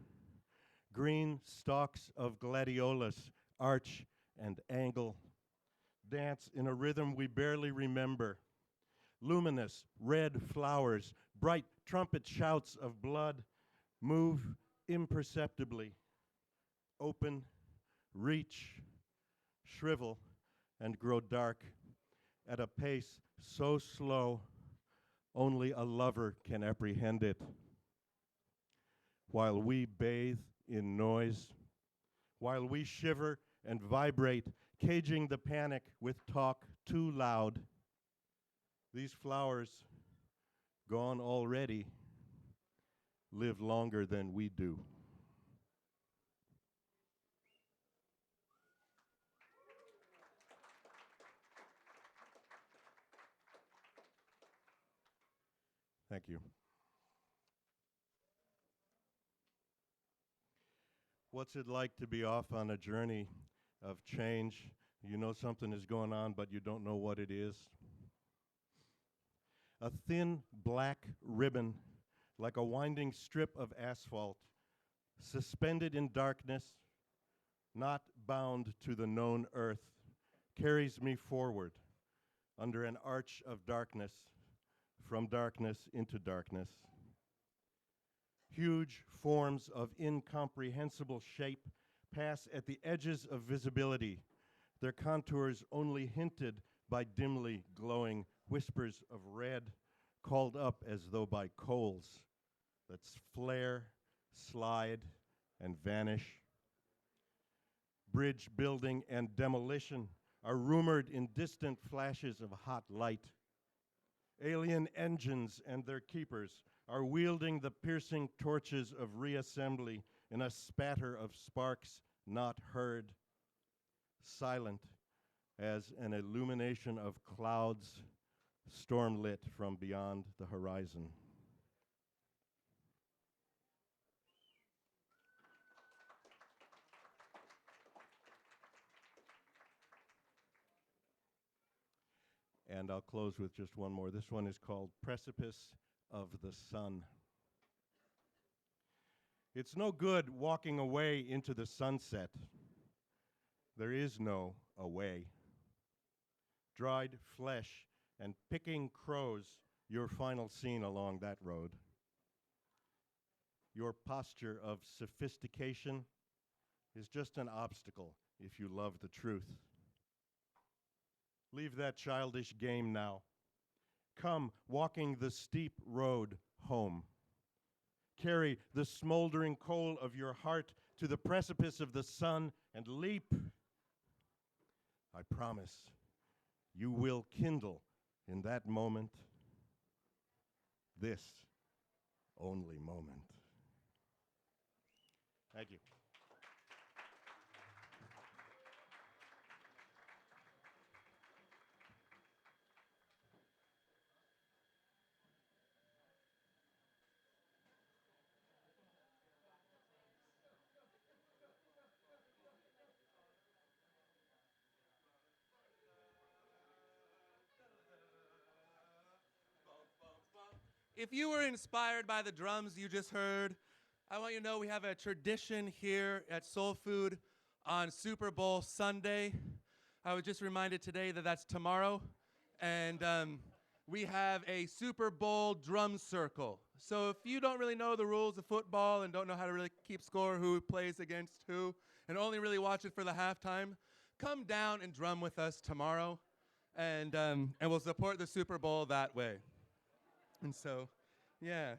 Green stalks of gladiolus arch and angle, dance in a rhythm we barely remember. Luminous red flowers, bright trumpet shouts of blood move imperceptibly, open, reach, shrivel, and grow dark at a pace so slow only a lover can apprehend it. While we bathe in noise, while we shiver and vibrate, caging the panic with talk too loud, these flowers, gone already, live longer than we do. Thank you. What's it like to be off on a journey of change? You know something is going on, but you don't know what it is. A thin black ribbon, like a winding strip of asphalt, suspended in darkness, not bound to the known earth, carries me forward under an arch of darkness, from darkness into darkness. Huge forms of incomprehensible shape pass at the edges of visibility, their contours only hinted by dimly glowing whispers of red, called up as though by coals that flare, slide, and vanish. Bridge building and demolition are rumored in distant flashes of hot light. Alien engines and their keepers are wielding the piercing torches of reassembly in a spatter of sparks not heard, silent as an illumination of clouds storm-lit from beyond the horizon. And I'll close with just one more. This one is called Precipice of the Sun. It's no good walking away into the sunset. There is no away. Dried flesh and picking crows, your final scene along that road. Your posture of sophistication is just an obstacle if you love the truth. Leave that childish game now. Come walking the steep road home. Carry the smoldering coal of your heart to the precipice of the sun and leap. I promise you will kindle in that moment. this only moment. Thank you. If you were inspired by the drums you just heard, I want you to know we have a tradition here at SoulFood on Super Bowl Sunday. I was just reminded today that that's tomorrow. And we have a Super Bowl drum circle. So if you don't really know the rules of football and don't know how to really keep score, who plays against who, and only really watch it for the halftime, come down and drum with us tomorrow. And we'll support the Super Bowl that way. And so, yeah.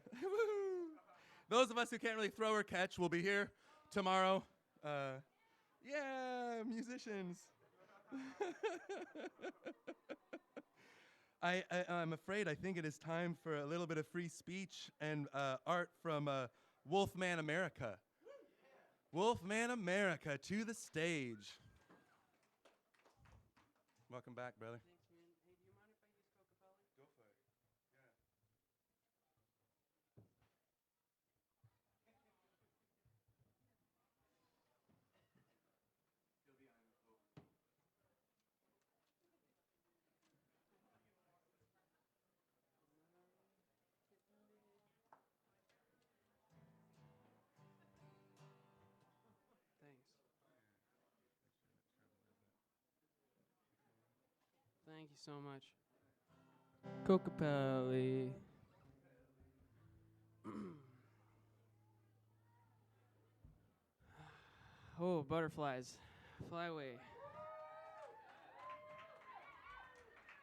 Those of us who can't really throw or catch will be here tomorrow. Yeah, musicians. I'm afraid I think it is time for a little bit of free speech and art from Wolfman America. Wolfman America to the stage. Welcome back, brother. Thank you so much. Cocapelli. Oh, butterflies. Fly away.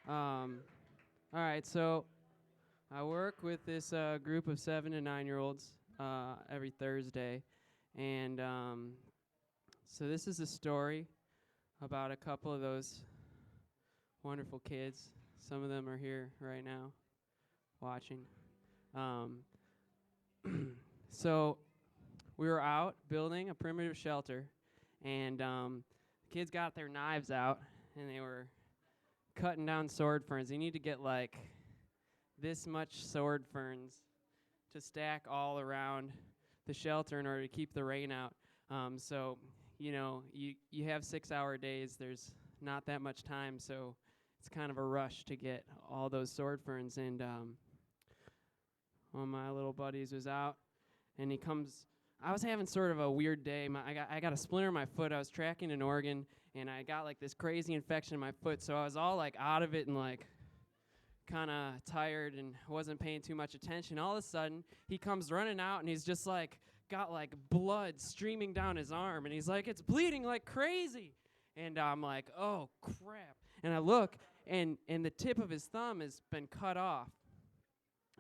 All right, so I work with this group of 7 to 9-year-olds every Thursday. And so this is a story about a couple of those wonderful kids. Some of them are here right now watching. So we were out building a primitive shelter, and the kids got their knives out, and they were cutting down sword ferns. You need to get like this much sword ferns to stack all around the shelter in order to keep the rain out. So, you know, you have 6-hour days. There's not that much time, so it's kind of a rush to get all those sword ferns. And one of my little buddies was out, and he comes. I was having sort of a weird day. I got a splinter in my foot. I was tracking in Oregon, and I got like this crazy infection in my foot. So I was all like out of it and like kind of tired and wasn't paying too much attention. All of a sudden, he comes running out, and he's just like got like blood streaming down his arm, and he's like, "It's bleeding like crazy." And I'm like, "Oh crap!" And I look, and the tip of his thumb has been cut off.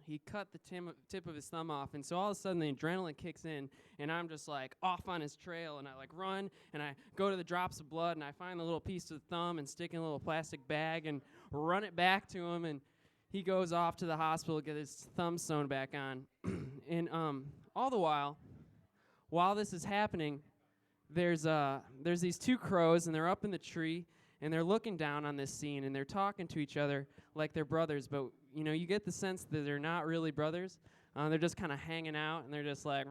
He cut the tip of his thumb off, and so all of a sudden the adrenaline kicks in, and I'm just like off on his trail, and I like run, and I go to the drops of blood, and I find the little piece of the thumb and stick in a little plastic bag and run it back to him, and he goes off to the hospital to get his thumb sewn back on. And all the while this is happening, there's these 2 crows, and they're up in the tree, and they're looking down on this scene, and they're talking to each other like they're brothers, but you know, you get the sense that they're not really brothers. They're just kind of hanging out, and they're just like,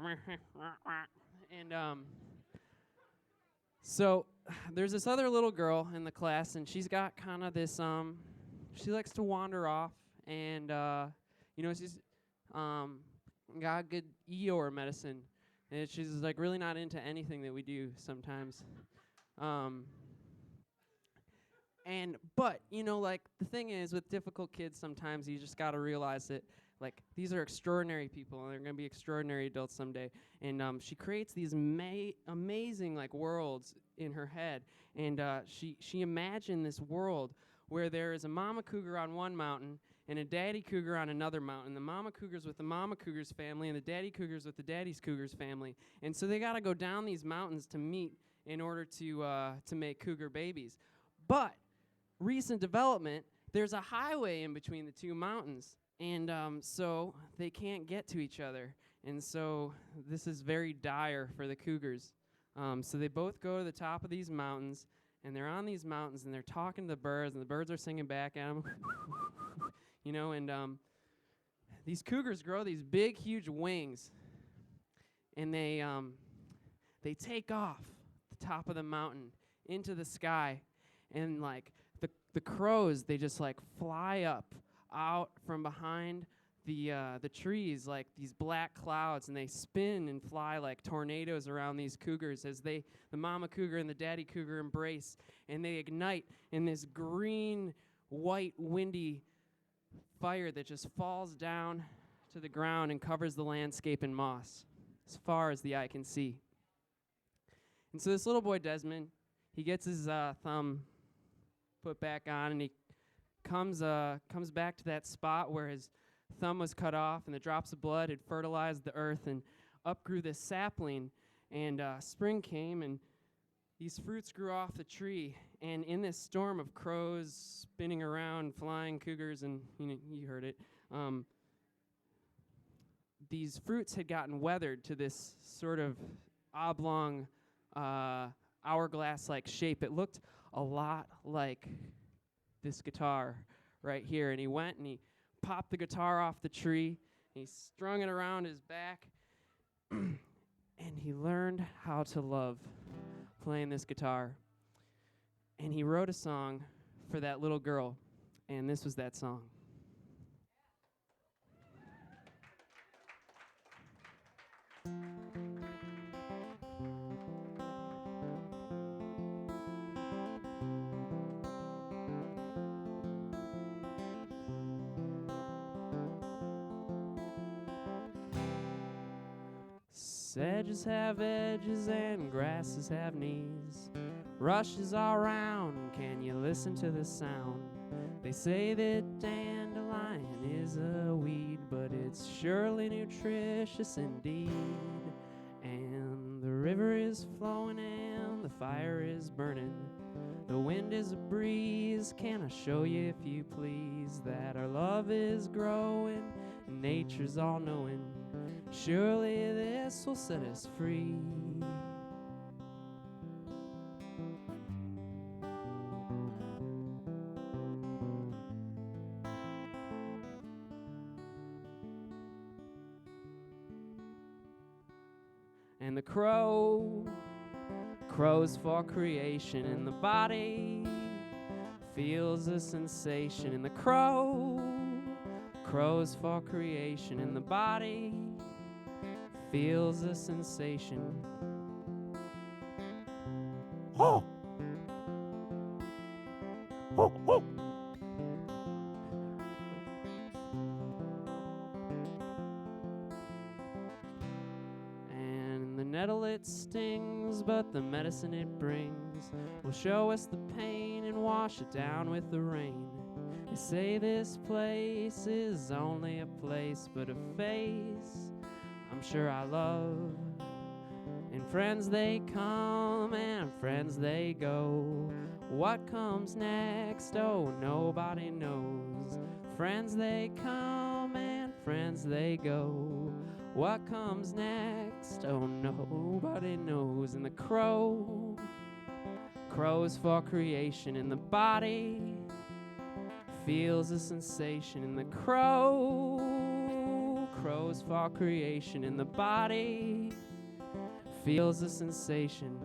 and so there's this other little girl in the class, and she's got kind of this, she likes to wander off, and you know, she's got good Eeyore medicine, and she's like really not into anything that we do sometimes. But you know, like the thing is with difficult kids, sometimes you just gotta realize that like these are extraordinary people, and they're gonna be extraordinary adults someday. And she creates these amazing like worlds in her head, and she imagined this world where there is a mama cougar on one mountain and a daddy cougar on another mountain. The mama cougar's with the mama cougar's family, and the daddy cougar's with the daddy's cougar's family. And so they gotta go down these mountains to meet in order to make cougar babies. But recent development, there's a highway in between the 2 mountains, And so they can't get to each other. And so this is very dire for the cougars. So they both go to the top of these mountains, and they're on these mountains, and they're talking to the birds, and the birds are singing back at them. You know, and these cougars grow these big, huge wings, and they take off the top of the mountain into the sky, and like the crows, they just like fly up out from behind the trees like these black clouds, and they spin and fly like tornadoes around these cougars as the mama cougar and the daddy cougar embrace, and they ignite in this green, white, windy fire that just falls down to the ground and covers the landscape in moss as far as the eye can see. And so this little boy, Desmond, he gets his thumb put back on, and he comes back to that spot where his thumb was cut off, and the drops of blood had fertilized the earth, and up grew this sapling, and spring came, and these fruits grew off the tree. And in this storm of crows spinning around, flying cougars, and you heard it, these fruits had gotten weathered to this sort of oblong, hourglass-like shape. It looked a lot like this guitar right here. And he went and he popped the guitar off the tree, and he strung it around his back, and he learned how to love playing this guitar. And he wrote a song for that little girl, and this was that song. Sedges have edges and grasses have knees. Rushes all round, can you listen to the sound? They say that dandelion is a weed, but it's surely nutritious indeed. And the river is flowing and the fire is burning. The wind is a breeze, can I show you if you please that our love is growing, nature's all knowing. Surely this will set us free. And the crow crows for creation, and the body feels a sensation. And the crow crows for creation, and the body feels a sensation. Oh! Oh, oh! And the nettle it stings, but the medicine it brings will show us the pain and wash it down with the rain. They say this place is only a place, but a face I'm sure I love. And friends they come and friends they go. What comes next? Oh, nobody knows. Friends they come and friends they go. What comes next? Oh, nobody knows. And the crow crows for creation, and the body feels a sensation. And the crow crows for creation, and the body feels a sensation.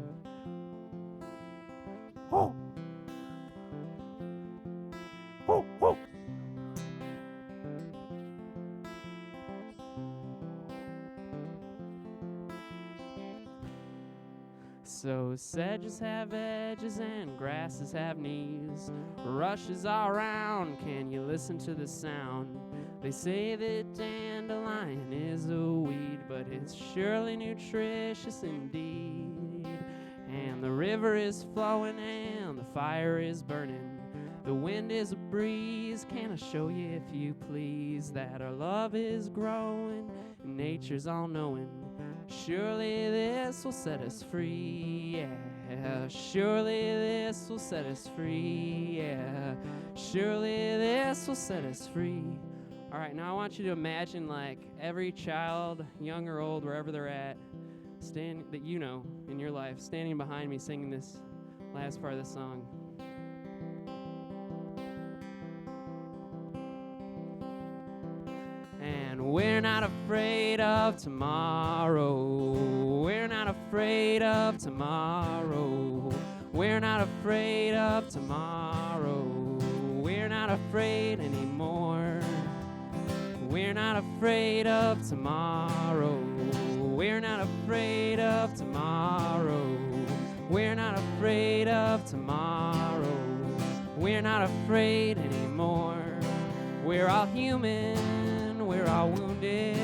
Oh! Oh, oh! So sedges have edges and grasses have knees. Rushes all around, can you listen to the sound? They say that dandelion is a weed, but it's surely nutritious indeed. And the river is flowing and the fire is burning. The wind is a breeze, can I show you if you please that our love is growing, nature's all knowing. Surely this will set us free, yeah. Surely this will set us free, yeah. Surely this will set us free. All right, now I want you to imagine like every child, young or old, wherever they're at, that you know in your life, standing behind me singing this last part of the song. And we're not afraid of tomorrow. We're not afraid of tomorrow. We're not afraid of tomorrow. We're not afraid anymore. We're not afraid of tomorrow. We're not afraid of tomorrow. We're not afraid of tomorrow. We're not afraid anymore. We're all human. We're all wounded.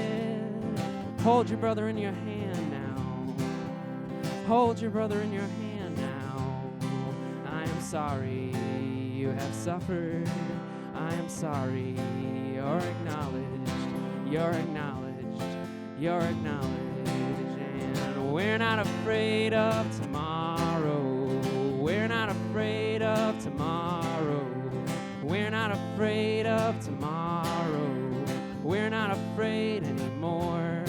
Hold your brother in your hand now. Hold your brother in your hand now. I am sorry you have suffered. I am sorry you're acknowledged. You're acknowledged. You're acknowledged. And we're not afraid of tomorrow. We're not afraid of tomorrow. We're not afraid of tomorrow. We're not afraid anymore.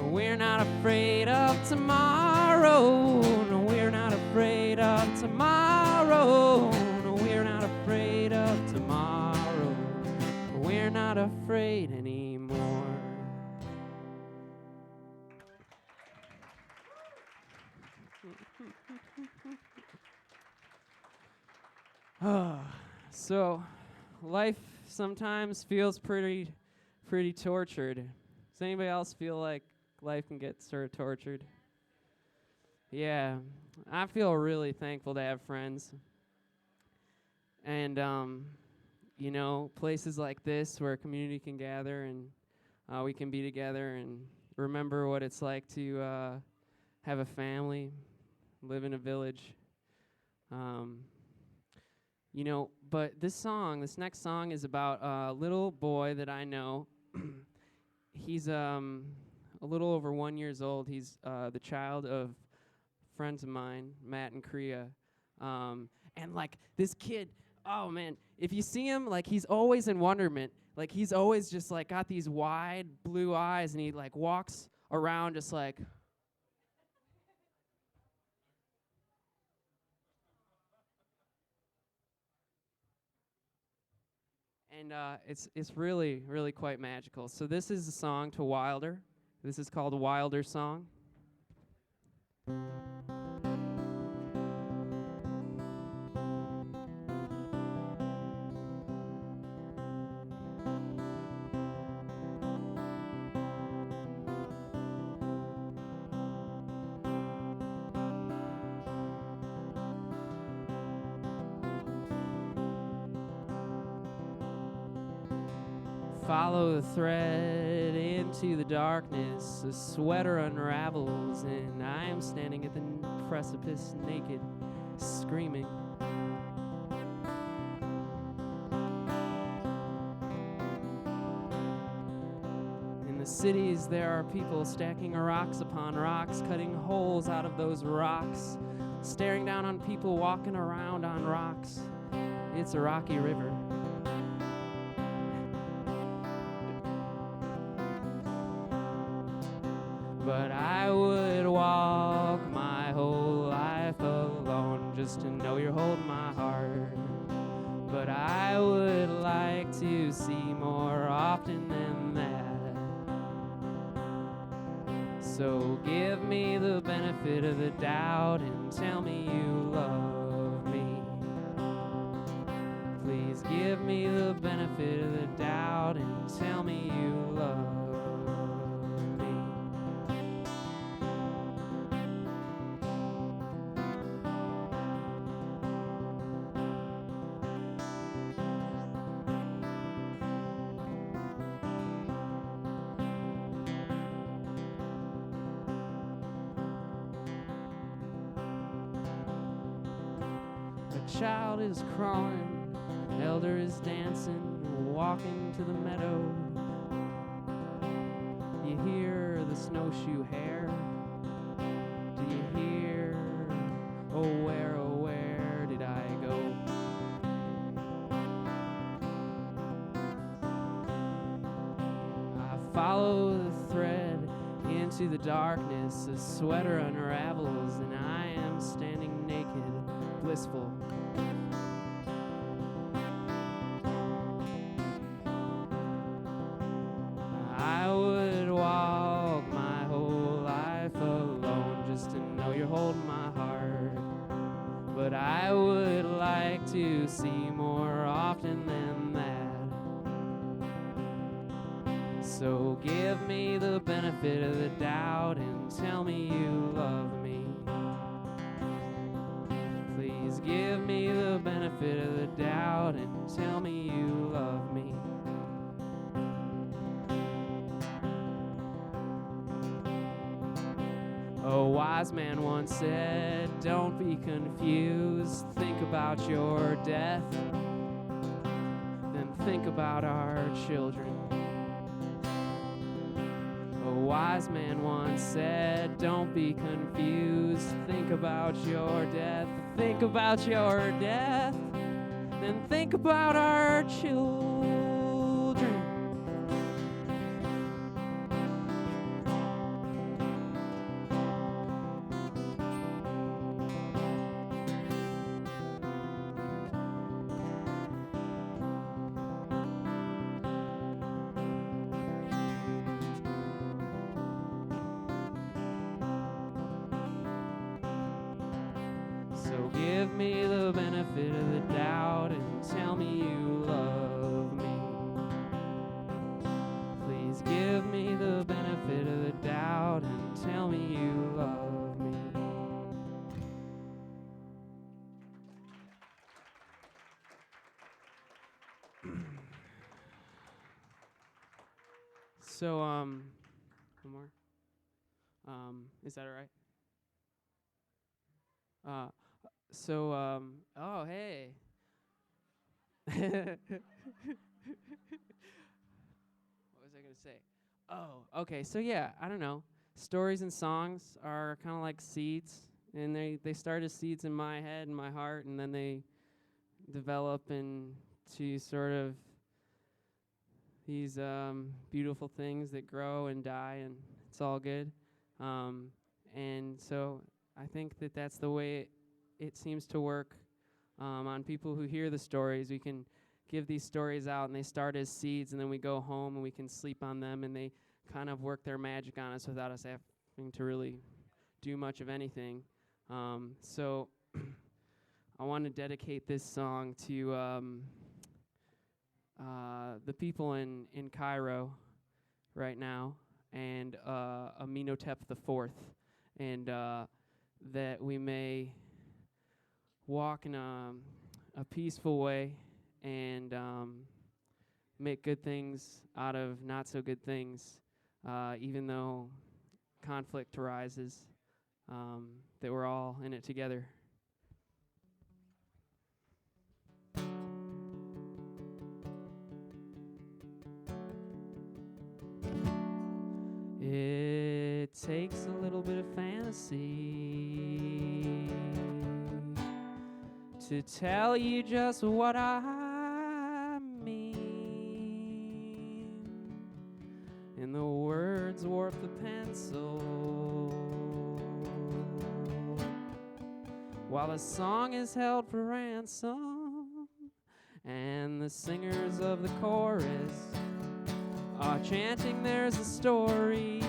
We're not afraid of tomorrow. No, we're not afraid of tomorrow. No, we're not afraid of tomorrow. We're not afraid anymore. So, life sometimes feels pretty tortured. Does anybody else feel like life can get sort of tortured? Yeah, I feel really thankful to have friends. And, you know, places like this where a community can gather and we can be together and remember what it's like to have a family, live in a village. You know, but this next song is about a little boy that I know. He's a little over 1 year old. He's the child of friends of mine, Matt and Kriya. And like this kid, oh man, if you see him, like he's always in wonderment. Like he's always just like got these wide blue eyes and he like walks around just like. And it's really, really quite magical. So this is a song to Wilder. This is called Wilder Song. Follow the thread into the darkness. A sweater unravels, and I am standing at the precipice, naked, screaming. In the cities, there are people stacking rocks upon rocks, cutting holes out of those rocks, staring down on people walking around on rocks. It's a rocky river. But I would walk my whole life alone just to know you're holding my heart. But I would like to see more often than that. So give me the benefit of the doubt and tell me you love me. Please give me the benefit of the doubt and tell me you love me. Child is crawling, elder is dancing, walking to the meadow. You hear the snowshoe hare? Do you hear, oh where did I go? follow the thread into the darkness. A sweater unravels, and I am standing naked, blissful. I would walk my whole life alone just to know you're holding my heart. But I would like to see more often than that. So give me the benefit of the doubt and tell me you love me. Please give me the benefit of the doubt and tell me you love me. A wise man once said, don't be confused, think about your death, then think about our children. A wise man once said, don't be confused, think about your death, think about your death, then think about our children. So give me the benefit of the doubt and tell me you love me. Please give me the benefit of the doubt and tell me you love me. So, one more. Is that all right? Oh, hey. What was I going to say? Oh, okay. So, yeah, I don't know. Stories and songs are kind of like seeds, and they start as seeds in my head and my heart, and then they develop into sort of these beautiful things that grow and die, and it's all good. And so I think that that's the way it seems to work on people who hear the stories. We can give these stories out, and they start as seeds, and then we go home and we can sleep on them, and they kind of work their magic on us without us having to really do much of anything. So I want to dedicate this song to the people in Cairo right now, and Amenhotep IV, and that we may walk in a peaceful way and make good things out of not so good things, even though conflict arises, that we're all in it together. It takes a little bit of fantasy to tell you just what I mean, and the words warp the pencil while the song is held for ransom, and the singers of the chorus are chanting there's a story.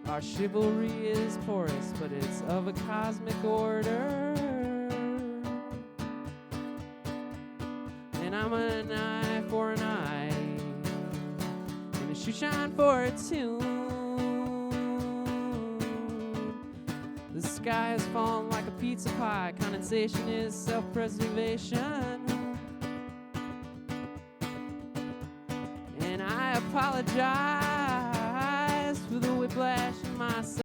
Our chivalry is porous, but it's of a cosmic order. And I'm an eye for an eye, and a shoe shine for a tune. The sky has fallen like a pizza pie. Condensation is self-preservation. And I apologize